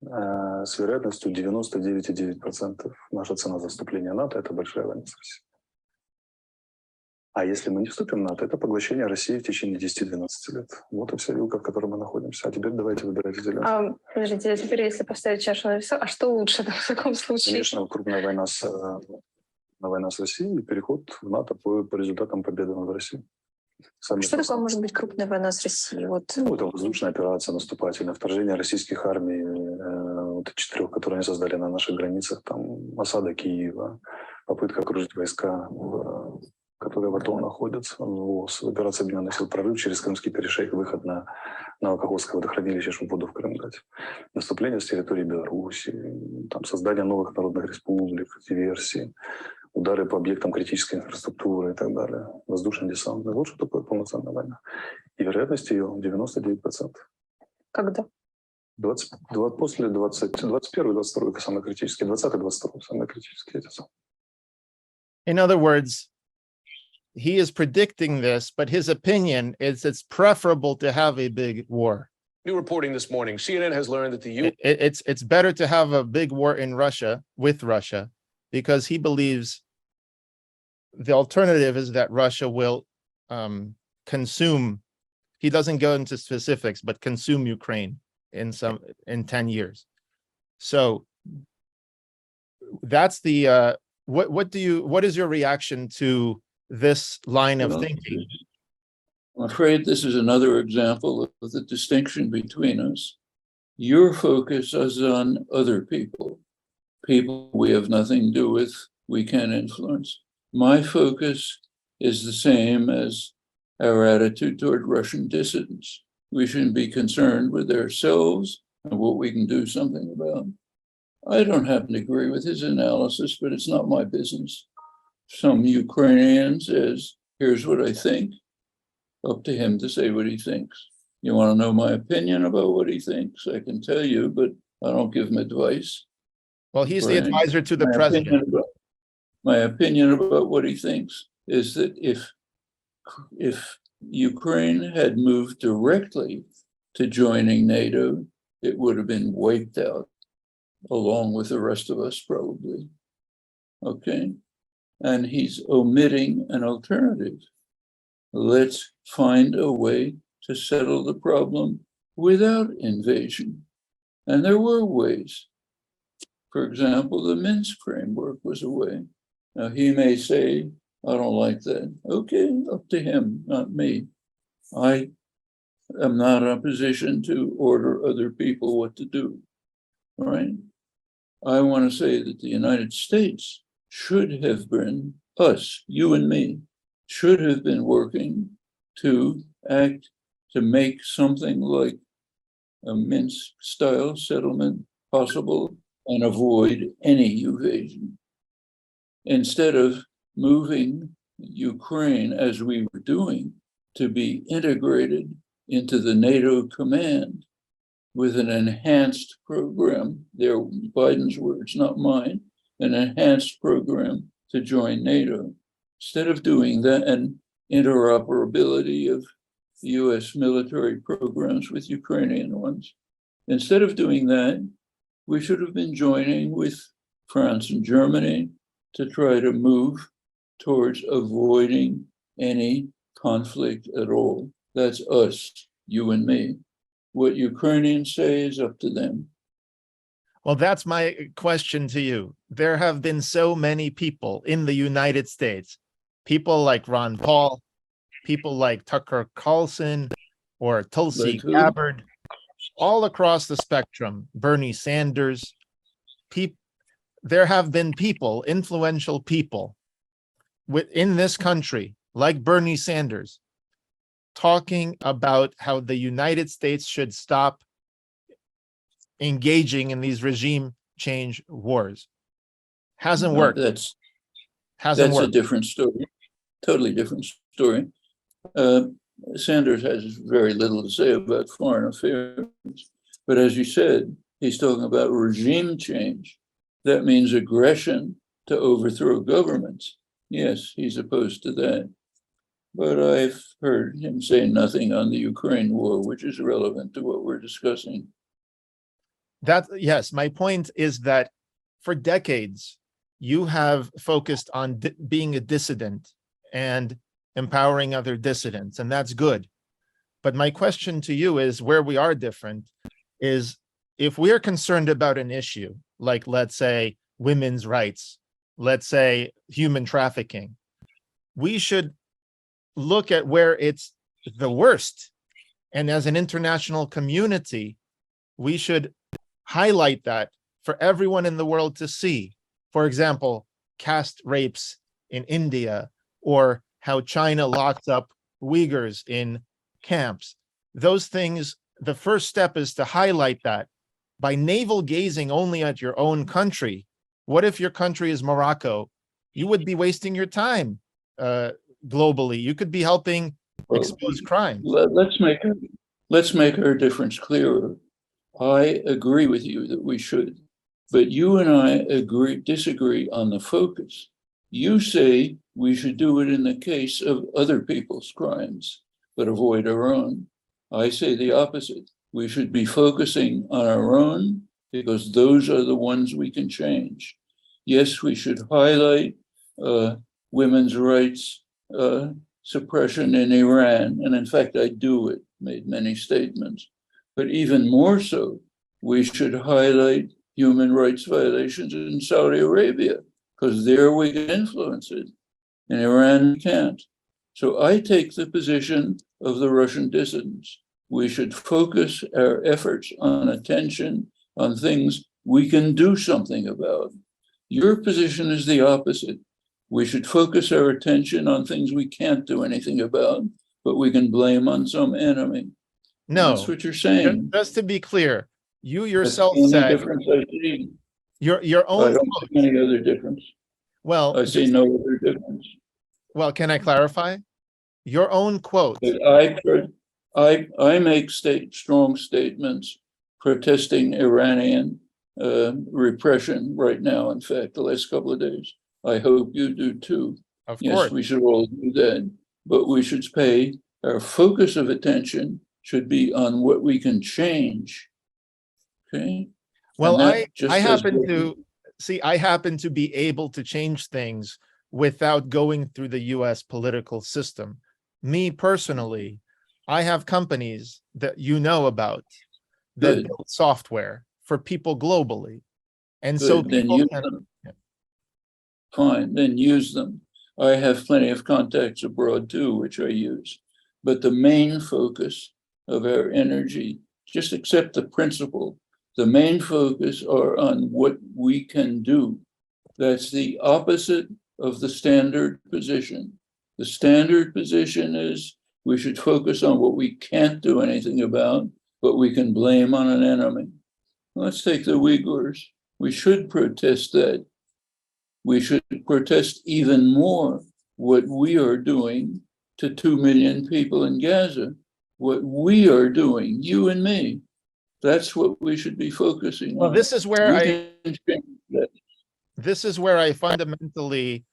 С вероятностью 99,9% наша цена за вступление в НАТО – это большая война с Россией. А если мы не вступим в НАТО, это поглощение России в течение 10-12 лет. Вот и вся вилка, в которой мы находимся. А теперь давайте выбирать определенно. Подождите, а теперь если поставить чашу на весах, а что лучше в таком случае? Конечно, крупная война с Россией и переход в НАТО по результатам победы над Россией. Что такое может быть крупная война с Россией? Вот. Ну, это воздушная операция, наступательное вторжение российских армий, вот 4, которые они создали на наших границах, там осада Киева, попытка окружить войска, которые в АТО находятся, операция Объединенных сил «Прорыв» через Крымский перешейк, выход на Каховское водохранилище, чтобы воду в Крым дать, наступление с территории Беларуси, там, создание новых народных республик, диверсии, удары по объектам критической инфраструктуры и так далее, воздушный десант. Вот что такое полноценная война. И вероятность ее 99%. Когда? После 21-22 это самые критические, 20-22 самые критические. In other words, he is predicting this, but his opinion is it's preferable to have a big war. New reporting this morning, CNN has learned that the U.S. It's better to have a big war in Russia with Russia, because he believes the alternative is that Russia will consume. He doesn't go into specifics, but consume Ukraine in 10 years. So that's the what is your reaction to this line of thinking? I'm afraid this is another example of the distinction between us. Your focus is on other people we have nothing to do with, we can't influence. My focus is the same as our attitude toward Russian dissidents. We shouldn't be concerned with ourselves and what we can do something about. I don't happen to agree with his analysis, but it's not my business. Some Ukrainian says, here's what I think. Up to him to say what he thinks. You want to know my opinion about what he thinks? I can tell you, but I don't give him advice. Well, he's the advisor to the president. My opinion about what he thinks is that if Ukraine had moved directly to joining NATO, it would have been wiped out, along with the rest of us probably. Okay? And he's omitting an alternative. Let's find a way to settle the problem without invasion. And there were ways. For example, the Minsk framework was a way. Now, he may say, I don't like that. Okay, up to him, not me. I am not in a position to order other people what to do, all right? I want to say that the United States should have been, us, you and me, should have been working to act to make something like a Minsk-style settlement possible and avoid any invasion. Instead of moving Ukraine, as we were doing, to be integrated into the NATO command with an enhanced program, they're Biden's words, not mine, an enhanced program to join NATO. Instead of doing that, and interoperability of US military programs with Ukrainian ones, instead of doing that, we should have been joining with France and Germany to try to move towards avoiding any conflict at all. That's us, you and me. What Ukrainians say is up to them. Well, that's my question to you. There have been so many people in the United States, people like Ron Paul, people like Tucker Carlson or Tulsi Gabbard, all across the spectrum, Bernie Sanders. There have been people, influential people within this country, like Bernie Sanders, talking about how the United States should stop engaging in these regime change wars. Hasn't worked. That's Hasn't worked. A different story, totally different story. Sanders has very little to say about foreign affairs, but as you said, he's talking about regime change. That means aggression to overthrow governments. Yes, he's opposed to that. But I've heard him say nothing on the Ukraine war, which is relevant to what we're discussing. Yes, my point is that for decades, you have focused on being a dissident and empowering other dissidents, and that's good. But my question to you is, where we are different is, if we are concerned about an issue, like let's say women's rights, let's say human trafficking, we should look at where it's the worst. And as an international community, we should highlight that for everyone in the world to see. For example, caste rapes in India, or how China locks up Uyghurs in camps. Those things, the first step is to highlight that. By navel gazing only at your own country, what if your country is Morocco? You would be wasting your time globally. You could be helping expose crime. Let's make our difference clearer. I agree with you that we should, but you and I disagree on the focus. You say we should do it in the case of other people's crimes, but avoid our own. I say the opposite. We should be focusing on our own because those are the ones we can change. Yes, we should highlight women's rights suppression in Iran. And in fact, I do it, made many statements. But even more so, we should highlight human rights violations in Saudi Arabia, because there we can influence it. In Iran, we can't. So I take the position of the Russian dissidents. We should focus our efforts on attention on things we can do something about. Your position is the opposite. We should focus our attention on things we can't do anything about, but we can blame on some enemy. No, that's what you're saying. Just to be clear, you yourself that's the only said difference I see. your own. I don't see any other difference. Well, I see no other difference. Well, can I clarify? Your own quote. I make strong statements protesting Iranian repression right now. In fact, the last couple of days. I hope you do too. Of yes, course. We should all do that, but we should pay our focus of attention should be on what we can change. Okay. Well, I happen to be able to change things without going through the US political system. Me personally, I have companies that you know about that build software for people globally. And so people can, fine, then use them. I have plenty of contacts abroad too, which I use. But the main focus of our energy, just accept the principle, the main focus are on what we can do. That's the opposite of the standard position. The standard position is we should focus on what we can't do anything about, but we can blame on an enemy. Let's take the Uyghurs. We should protest that. We should protest even more what we are doing to 2 million people in Gaza. What we are doing, you and me, that's what we should be focusing on. Well, this is where I fundamentally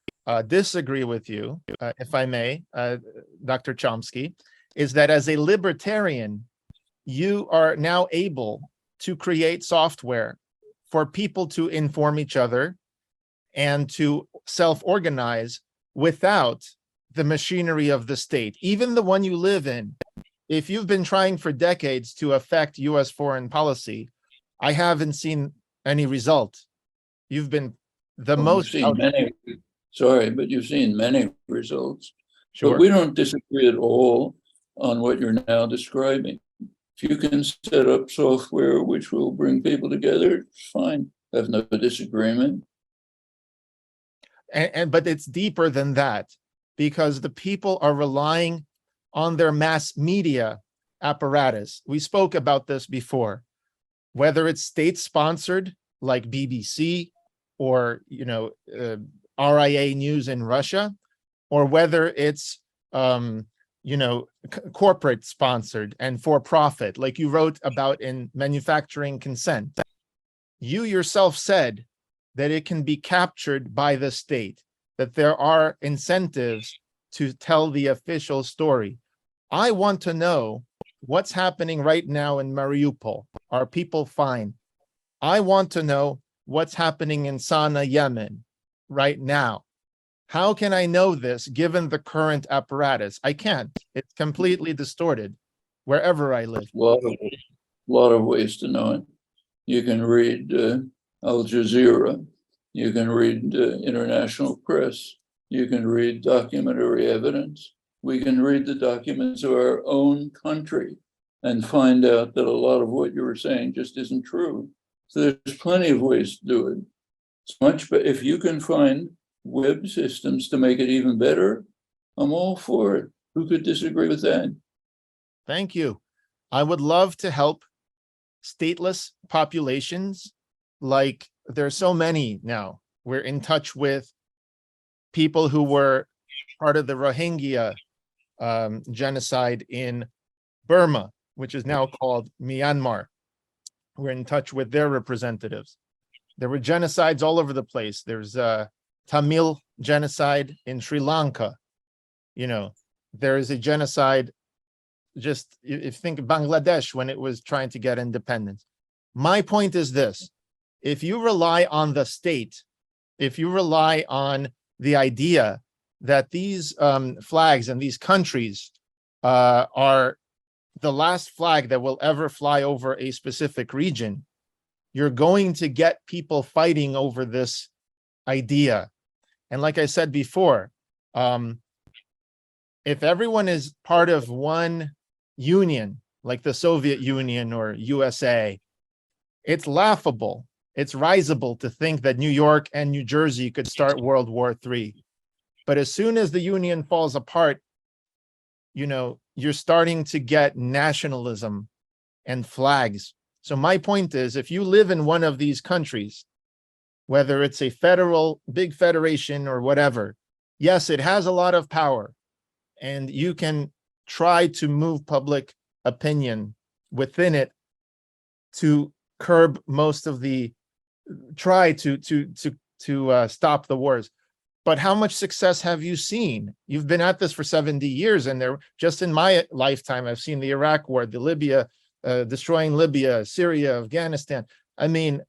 disagree with you, if I may, Dr. Chomsky, is that as a libertarian, you are now able to create software for people to inform each other and to self-organize without the machinery of the state, even the one you live in. If you've been trying for decades to affect US foreign policy, I haven't seen any result. You've been the most. Sorry, but you've seen many results. Sure. But we don't disagree at all on what you're now describing. If you can set up software which will bring people together, fine. I have no disagreement. But it's deeper than that, because the people are relying on their mass media apparatus. We spoke about this before, whether it's state-sponsored like BBC or RIA News in Russia, or whether it's corporate sponsored and for profit, like you wrote about in Manufacturing Consent. You yourself said that it can be captured by the state, that there are incentives to tell the official story. I want to know what's happening right now in Mariupol. Are people fine? I want to know what's happening in Sana'a, Yemen right now. How can I know this given the current apparatus? I can't. It's completely distorted wherever I live. Lot of ways to know it. You can read Al Jazeera. You can read international press. You can read documentary evidence. We can read the documents of our own country and find out that a lot of what you were saying just isn't true. So there's plenty of ways to do it. It's much better. If you can find web systems to make it even better, I'm all for it. Who could disagree with that? Thank you. I would love to help stateless populations. Like there's so many now. We're in touch with people who were part of the Rohingya genocide in Burma, which is now called Myanmar. We're in touch with their representatives. There were genocides all over the place. There's a Tamil genocide in Sri Lanka. You know, there is a genocide, just if you think of Bangladesh when it was trying to get independence. My point is this: if you rely on the state, if you rely on the idea that these flags and these countries are the last flag that will ever fly over a specific region, you're going to get people fighting over this idea. And like I said before, if everyone is part of one union, like the Soviet Union or USA, it's laughable. It's risible to think that New York and New Jersey could start World War III. But as soon as the union falls apart, you know, you're starting to get nationalism and flags. So my point is, if you live in one of these countries, whether it's a federal, big federation or whatever, yes, it has a lot of power, and you can try to move public opinion within it to curb most of the, try to stop the wars. But how much success have you seen? You've been at this for 70 years, and there, just in my lifetime, I've seen the Iraq War, the Libya, destroying Libya, Syria, Afghanistan. I mean,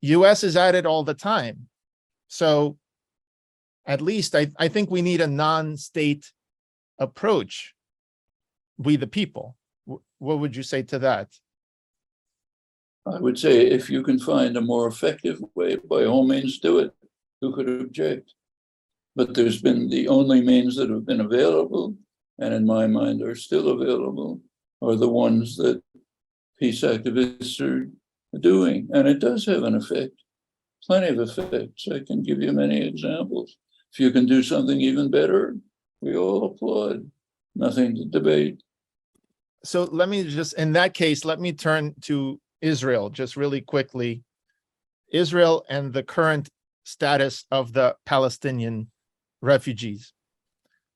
US is at it all the time. So at least I think we need a non-state approach, we the people. What would you say to that? I would say if you can find a more effective way, by all means do it. Who could object? But there's been the only means that have been available, and in my mind are still available, are the ones that peace activists are doing. And it does have an effect, plenty of effects. I can give you many examples. If you can do something even better, we all applaud. Nothing to debate. So let me just, in that case, let me turn to Israel just really quickly. Israel and the current status of the Palestinian refugees.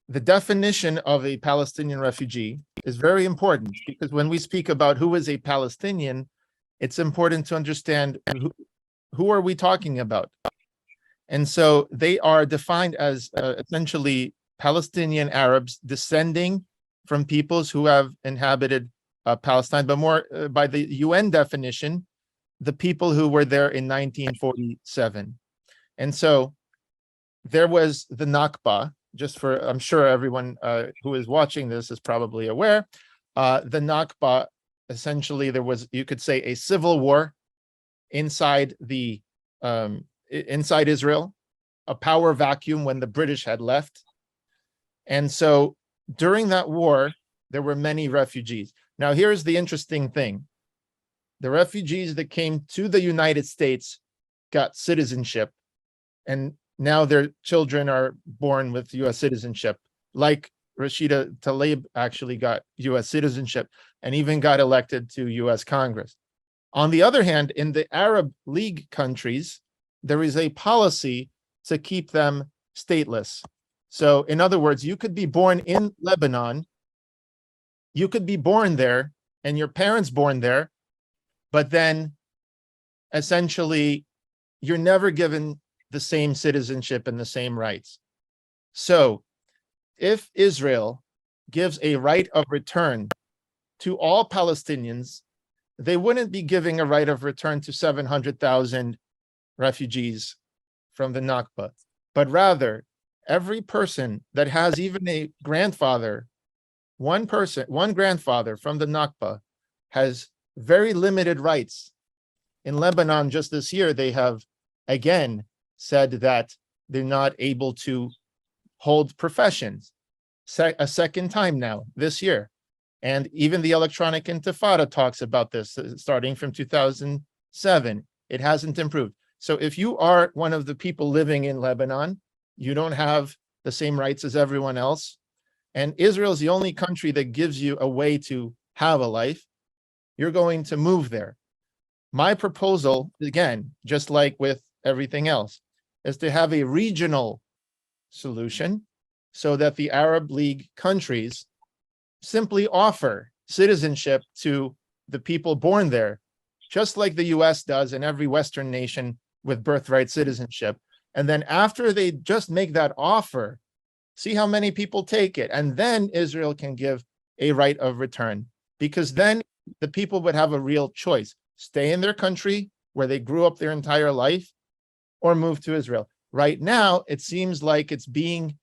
The definition of a Palestinian refugee is very important, because when we speak about who is a Palestinian, it's important to understand who are we talking about. And so they are defined as essentially Palestinian Arabs descending from peoples who have inhabited Palestine, but more by the UN definition, the people who were there in 1947. And so there was the Nakba, just for, I'm sure everyone who is watching this is probably aware. The Nakba, essentially, there was, you could say, a civil war inside the inside Israel, a power vacuum when the British had left. And so during that war, there were many refugees. Now, here's the interesting thing. The refugees that came to the United States got citizenship, and now their children are born with US citizenship, like Rashida Tlaib actually got US citizenship and even got elected to US Congress. On the other hand, in the Arab League countries, there is a policy to keep them stateless. So in other words, you could be born in Lebanon, you could be born there and your parents born there, but then essentially you're never given the same citizenship and the same rights. So if Israel gives a right of return to all Palestinians, they wouldn't be giving a right of return to 700,000 refugees from the Nakba, but rather every person that has even a grandfather, one grandfather from the Nakba has very limited rights. In Lebanon, just this year, they have again said that they're not able to hold professions a second time now this year. And even the electronic intifada talks about this starting from 2007. It hasn't improved. So if you are one of the people living in Lebanon, you don't have the same rights as everyone else. And Israel is the only country that gives you a way to have a life. You're going to move there. My proposal, again, just like with everything else, is to have a regional solution so that the Arab League countries simply offer citizenship to the people born there, just like the US does in every Western nation with birthright citizenship. And then after they just make that offer, see how many people take it. And then Israel can give a right of return, because then the people would have a real choice: stay in their country where they grew up their entire life, or move to Israel. Right now, it seems like it's being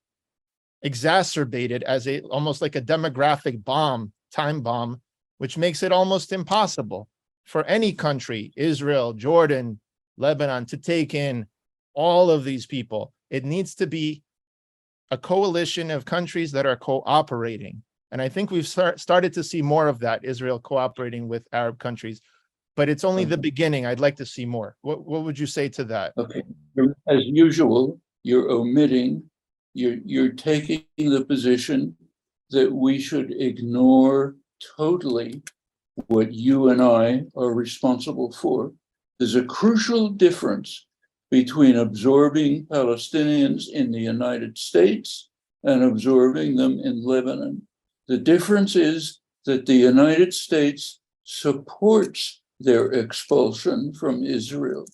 exacerbated as almost like a demographic bomb, time bomb, which makes it almost impossible for any country, Israel, Jordan, Lebanon, to take in all of these people. It needs to be a coalition of countries that are cooperating. And I think we've started to see more of that, Israel cooperating with Arab countries. But it's only the beginning. I'd like to see more. What would you say to that? Okay. As usual, you're omitting, you're taking the position that we should ignore totally what you and I are responsible for. There's a crucial difference between absorbing Palestinians in the United States and absorbing them in Lebanon. The difference is that the United States supports their expulsion from Israel.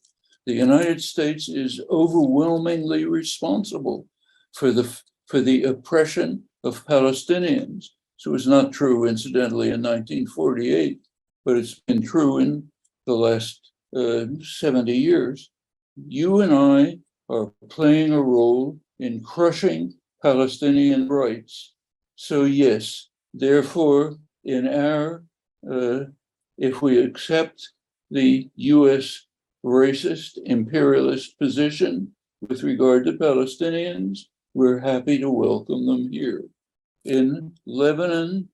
The United States is overwhelmingly responsible for the oppression of Palestinians. So it's not true, incidentally, in 1948, but it's been true in the last 70 years. You and I are playing a role in crushing Palestinian rights. So yes, therefore, in our if we accept the US racist imperialist position with regard to Palestinians, we're happy to welcome them here. In Lebanon,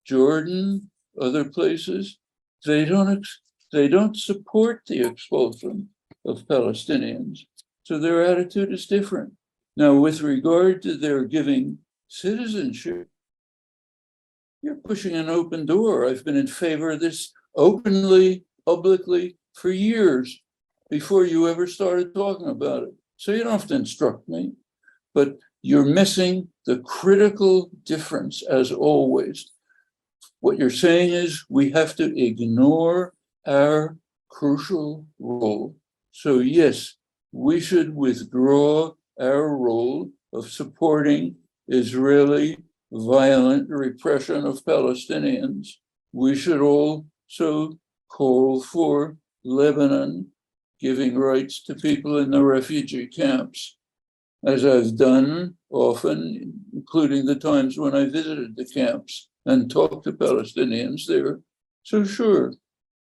Jordan, other places, they don't support the expulsion of Palestinians. So their attitude is different. Now, with regard to their giving citizenship, you're pushing an open door. I've been in favor of this openly, publicly, for years before you ever started talking about it. So you don't have to instruct me, but you're missing the critical difference, as always. What you're saying is we have to ignore our crucial role. So yes, we should withdraw our role of supporting Israeli violent repression of Palestinians. We should also call for Lebanon giving rights to people in the refugee camps, as I've done often, including the times when I visited the camps and talked to Palestinians there. So sure,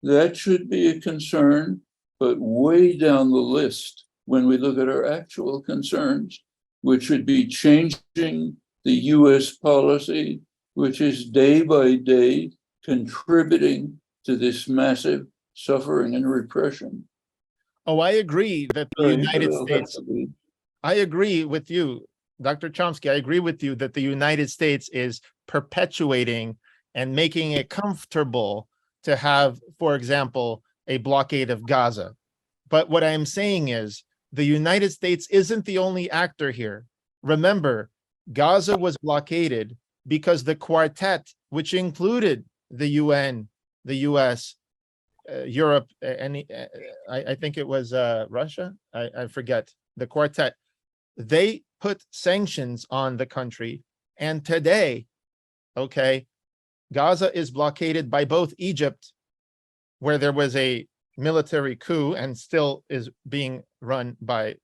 that should be a concern, but way down the list when we look at our actual concerns, which would be changing the US policy, which is day by day contributing to this massive suffering and repression. Oh, I agree that the United States, I agree with you, Dr. Chomsky, I agree with you that the United States is perpetuating and making it comfortable to have, for example, a blockade of Gaza. But what I'm saying is the United States isn't the only actor here. Remember, Gaza was blockaded because the quartet, which included the UN, the US, Europe, and I think it was Russia, I forget, the quartet, they put sanctions on the country. And today, okay, Gaza is blockaded by both Egypt, where there was a military coup and still is being run by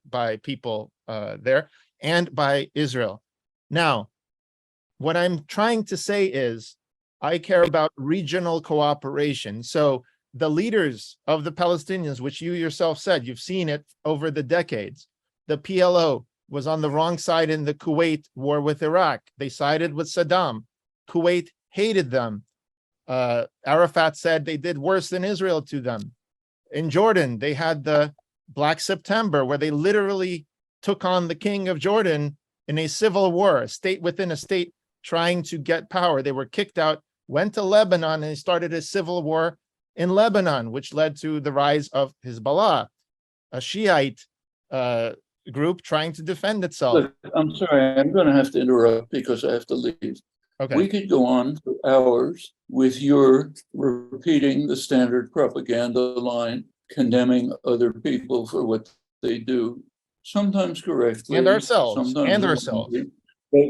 people there, and by Israel. Now, what I'm trying to say is I care about regional cooperation. So the leaders of the Palestinians, which you yourself said, you've seen it over the decades. The PLO was on the wrong side in the Kuwait war with Iraq. They sided with Saddam. Kuwait hated them. Arafat said they did worse than Israel to them. In Jordan, they had the Black September, where they literally took on the king of Jordan in a civil war, a state within a state trying to get power. They were kicked out, went to Lebanon, and they started a civil war in Lebanon, which led to the rise of Hezbollah, a Shiite group trying to defend itself. Look, I'm sorry, I'm going to have to interrupt because I have to leave. Okay. We could go on for hours with your repeating the standard propaganda line, condemning other people for what they do, sometimes correctly, And ourselves, sometimes wrongly. But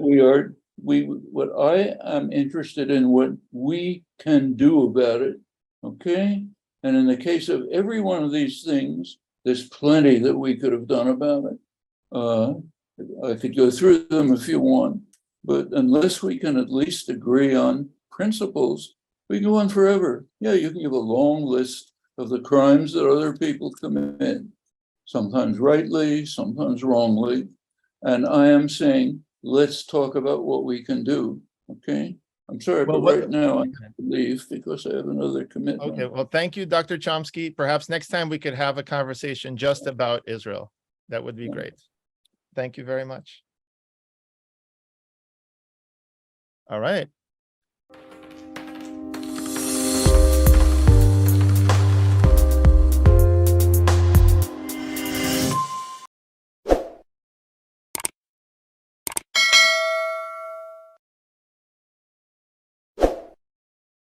what I am interested in, what we can do about it, okay? And in the case of every one of these things, there's plenty that we could have done about it. I could go through them if you want, but unless we can at least agree on principles, we go on forever. Yeah, you can give a long list of the crimes that other people commit, sometimes rightly, sometimes wrongly. And I am saying, let's talk about what we can do, okay? I'm sorry, but right now I have to leave because I have another commitment. Okay, well, thank you, Dr. Chomsky. Perhaps next time we could have a conversation just about Israel. That would be great. Thank you very much. All right.